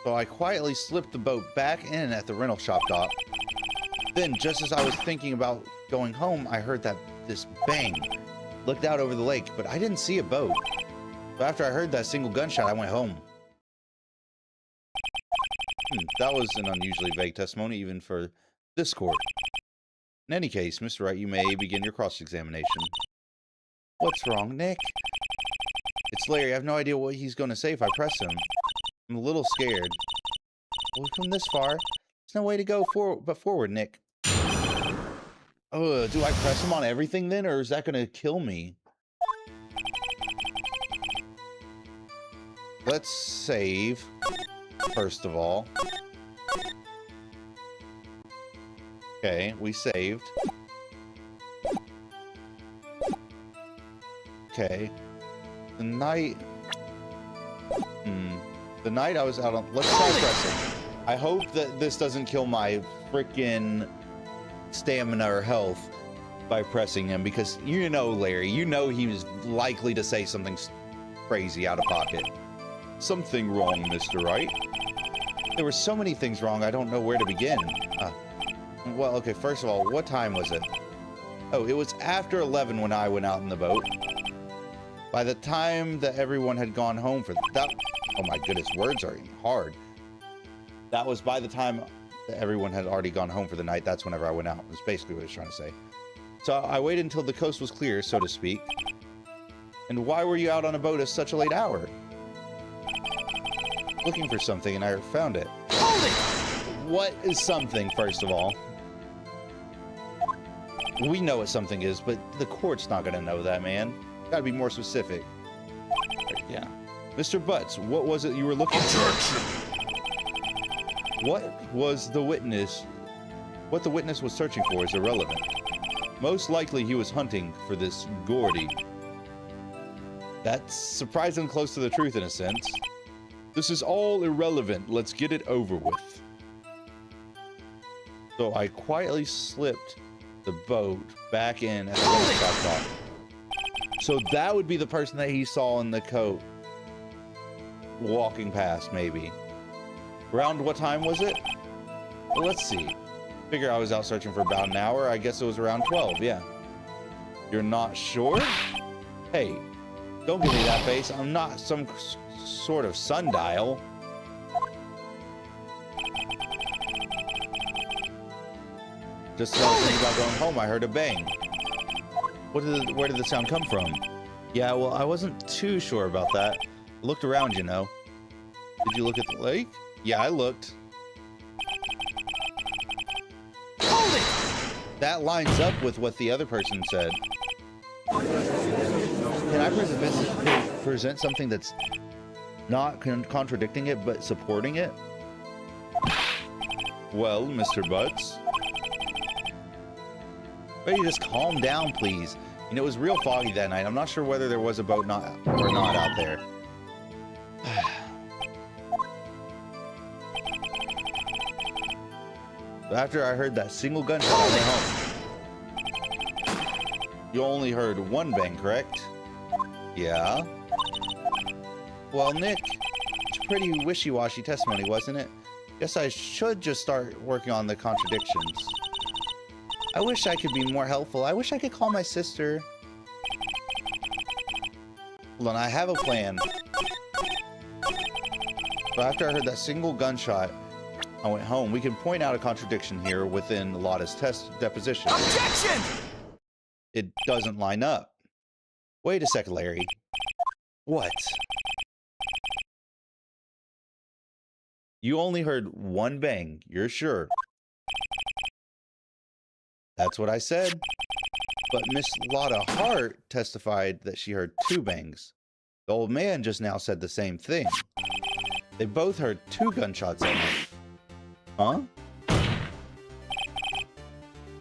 So I quietly slipped the boat back in at the rental shop dock. Then, just as I was thinking about going home, I heard this bang. Looked out over the lake, but I didn't see a boat. So after I heard that single gunshot, I went home. That was an unusually vague testimony, even for this court. In any case, Mr. Wright, you may begin your cross-examination. What's wrong, Nick? It's Larry. I have no idea what he's going to say if I press him. I'm a little scared. We've come this far. There's no way to go forward, Nick. Do I press him on everything then, or is that going to kill me? Let's save, first of all. Okay, we saved. Okay. The night I was out on... Let's try pressing. I hope that this doesn't kill my freaking stamina or health by pressing him, because you know, Larry, you know he was likely to say something crazy out of pocket. Something wrong, Mr. Wright? There were so many things wrong, I don't know where to begin. Well, okay, first of all, what time was it? Oh, it was after 11 when I went out in the boat. By the time that everyone had gone home for that... Oh my goodness, words are hard. That was by the time that everyone had already gone home for the night. That's whenever I went out. That's basically what I was trying to say. So I waited until the coast was clear, so to speak. And why were you out on a boat at such a late hour? Looking for something, and I found it. Hold it! What is something, first of all? We know what something is, but the court's not going to know that, man. Gotta be more specific. Yeah. Mr. Butts, what was it you were looking for? What the witness was searching for is irrelevant. Most likely he was hunting for this Gordy. That's surprisingly close to the truth in a sense. This is all irrelevant. Let's get it over with. So I quietly slipped the boat back in at the rental shop dock. So that would be the person that he saw in the coat walking past, maybe. Around what time was it? Well, let's see. Figure I was out searching for about an hour. I guess it was around 12, yeah. You're not sure? Hey, don't give me that face. I'm not some sort of sundial. Just as I was thinking about going home, I heard a bang. Where did the sound come from? Yeah, well, I wasn't too sure about that. I looked around, you know. Did you look at the lake? Yeah, I looked. Hold it! That lines up with what the other person said. Can I present something that's not contradicting it, but supporting it? Well, Mr. Butts. Ready, just calm down, please. You know, it was real foggy that night. I'm not sure whether there was a boat or not out there. After I heard that single gunshot, I went home. You only heard one bang, correct? Yeah. Well, Nick, it's pretty wishy-washy testimony, wasn't it? Guess I should just start working on the contradictions. I wish I could be more helpful. I wish I could call my sister. Hold on, I have a plan. So after I heard that single gunshot, I went home. We can point out a contradiction here within Lotta's deposition. Objection! It doesn't line up. Wait a second, Larry. What? You only heard one bang, you're sure? That's what I said. But Miss Lotta Hart testified that she heard two bangs. The old man just now said the same thing. They both heard two gunshots at night. Huh?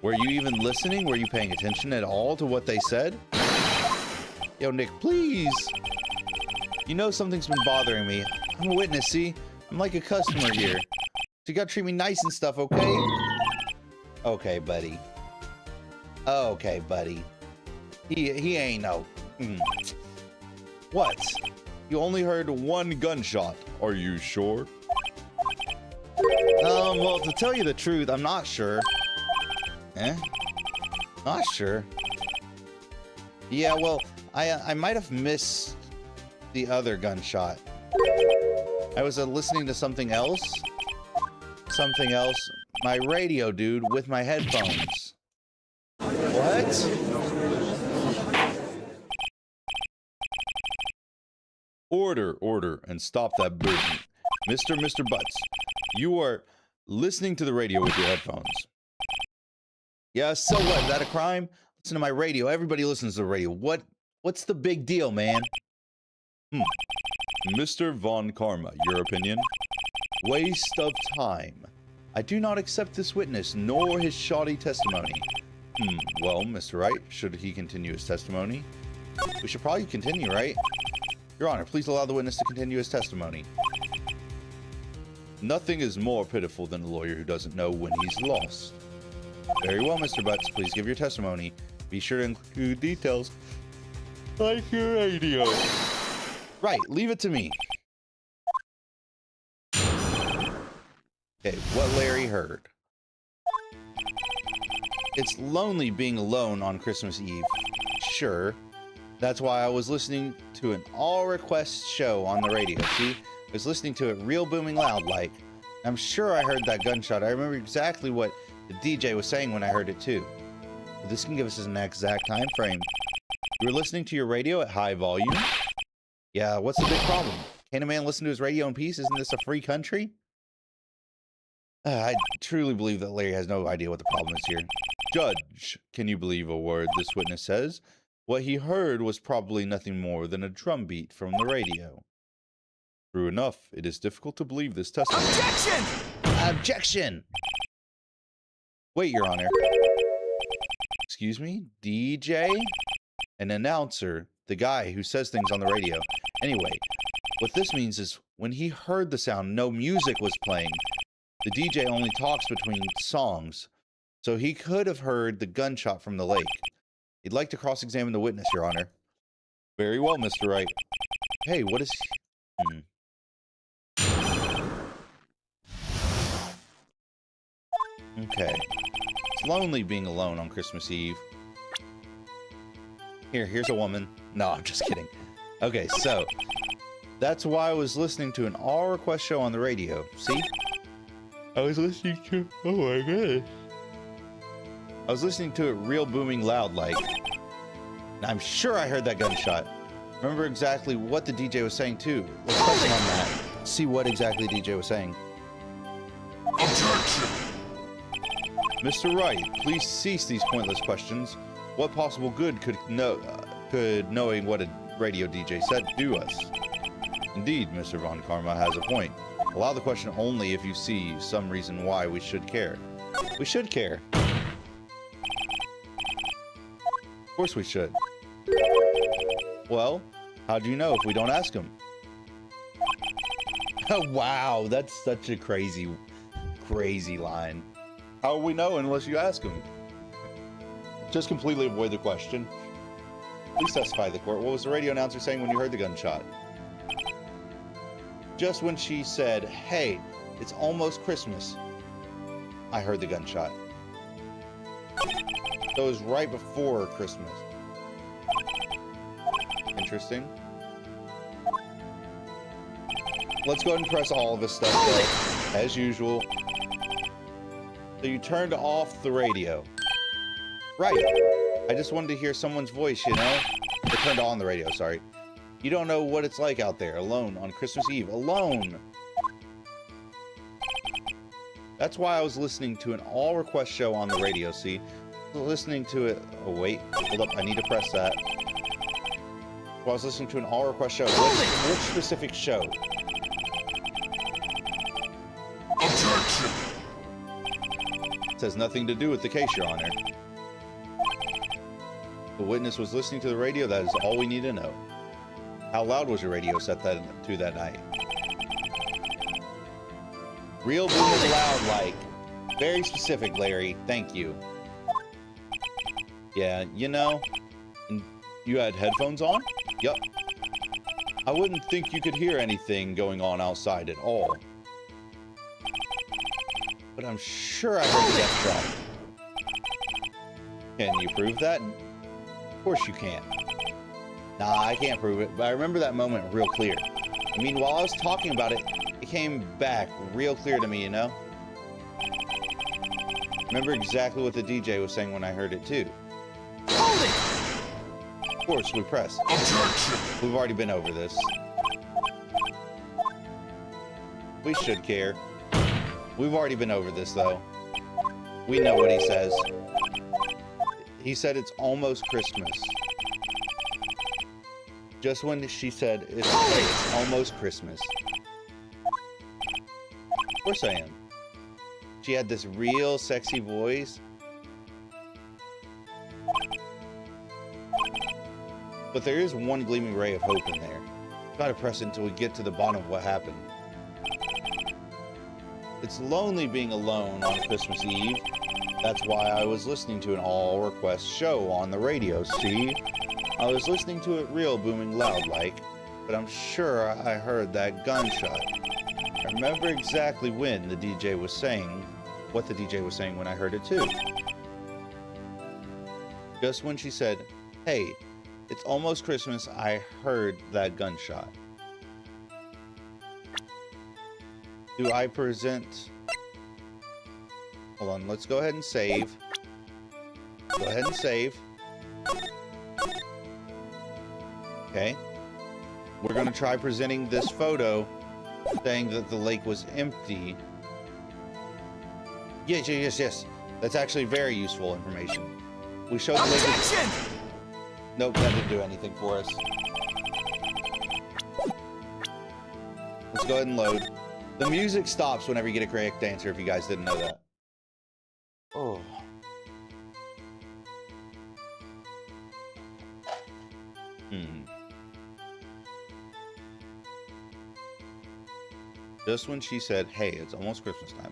Were you even listening? Were you paying attention at all to what they said? Yo, Nick, please. You know something's been bothering me. I'm a witness, see? I'm like a customer here. So you gotta treat me nice and stuff, okay? Okay, buddy. Okay, buddy. He ain't no... What? You only heard one gunshot. Are you sure? Well, to tell you the truth, I'm not sure. Eh? Not sure. Yeah, well, I might have missed the other gunshot. I was listening to something else. Something else. My radio, dude, with my headphones. What? Order, and stop that booting. Mr. Butts, you are listening to the radio with your headphones. Yeah, so what? Is that a crime? Listen to my radio. Everybody listens to the radio. What's the big deal, man? Mr. Von Karma, your opinion? Waste of time. I do not accept this witness, nor his shoddy testimony. Well, Mr. Wright, should he continue his testimony? We should probably continue, right? Your Honor, please allow the witness to continue his testimony. Nothing is more pitiful than a lawyer who doesn't know when he's lost. Very well, Mr. Butts, please give your testimony. Be sure to include details like your radio. Right, leave it to me. Okay, what Larry heard. It's lonely being alone on Christmas Eve. Sure. That's why I was listening to an all-request show on the radio. See? I was listening to it real booming loud like. I'm sure I heard that gunshot. I remember exactly what the DJ was saying when I heard it too. But this can give us an exact time frame. You were listening to your radio at high volume? Yeah, what's the big problem? Can't a man listen to his radio in peace? Isn't this a free country? I truly believe that Larry has no idea what the problem is here. Judge, can you believe a word this witness says? What he heard was probably nothing more than a drum beat from the radio. True enough, it is difficult to believe this testimony. Objection! Objection! Wait, Your Honor. Excuse me? DJ? An announcer. The guy who says things on the radio. Anyway, what this means is when he heard the sound, no music was playing. The DJ only talks between songs. So he could have heard the gunshot from the lake. He'd like to cross-examine the witness, Your Honor. Very well, Mr. Wright. Hey, what is... Okay. It's lonely being alone on Christmas Eve. Here's a woman. No, I'm just kidding. Okay, so that's why I was listening to an all request show on the radio. See? I was listening to, oh my goodness. I was listening to it real booming loud like. I'm sure I heard that gunshot. Remember exactly what the DJ was saying too. Let's press on that. See what exactly the DJ was saying. Objection! Mr. Wright, please cease these pointless questions. What possible good could knowing what a radio DJ said do us? Indeed, Mr. Von Karma has a point. Allow the question only if you see some reason why we should care. We should care. Of course we should. Well, how do you know if we don't ask him? Wow, that's such a crazy line. How will we know unless you ask him? Just completely avoid the question. Please testify the court. What was the radio announcer saying when you heard the gunshot? Just when she said, hey, it's almost Christmas, I heard the gunshot. So it was right before Christmas. Interesting. Let's go ahead and press all of this stuff though, as usual. So you turned off the radio. Right. I just wanted to hear someone's voice, you know? I turned on the radio, sorry. You don't know what it's like out there, alone, on Christmas Eve. Alone! That's why I was listening to an all-request show on the radio, see? Listening to it... Oh, wait. Hold up, I need to press that. Well, I was listening to an all-request show. Which specific show? Objection! It has nothing to do with the case, Your Honor. The witness was listening to the radio, that is all we need to know. How loud was your radio set to that night? Real booming loud like. Very specific, Larry. Thank you. Yeah, you know. You had headphones on? Yup. I wouldn't think you could hear anything going on outside at all. But I'm sure I heard the death shot. Can you prove that? Of course you can. Nah, I can't prove it, but I remember that moment real clear. I mean, while I was talking about it, it came back real clear to me, you know? Remember exactly what the DJ was saying when I heard it too. Hold it! Of course, we press. Objection! We've already been over this. We should care. We've already been over this, though. We know what he says. He said it's almost Christmas. Just when she said it's almost Christmas. Of course I am. She had this real sexy voice. But there is one gleaming ray of hope in there. Gotta press it until we get to the bottom of what happened. It's lonely being alone on Christmas Eve. That's why I was listening to an all-request show on the radio, see? I was listening to it real booming loud like, but I'm sure I heard that gunshot. I remember exactly when the DJ was saying, what the DJ was saying when I heard it too. Just when she said, hey, it's almost Christmas, I heard that gunshot. Do I present... Hold on, let's go ahead and save. Go ahead and save. Okay. We're going to try presenting this photo saying that the lake was empty. Yes. That's actually very useful information. We showed the lake was... Nope, that didn't do anything for us. Let's go ahead and load. The music stops whenever you get a correct answer, if you guys didn't know that. Oh. Just when she said, hey, it's almost Christmas time.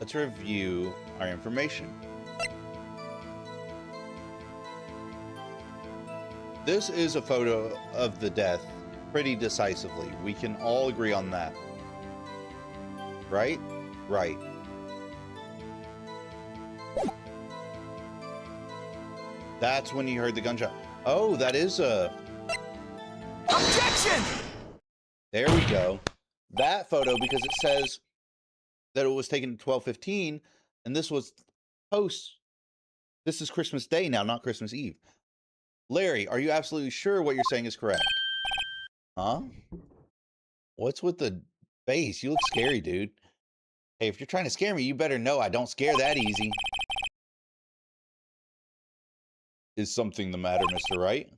Let's review our information. This is a photo of the death pretty decisively. We can all agree on that. Right? Right. That's when you heard the gunshot. Oh, that is a... Objection! There we go. That photo, because it says that it was taken at 12:15, and this was post. This is Christmas Day now, not Christmas Eve. Larry, are you absolutely sure what you're saying is correct? Huh? What's with the face? You look scary, dude. Hey, if you're trying to scare me, you better know I don't scare that easy. Is something the matter, Mr. Wright?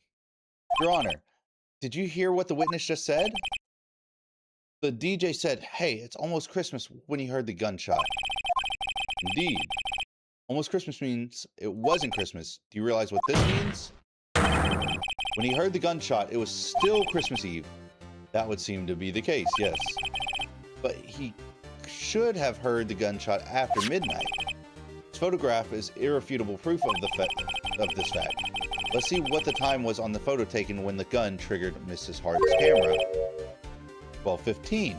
Your Honor, did you hear what the witness just said? The DJ said, hey, it's almost Christmas when he heard the gunshot. Indeed. Almost Christmas means it wasn't Christmas. Do you realize what this means? When he heard the gunshot, it was still Christmas Eve. That would seem to be the case, yes. But he should have heard the gunshot after midnight. This photograph is irrefutable proof of this fact. Let's see what the time was on the photo taken when the gun triggered Mrs. Hart's camera. 12:15.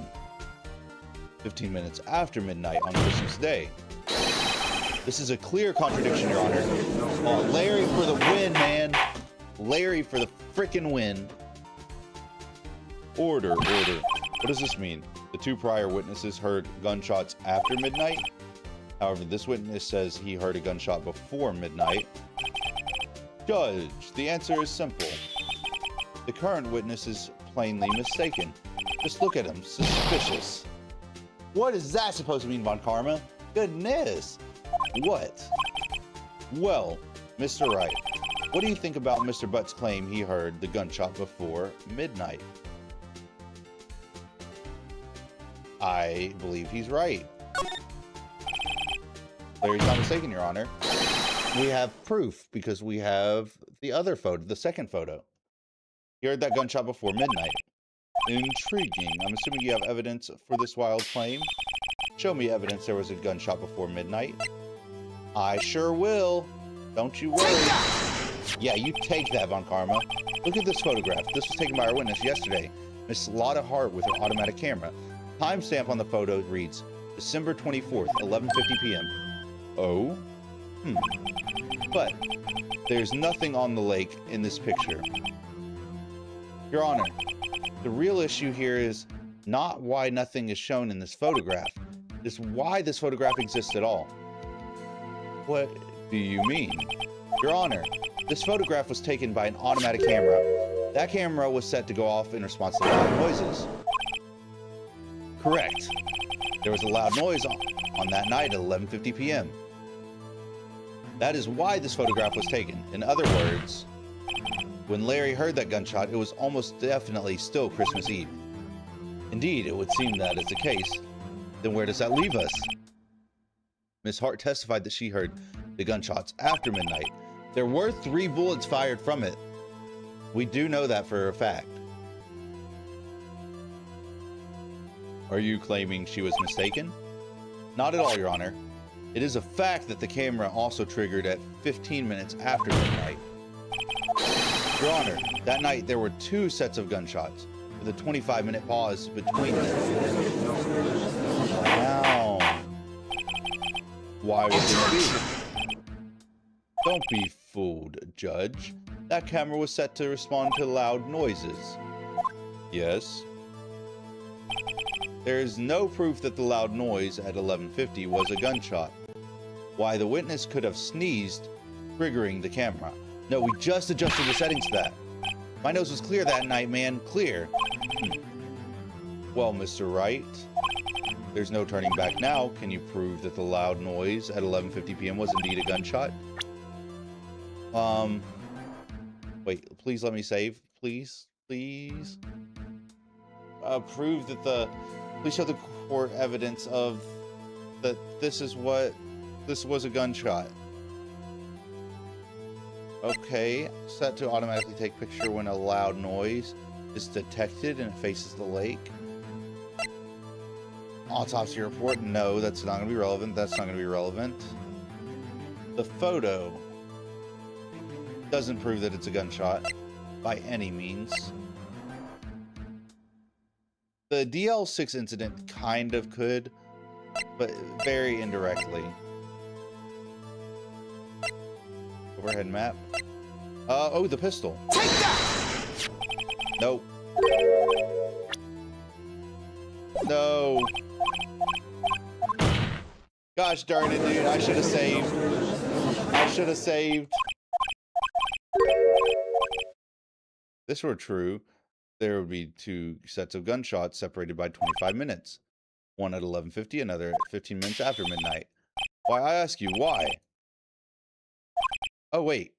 15 minutes after midnight on Christmas Day. This is a clear contradiction, Your Honor. Oh, Larry for the win, man. Larry for the frickin' win. Order. What does this mean? The two prior witnesses heard gunshots after midnight. However, this witness says he heard a gunshot before midnight. Judge, the answer is simple. The current witness is plainly mistaken. Just look at him, suspicious. What is that supposed to mean, Von Karma? Goodness. What? Well, Mr. Wright, what do you think about Mr. Butt's claim he heard the gunshot before midnight? I believe he's right. Larry's not mistaken, Your Honor. We have proof because we have the other photo, the second photo. He heard that gunshot before midnight. Intriguing. I'm assuming you have evidence for this wild claim. Show me evidence there was a gunshot before midnight. I sure will. Don't you worry. Yeah, you take that, Von Karma. Look at this photograph. This was taken by our witness yesterday, Miss Lotta Hart, with her automatic camera. Timestamp on the photo reads December 24th, 11:50 p.m. Oh? But there's nothing on the lake in this picture. Your Honor, the real issue here is not why nothing is shown in this photograph. It's why this photograph exists at all. What do you mean? Your Honor, this photograph was taken by an automatic camera. That camera was set to go off in response to loud noises. Correct. There was a loud noise on that night at 11:50 p.m. That is why this photograph was taken. In other words, when Larry heard that gunshot, it was almost definitely still Christmas Eve. Indeed, it would seem that is the case. Then where does that leave us? Miss Hart testified that she heard the gunshots after midnight. There were 3 bullets fired from it. We do know that for a fact. Are you claiming she was mistaken? Not at all, Your Honor. It is a fact that the camera also triggered at 15 minutes after midnight. Your Honor, that night there were 2 sets of gunshots, with a 25-minute pause between them. Wow. Why would this be? Don't be fooled, Judge. That camera was set to respond to loud noises. Yes. There is no proof that the loud noise at 11:50 was a gunshot. Why, the witness could have sneezed, triggering the camera. No, we just adjusted the settings to that. My nose was clear that night, man. Clear. Well, Mr. Wright, there's no turning back now. Can you prove that the loud noise at 11:50 p.m. was indeed a gunshot? Wait, please let me save. Please. Prove that please show the court evidence of that this was a gunshot. Okay, set to automatically take picture when a loud noise is detected and it faces the lake. Autopsy report, no, that's not going to be relevant. That's not going to be relevant. The photo doesn't prove that it's a gunshot by any means. The DL6 incident kind of could, but very indirectly. Overhead map. Oh, the pistol. Take that! Nope. No. Gosh darn it, dude. I should have saved. I should have saved. If this were true, there would be 2 sets of gunshots separated by 25 minutes. One at 11:50, another at 15 minutes after midnight. Why, I ask you, why? Oh, wait.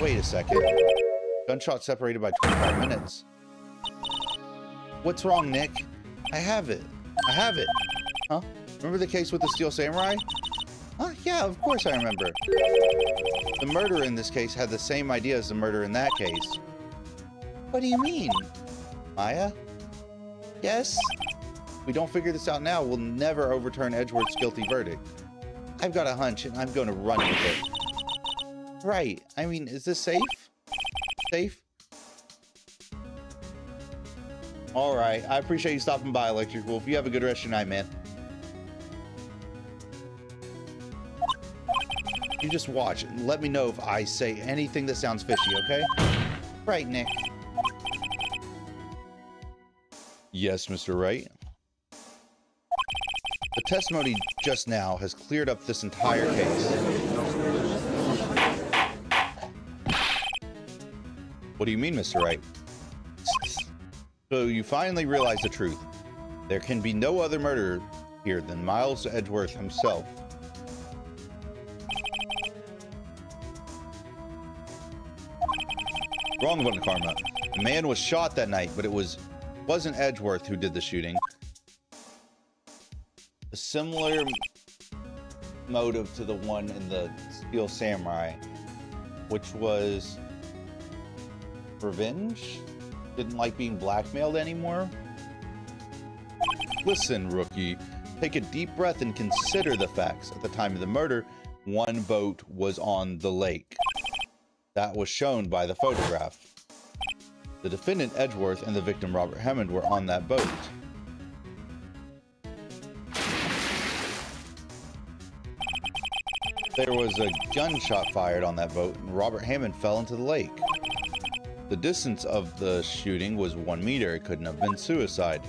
Wait a second. Gunshot separated by 25 minutes. What's wrong, Nick? I have it. I have it. Huh? Remember the case with the Steel Samurai? Huh? Yeah, of course I remember. The murderer in this case had the same idea as the murderer in that case. What do you mean? Maya? Yes? If we don't figure this out now, we'll never overturn Edgeworth's guilty verdict. I've got a hunch, and I'm going to run with it. Right. I mean, is this safe? Safe? Alright, I appreciate you stopping by, Electric Wolf. You have a good rest of your night, man. You just watch and let me know if I say anything that sounds fishy, okay? Right, Nick. Yes, Mr. Wright. The testimony just now has cleared up this entire case. What do you mean, Mr. Wright? So you finally realize the truth. There can be no other murderer here than Miles Edgeworth himself. Wrong one, Karma. A man was shot that night, but it wasn't Edgeworth who did the shooting. A similar motive to the one in the Steel Samurai, which was revenge? Didn't like being blackmailed anymore? Listen, rookie. Take a deep breath and consider the facts. At the time of the murder, one boat was on the lake. That was shown by the photograph. The defendant, Edgeworth, and the victim, Robert Hammond, were on that boat. There was a gunshot fired on that boat, and Robert Hammond fell into the lake. The distance of the shooting was 1 meter. It couldn't have been suicide.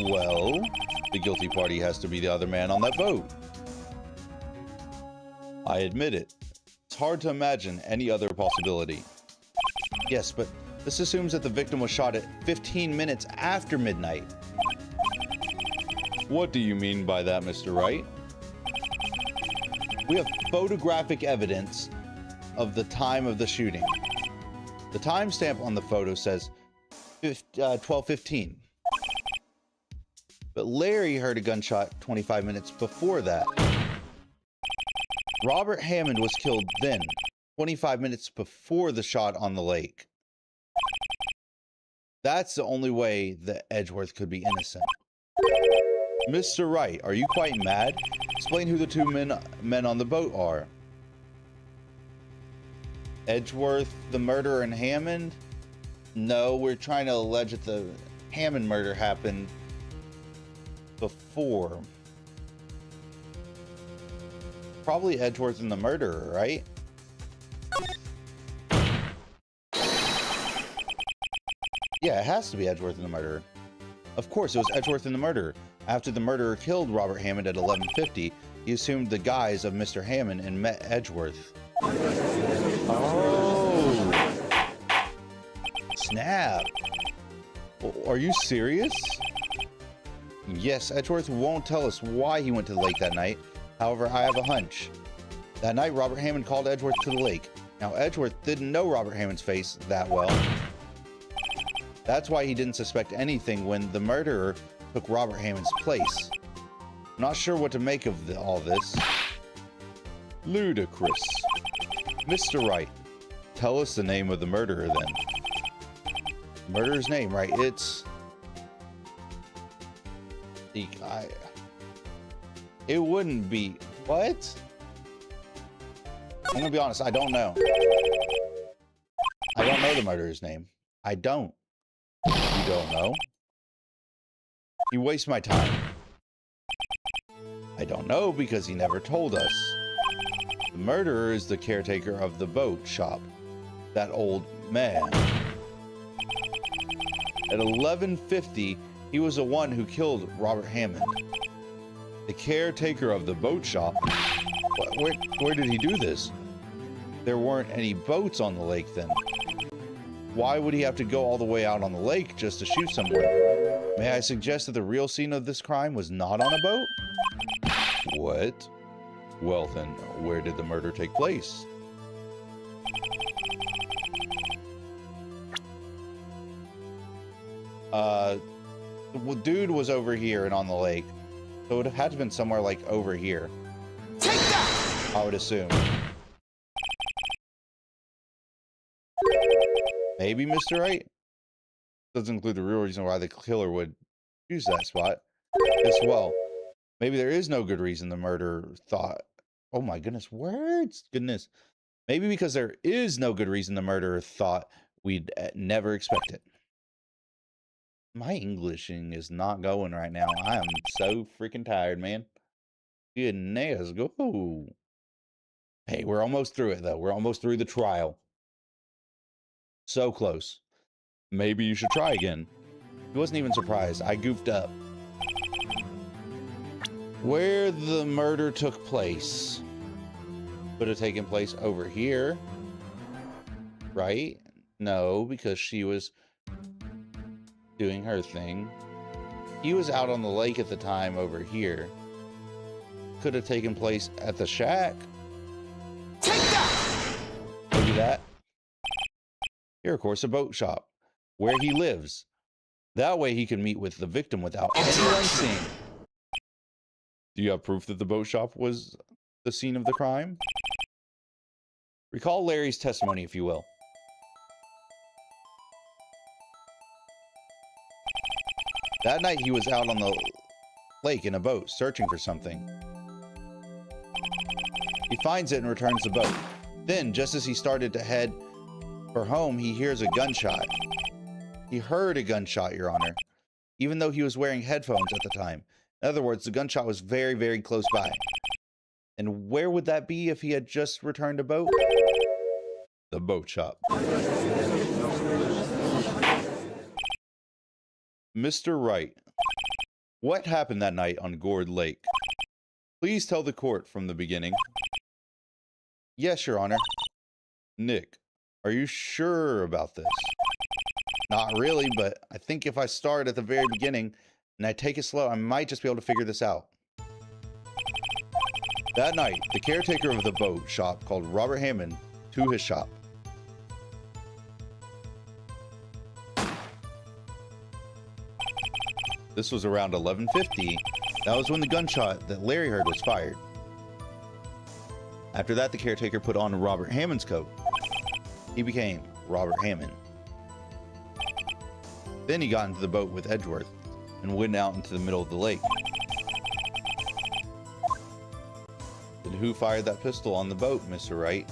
Well, the guilty party has to be the other man on that boat. I admit it. It's hard to imagine any other possibility. Yes, but this assumes that the victim was shot at 15 minutes after midnight. What do you mean by that, Mr. Wright? We have photographic evidence of the time of the shooting. The timestamp on the photo says 12:15. But Larry heard a gunshot 25 minutes before that. Robert Hammond was killed then, 25 minutes before the shot on the lake. That's the only way that Edgeworth could be innocent. Mr. Wright, are you quite mad? Explain who the 2 men on the boat are. Edgeworth, the murderer, and Hammond? No, we're trying to allege that the Hammond murder happened before. Probably Edgeworth and the murderer, right? Yeah, it has to be Edgeworth and the murderer. Of course, it was Edgeworth and the murderer. After the murderer killed Robert Hammond at 11:50, he assumed the guise of Mr. Hammond and met Edgeworth. Oh! Snap! Are you serious? Yes, Edgeworth won't tell us why he went to the lake that night. However, I have a hunch. That night, Robert Hammond called Edgeworth to the lake. Now, Edgeworth didn't know Robert Hammond's face that well. That's why he didn't suspect anything when the murderer took Robert Hammond's place. I'm not sure what to make of all this. Ludicrous. Mr. Wright, tell us the name of the murderer then. Murderer's name, right? It's... It wouldn't be... What? I'm gonna be honest, I don't know. I don't know the murderer's name. I don't. You don't know? You waste my time. I don't know because he never told us. The murderer is the caretaker of the boat shop. That old man. At 11:50, he was the one who killed Robert Hammond. The caretaker of the boat shop? Where did he do this? There weren't any boats on the lake then. Why would he have to go all the way out on the lake just to shoot someone? May I suggest that the real scene of this crime was not on a boat? What? Well then, where did the murder take place? The dude was over here and on the lake. So it would have had to have been somewhere like over here. Take that! I would assume. Maybe, Mr. Wright? Doesn't include the real reason why the killer would choose that spot. As well, maybe there is no good reason the murderer thought. Oh my goodness, words! Goodness. Maybe because there is no good reason the murderer thought we'd never expect it. My Englishing is not going right now. I am so freaking tired, man. Goodness, go. Hey, we're almost through it, though. We're almost through the trial. So close. Maybe you should try again. He wasn't even surprised. I goofed up. Where the murder took place. Could have taken place over here. Right? No, because she was doing her thing. He was out on the lake at the time over here. Could have taken place at the shack. Take that! Maybe that. Here, of course, a boat shop. Where he lives. That way he can meet with the victim without anyone seeing. Do you have proof that the boat shop was the scene of the crime? Recall Larry's testimony, if you will. That night he was out on the lake in a boat, searching for something. He finds it and returns the boat. Then, just as he started to head for home, he hears a gunshot. He heard a gunshot, Your Honor, even though he was wearing headphones at the time. In other words, the gunshot was very, very close by. And where would that be if he had just returned a boat? The boat shop. Mr. Wright, what happened that night on Gourd Lake? Please tell the court from the beginning. Yes, Your Honor. Nick, are you sure about this? Not really, but I think if I start at the very beginning and I take it slow, I might just be able to figure this out. That night, the caretaker of the boat shop called Robert Hammond to his shop. This was around 11:50. That was when the gunshot that Larry heard was fired. After that, the caretaker put on Robert Hammond's coat. He became Robert Hammond. Then he got into the boat with Edgeworth and went out into the middle of the lake. Then who fired that pistol on the boat, Mr. Wright?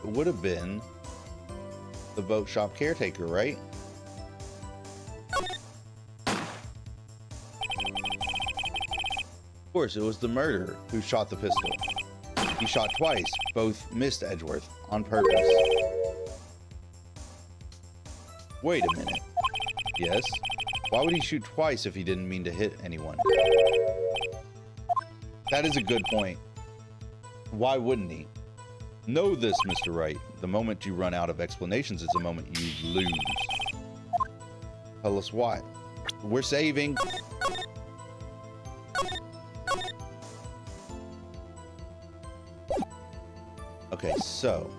It would have been the boat shop caretaker, right? Of course, it was the murderer who shot the pistol. He shot twice, both missed Edgeworth on purpose. Wait a minute. Yes? Why would he shoot twice if he didn't mean to hit anyone? That is a good point. Why wouldn't he? Know this, Mr. Wright. The moment you run out of explanations is the moment you lose. Tell us why. We're saving. Okay, so,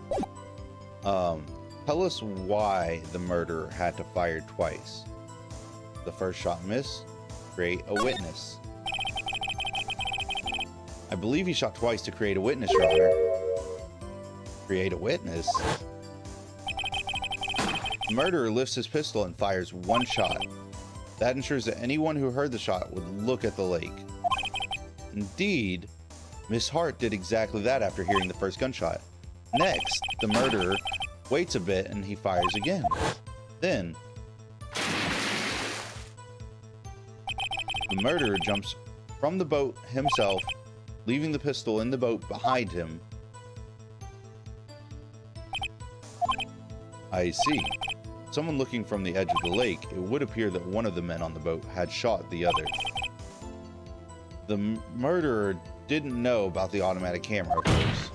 tell us why the murderer had to fire twice. The first shot missed. Create a witness. I believe he shot twice to create a witness, Your Honor. Create a witness? The murderer lifts his pistol and fires one shot. That ensures that anyone who heard the shot would look at the lake. Indeed, Miss Hart did exactly that after hearing the first gunshot. Next, the murderer waits a bit and he fires again. Then, the murderer jumps from the boat himself leaving the pistol in the boat behind him. I see. Someone looking from the edge of the lake, it would appear that one of the men on the boat had shot the other. The murderer didn't know about the automatic camera, of course.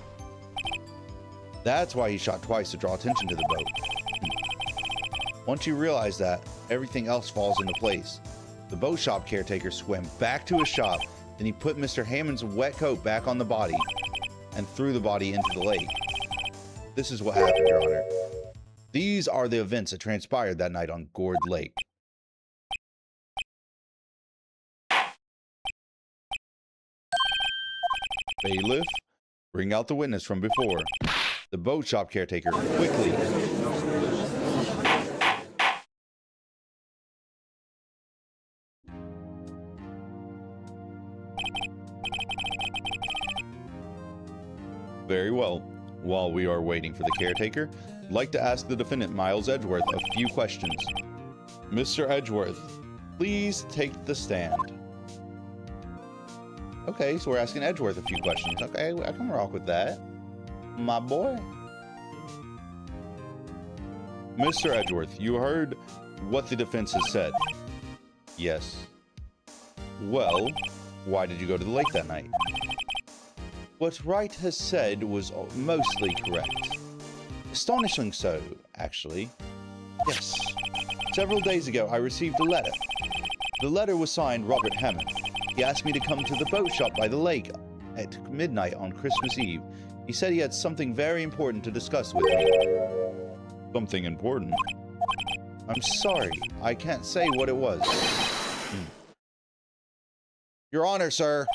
That's why he shot twice, to draw attention to the boat. Once you realize that, everything else falls into place. The boat shop caretaker swam back to his shop, then he put Mr. Hammond's wet coat back on the body and threw the body into the lake. This is what happened, Your Honor. These are the events that transpired that night on Gourd Lake. Bailiff, bring out the witness from before. The boat shop caretaker, quickly. Very well. While we are waiting for the caretaker, I'd like to ask the defendant, Miles Edgeworth, a few questions. Mr. Edgeworth, please take the stand. Okay, so we're asking Edgeworth a few questions. Okay, I can rock with that. My boy. Mr. Edgeworth, you heard what the defense has said. Yes. Well, why did you go to the lake that night? What Wright has said was mostly correct. Astonishingly so, actually. Yes. Several days ago, I received a letter. The letter was signed Robert Hammond. He asked me to come to the boat shop by the lake at midnight on Christmas Eve. He said he had something very important to discuss with me. Something important? I'm sorry, I can't say what it was. Your Honor, sir.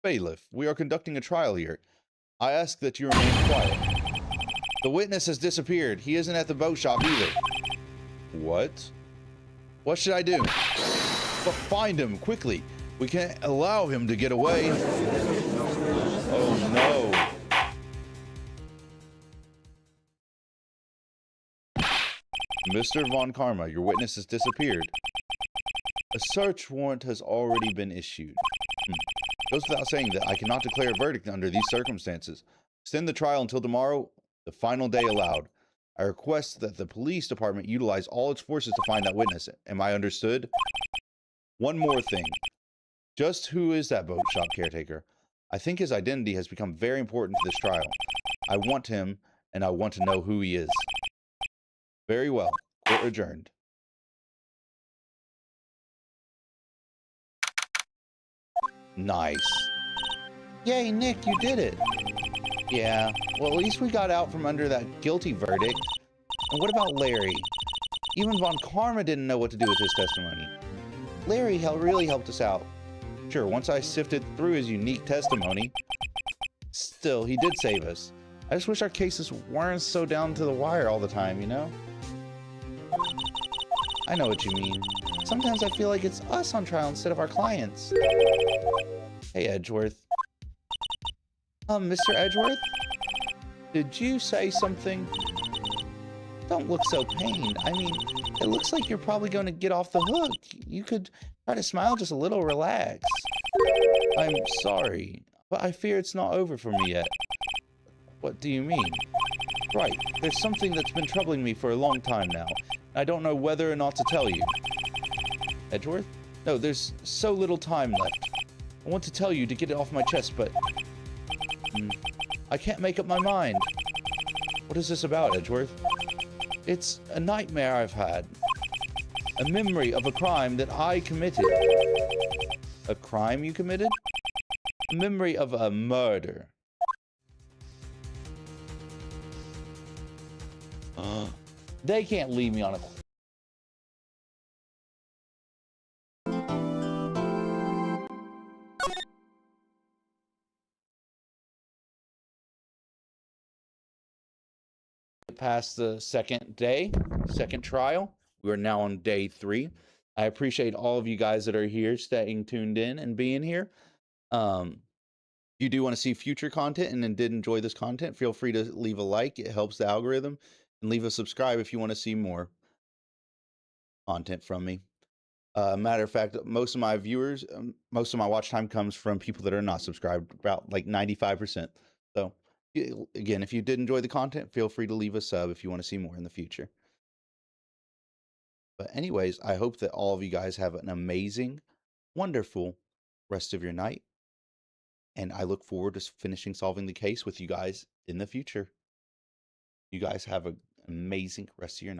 Bailiff, we are conducting a trial here. I ask that you remain quiet. The witness has disappeared. He isn't at the boat shop either. What? What should I do? But find him, quickly. We can't allow him to get away. Oh no. Mr. Von Karma, your witness has disappeared. A search warrant has already been issued. Goes without saying that I cannot declare a verdict under these circumstances. Extend the trial until tomorrow, the final day allowed. I request that the police department utilize all its forces to find that witness. Am I understood? One more thing. Just who is that boat shop caretaker? I think his identity has become very important to this trial. I want him, and I want to know who he is. Very well. Court adjourned. Nice. Yay, Nick, you did it. Yeah, well, at least we got out from under that guilty verdict. And what about Larry? Even Von Karma didn't know what to do with his testimony. Larry really helped us out. Sure, once I sifted through his unique testimony. Still, he did save us. I just wish our cases weren't so down to the wire all the time, you know? I know what you mean. Sometimes I feel like it's us on trial instead of our clients. Hey, Edgeworth. Mr. Edgeworth? Did you say something? Don't look so pained. I mean, it looks like you're probably going to get off the hook. You could try to smile just a little, relax. I'm sorry, but I fear it's not over for me yet. What do you mean? Right, there's something that's been troubling me for a long time now. I don't know whether or not to tell you. Edgeworth? No, there's so little time left. I want to tell you to get it off my chest, but... I can't make up my mind. What is this about, Edgeworth? It's a nightmare I've had. A memory of a crime that I committed. A crime you committed? A memory of a murder. They can't leave me on a... Past the second trial. We are now on day 3. I appreciate all of you guys that are here, staying tuned in and being here. You do want to see future content and then did enjoy this content, feel free to leave a like. It helps the algorithm. And leave a subscribe if you want to see more content from me. Matter of fact, most of my viewers, most of my watch time comes from people that are not subscribed, about like 95%. So, again, if you did enjoy the content, feel free to leave a sub if you want to see more in the future. But anyways, I hope that all of you guys have an amazing, wonderful rest of your night. And I look forward to finishing solving the case with you guys in the future. You guys have an amazing rest of your night.